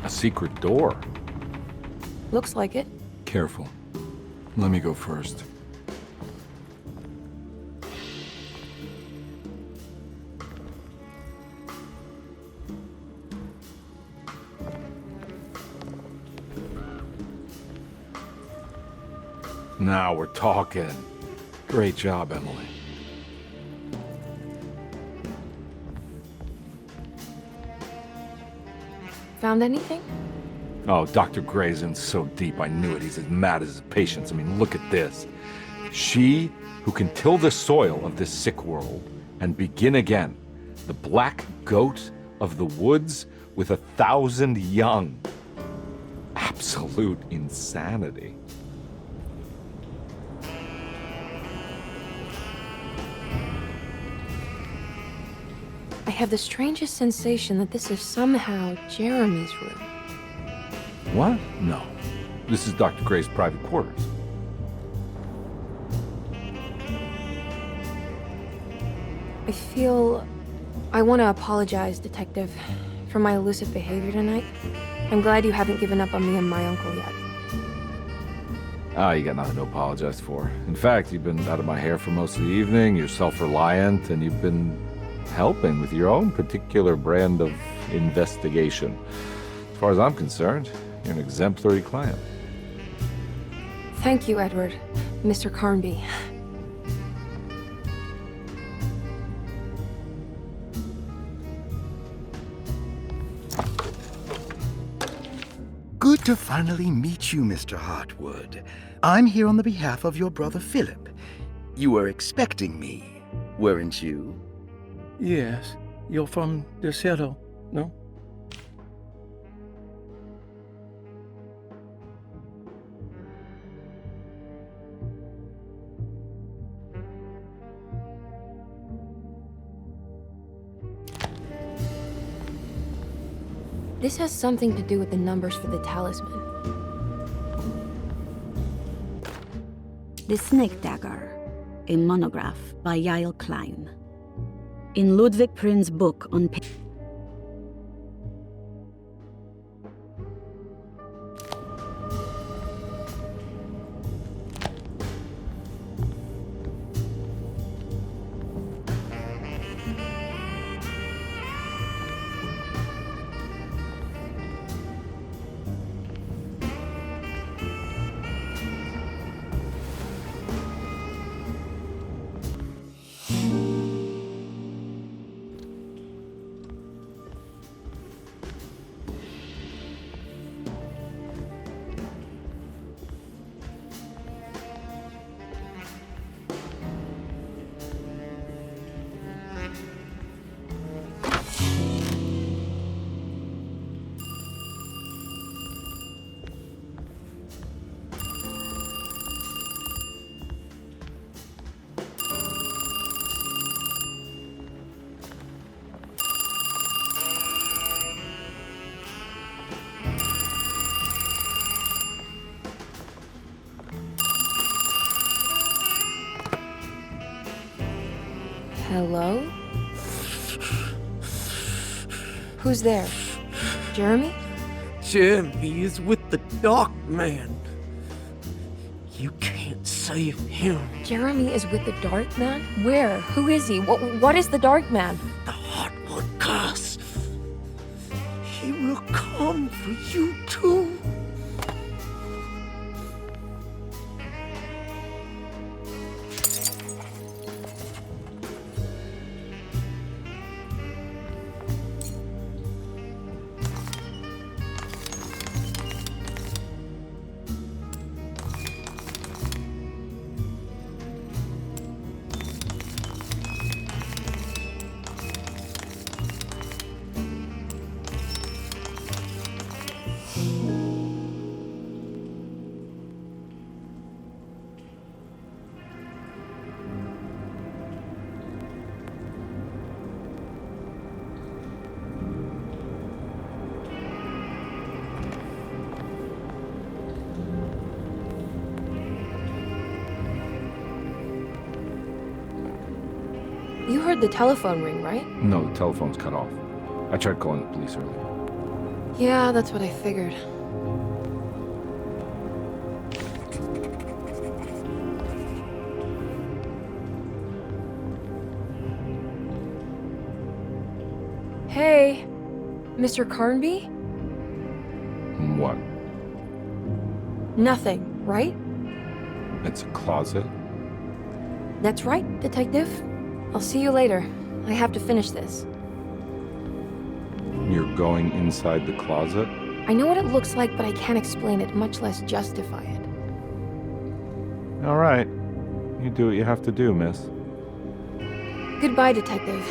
A secret door. Looks like it. Careful. Let me go first. Now we're talking. Great job, Emily. Found anything? Oh, Dr. Gray's in so deep, I knew it. He's as mad as his patients. I mean, look at this. She who can till the soil of this sick world and begin again. The black goat of the woods with 1,000 young. Absolute insanity. I have the strangest sensation that this is somehow Jeremy's room. What? No. This is Dr. Gray's private quarters. I want to apologize, Detective, for my elusive behavior tonight. I'm glad you haven't given up on me and my uncle yet. You got nothing to apologize for. In fact, you've been out of my hair for most of the evening, you're self-reliant, and you've been helping with your own particular brand of investigation. As far as I'm concerned, you're an exemplary client. Thank you, Edward. Mr. Carnby. Good to finally meet you, Mr. Hartwood. I'm here on the behalf of your brother Philip. You were expecting me, weren't you? Yes. You're from Derceto, no? This has something to do with the numbers for the talisman. The Snake Dagger, a monograph by Yael Klein. In Ludwig Prin's book on Hello? Who's there? Jeremy? Jeremy is with the Dark Man. You can't save him. Jeremy is with the Dark Man? Where? Who is he? What is the Dark Man? The Hartwood curse. He will come for you too. You heard the telephone ring, right? No, the telephone's cut off. I tried calling the police earlier. Yeah, that's what I figured. Hey, Mr. Carnby? What? Nothing, right? It's a closet? That's right, Detective. I'll see you later. I have to finish this. You're going inside the closet? I know what it looks like, but I can't explain it, much less justify it. All right. You do what you have to do, miss. Goodbye, Detective.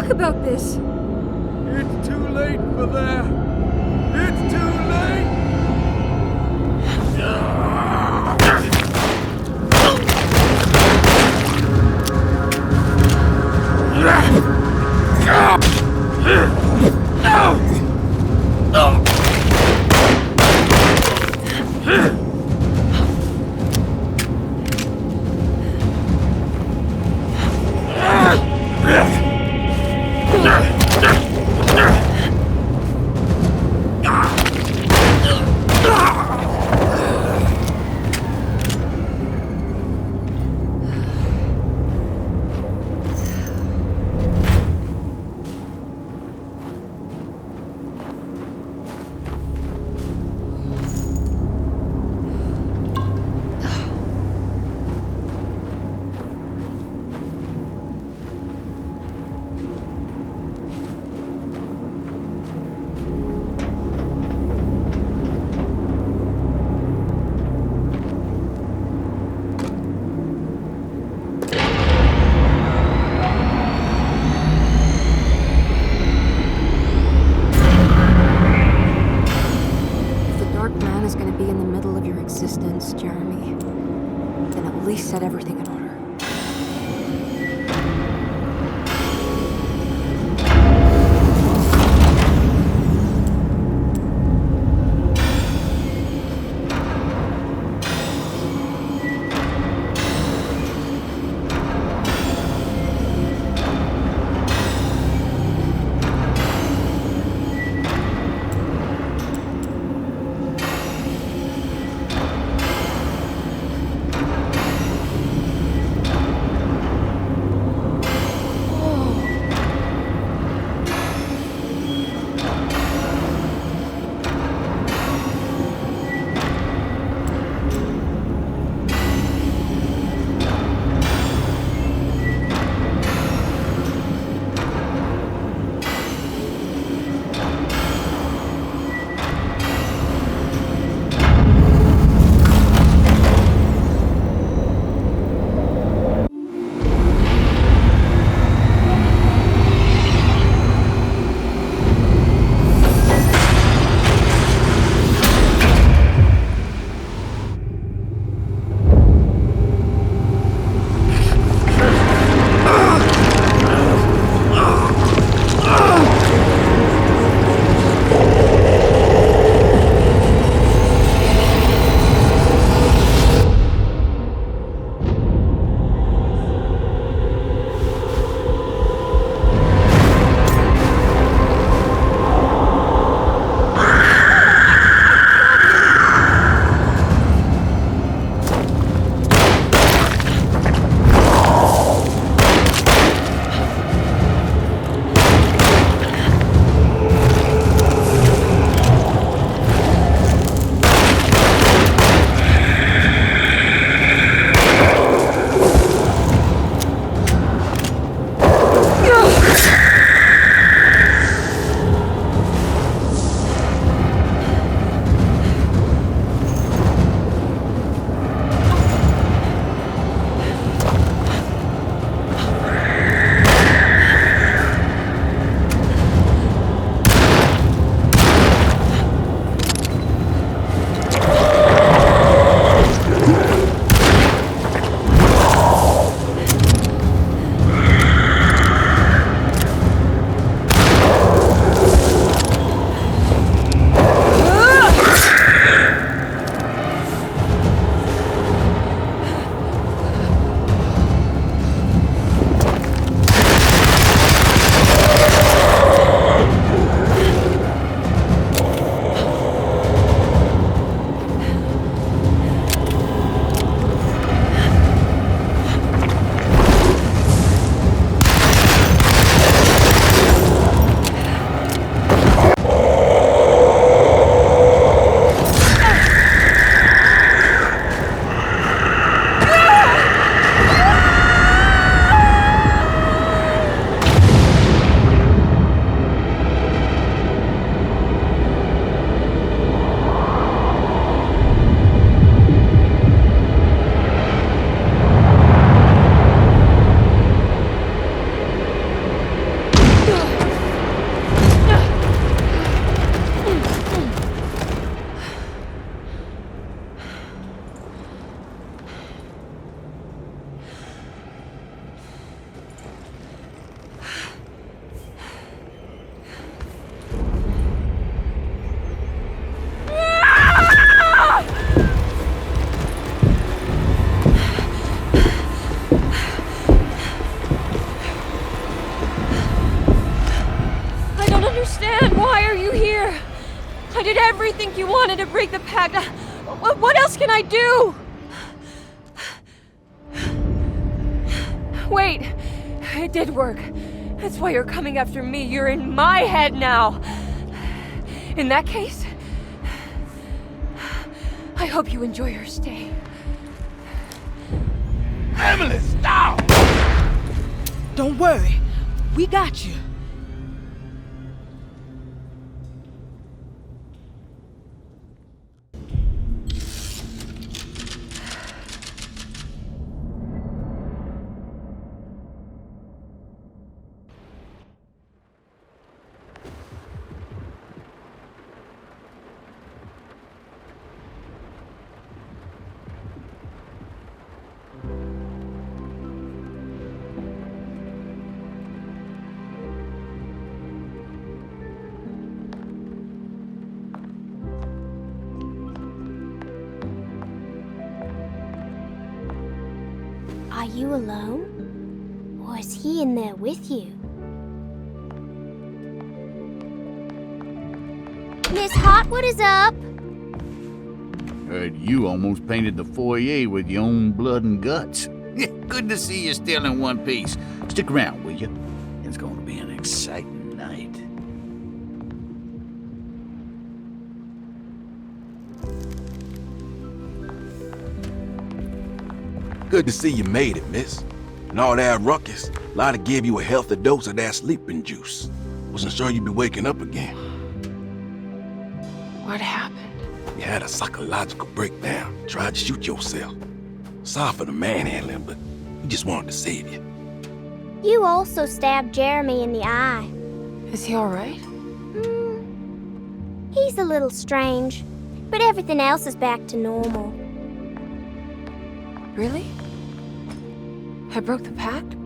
talk about this. It's too late for that. It's too late. Jeremy, then at least set everything in order. I did everything you wanted to break the pact. What else can I do? Wait, it did work. That's why you're coming after me. You're in my head now. In that case, I hope you enjoy your stay. Emily, stop! Don't worry. We got you. Are you alone? Or is he in there with you? Miss Hartwood is up! Heard you almost painted the foyer with your own blood and guts. Good to see you still in one piece. Stick around, will you? It's going to be an exciting night. Good to see you made it, miss. And all that ruckus, Lottie gave you a healthy dose of that sleeping juice. Wasn't sure you'd be waking up again. What happened? You had a psychological breakdown. Tried to shoot yourself. Sorry for the manhandling, but we just wanted to save you. You also stabbed Jeremy in the eye. Is he alright? He's a little strange, but everything else is back to normal. Really? I broke the pact?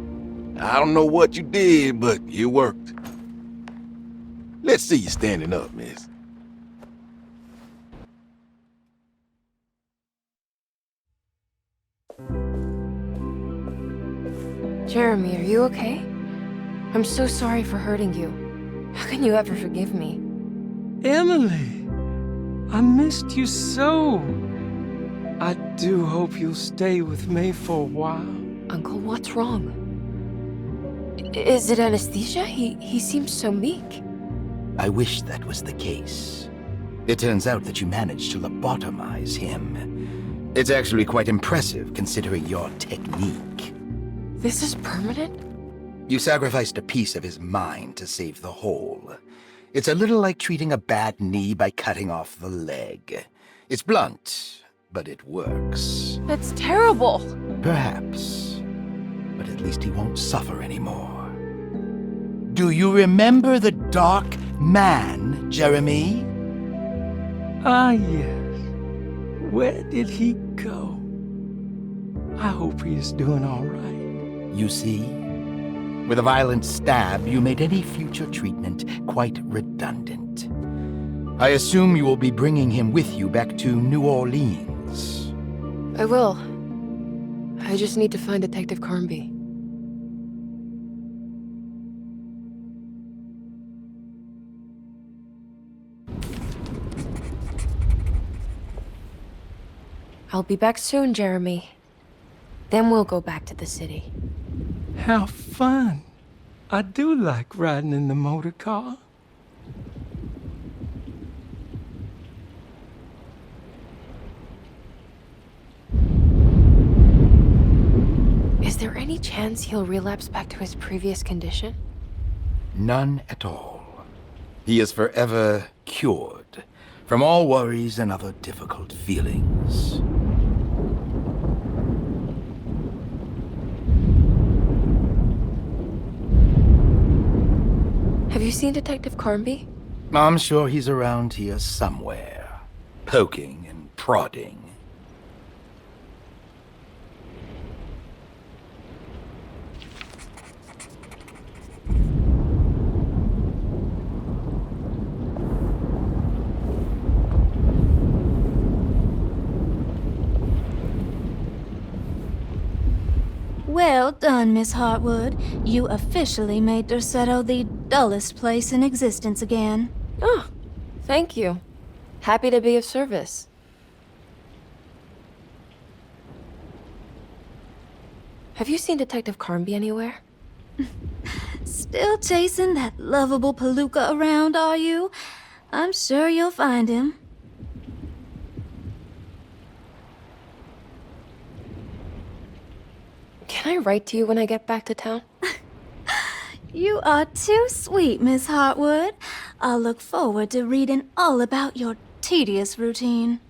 I don't know what you did, but it worked. Let's see you standing up, miss. Jeremy, are you okay? I'm so sorry for hurting you. How can you ever forgive me? Emily, I missed you so. I do hope you'll stay with me for a while. Uncle, what's wrong? Is it anesthesia? He seems so meek. I wish that was the case. It turns out that you managed to lobotomize him. It's actually quite impressive considering your technique. This is permanent? You sacrificed a piece of his mind to save the whole. It's a little like treating a bad knee by cutting off the leg. It's blunt, but it works. That's terrible. Perhaps. But at least he won't suffer anymore. Do you remember the Dark Man, Jeremy? Ah, yes. Where did he go? I hope he is doing all right. You see? With a violent stab, you made any future treatment quite redundant. I assume you will be bringing him with you back to New Orleans. I will. I just need to find Detective Carnby. I'll be back soon, Jeremy. Then we'll go back to the city. How fun. I do like riding in the motor car. Is there any chance he'll relapse back to his previous condition? None at all. He is forever cured from all worries and other difficult feelings. Have you seen Detective Carnby? I'm sure he's around here somewhere, poking and prodding. Well done, Miss Hartwood. You officially made Derceto the dullest place in existence again. Oh, thank you. Happy to be of service. Have you seen Detective Carnby anywhere? Still chasing that lovable palooka around, are you? I'm sure you'll find him. Can I write to you when I get back to town? You are too sweet, Miss Hartwood. I'll look forward to reading all about your tedious routine.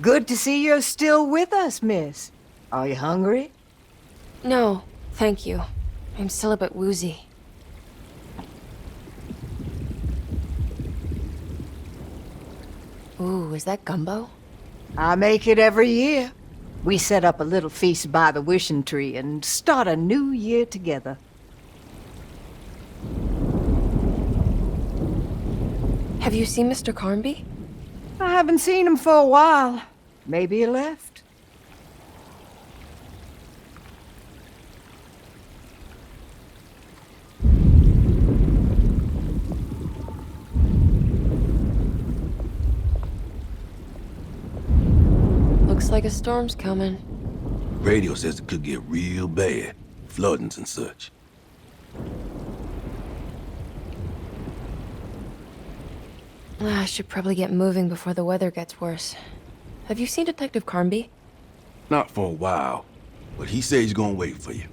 Good to see you're still with us, miss. Are you hungry? No, thank you. I'm still a bit woozy. Ooh, is that gumbo? I make it every year. We set up a little feast by the wishing tree and start a new year together. Have you seen Mr. Carnby? I haven't seen him for a while. Maybe he left. Looks like a storm's coming. Radio says it could get real bad. Floodings and such. I should probably get moving before the weather gets worse. Have you seen Detective Carnby? Not for a while, but he says he's gonna wait for you.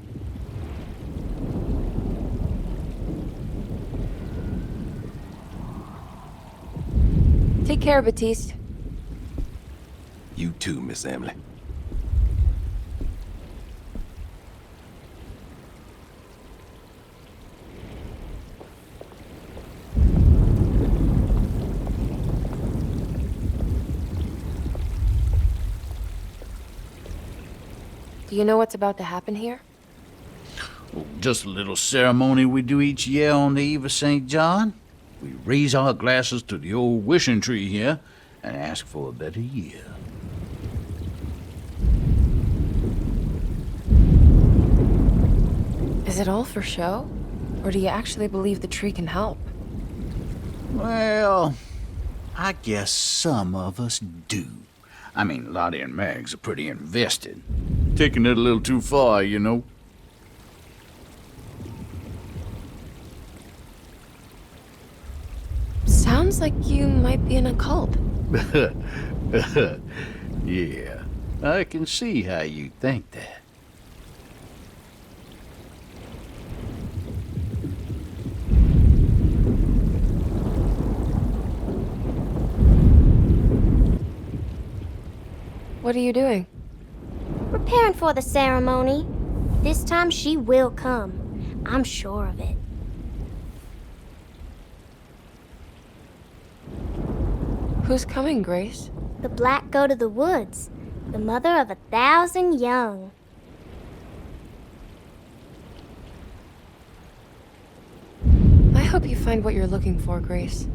Take care, Baptiste. You too, Miss Emily. Do you know what's about to happen here? Oh, just a little ceremony we do each year on the eve of St. John. We raise our glasses to the old wishing tree here and ask for a better year. Is it all for show? Or do you actually believe the tree can help? Well, I guess some of us do. I mean, Lottie and Mags are pretty invested. Taking it a little too far, you know. Sounds like you might be in a cult. Yeah, I can see how you think that. What are you doing? Preparing for the ceremony. This time she will come. I'm sure of it. Who's coming, Grace? The black goat of the woods. The mother of 1,000 young. I hope you find what you're looking for, Grace.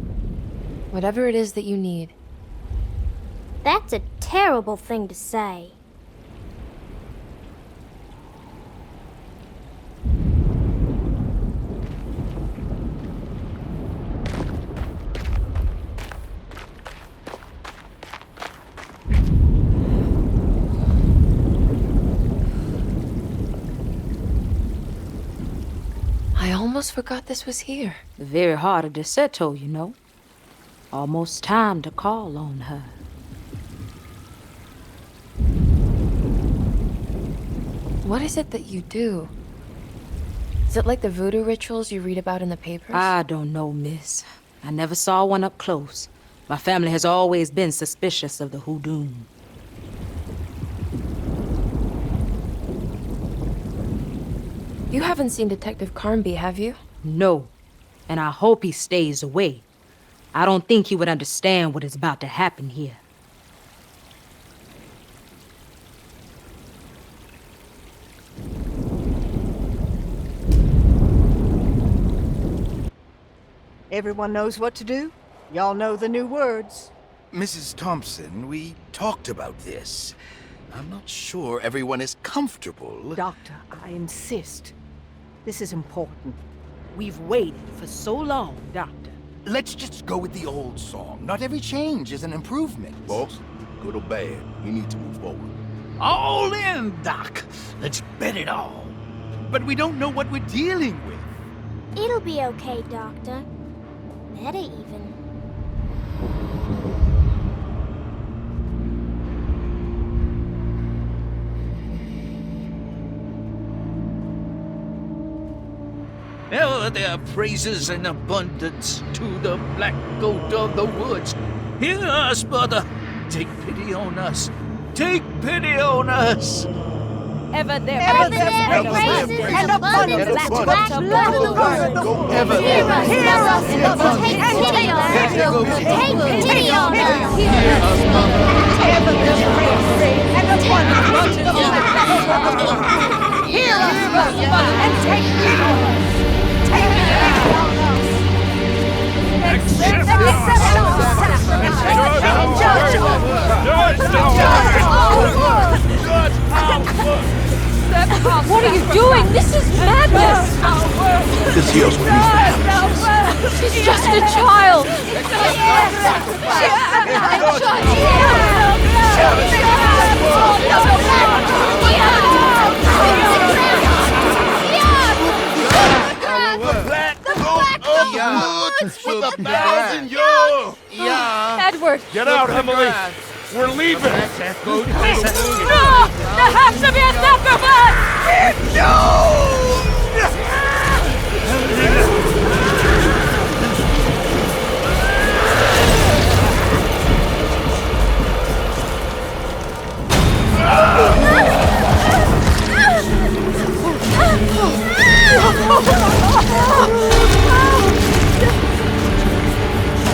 Whatever it is that you need. That's a terrible thing to say. I almost forgot this was here. The very heart of Derceto, you know. Almost time to call on her. What is it that you do? Is it like the voodoo rituals you read about in the papers? I don't know, miss. I never saw one up close. My family has always been suspicious of the hoodoo. You haven't seen Detective Carnby, have you? No, and I hope he stays away. I don't think he would understand what is about to happen here. Everyone knows what to do? Y'all know the new words. Mrs. Thompson, we talked about this. I'm not sure everyone is comfortable. Doctor, I insist. This is important. We've waited for so long, Doctor. Let's just go with the old song. Not every change is an improvement. Boss, good or bad, we need to move forward. All in, Doc. Let's bet it all. But we don't know what we're dealing with. It'll be okay, Doctor. Better even. Now there are praises in abundance to the black goat of the woods. Hear us, mother. Take pity on us. Take pity on us. Ever there praises and abundance to black goat of the woods. Hear us, mother. Take pity on us. Take pity on us. Hear us, mother. Ever there praises and abundance to black goat of the woods. Hear us, mother, and take pity on us. What are you doing? This is madness! This here's what needs to happen. She's just a child! With a thousand yards! Edward! Get out, Emily! We're leaving! No! There has to be a sacrifice!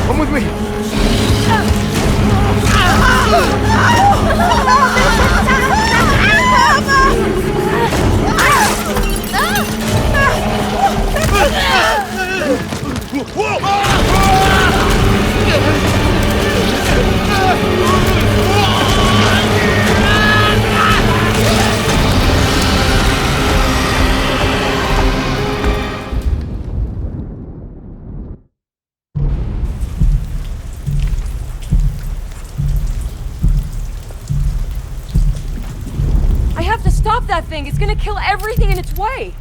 Come with me. I have to stop that thing! It's gonna kill everything in its way!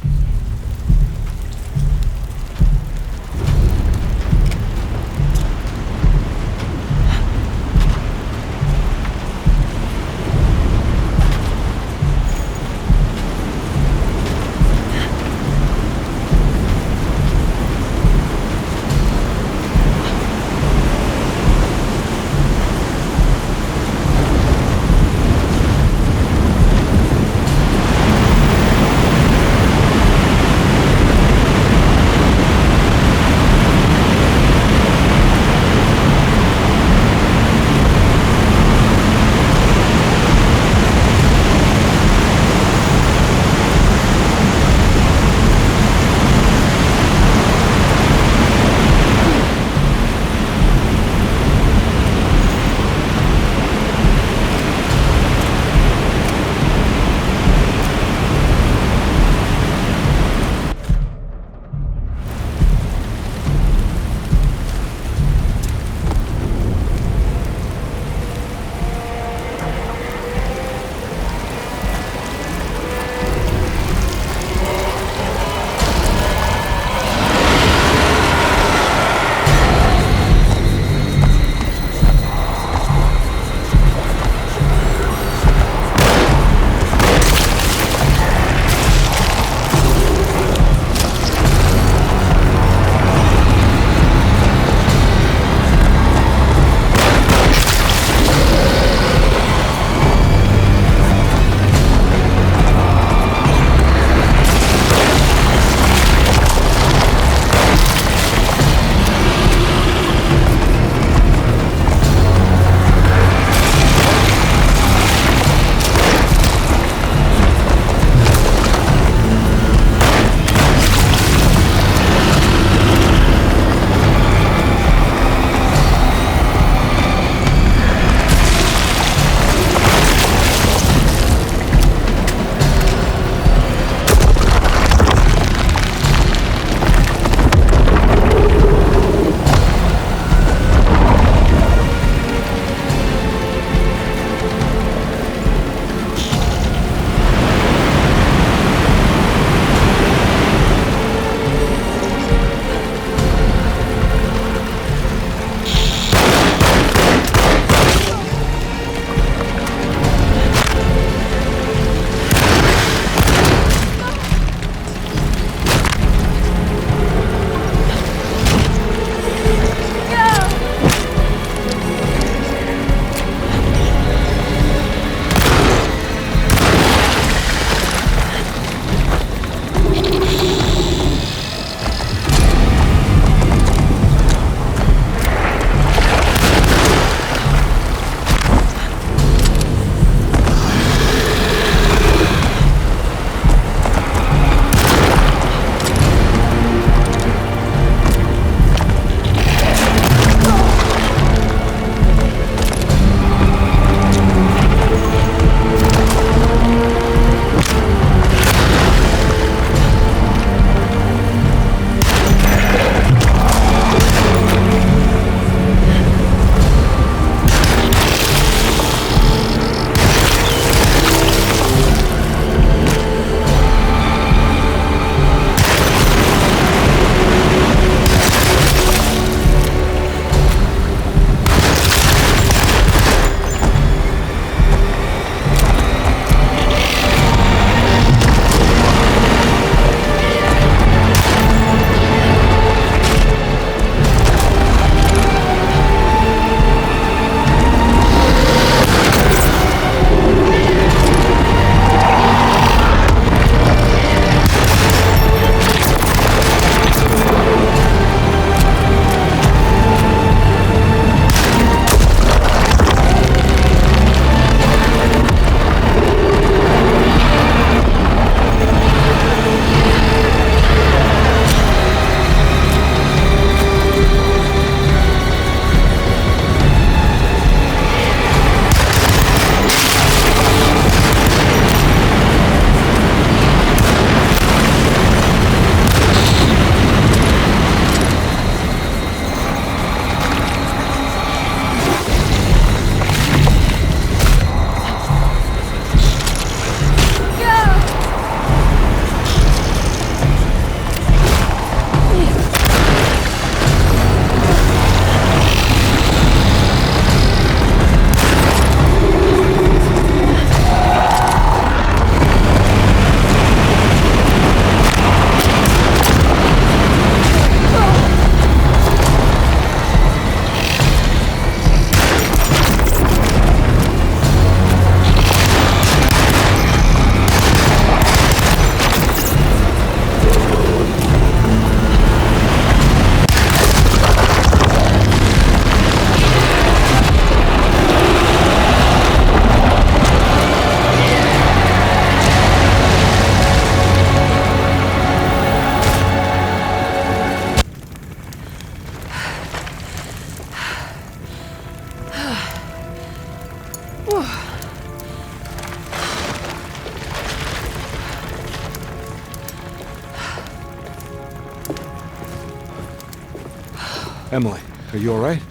Emily, are you alright?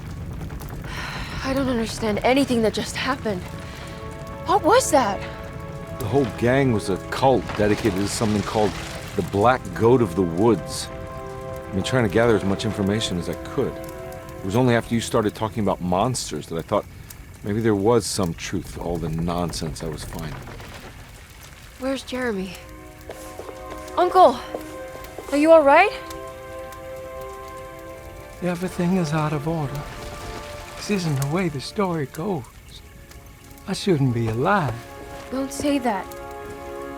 I don't understand anything that just happened. What was that? The whole gang was a cult dedicated to something called the Black Goat of the Woods. I've been trying to gather as much information as I could. It was only after you started talking about monsters that I thought maybe there was some truth to all the nonsense I was finding. Where's Jeremy? Uncle! Are you alright? Everything is out of order. This isn't the way the story goes. I shouldn't be alive. Don't say that.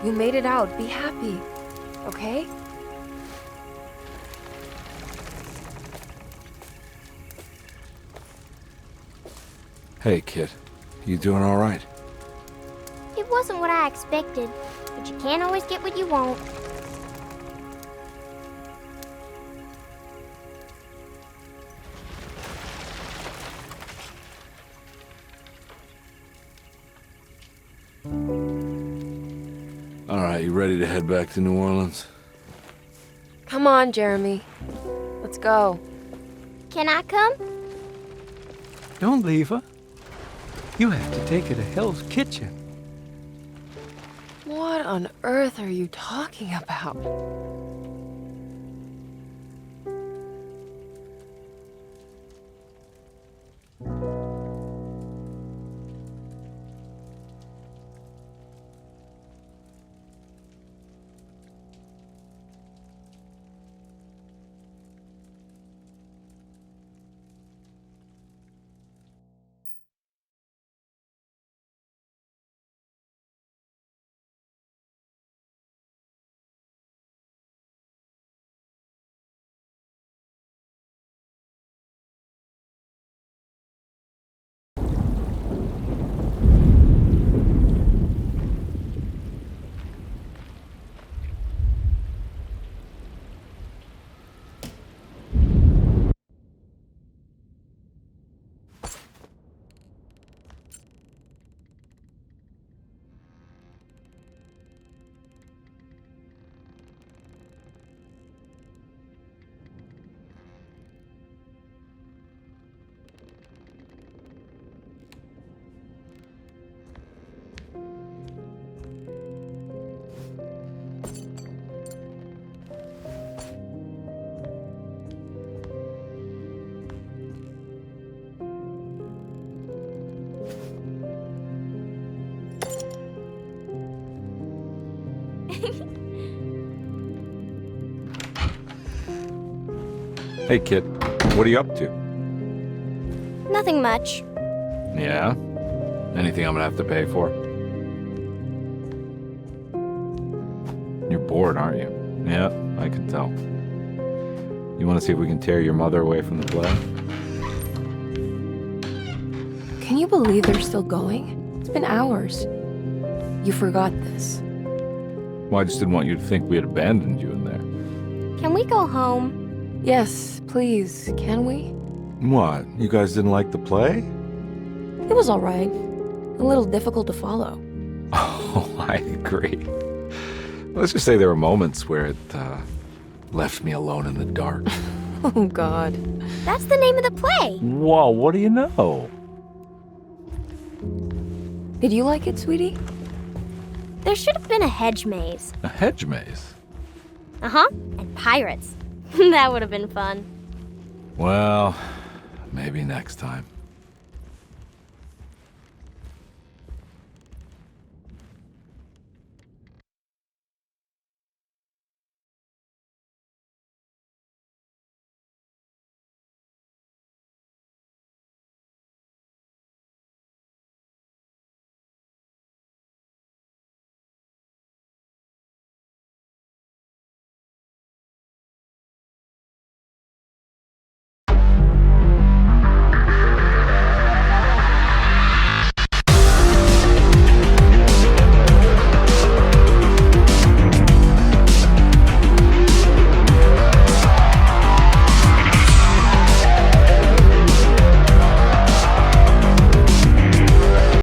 You made it out. Be happy. Okay? Hey, kid. You doing alright? It wasn't what I expected, but you can't always get what you want. Alright, you ready to head back to New Orleans? Come on, Jeremy. Let's go. Can I come? Don't leave her. You have to take her to Hell's Kitchen. What on earth are you talking about? Hey, kid. What are you up to? Nothing much. Yeah? Anything I'm gonna have to pay for? You're bored, aren't you? Yeah, I can tell. You want to see if we can tear your mother away from the play? Can you believe they're still going? It's been hours. You forgot this. Well, I just didn't want you to think we had abandoned you in there. Can we go home? Yes, please. Can we? What? You guys didn't like the play? It was alright. A little difficult to follow. Oh, I agree. Let's just say there were moments where it left me alone in the dark. Oh, God. That's the name of the play. Whoa, what do you know? Did you like it, sweetie? There should have been a hedge maze. A hedge maze? Uh-huh. And pirates. That would have been fun. Well, maybe next time.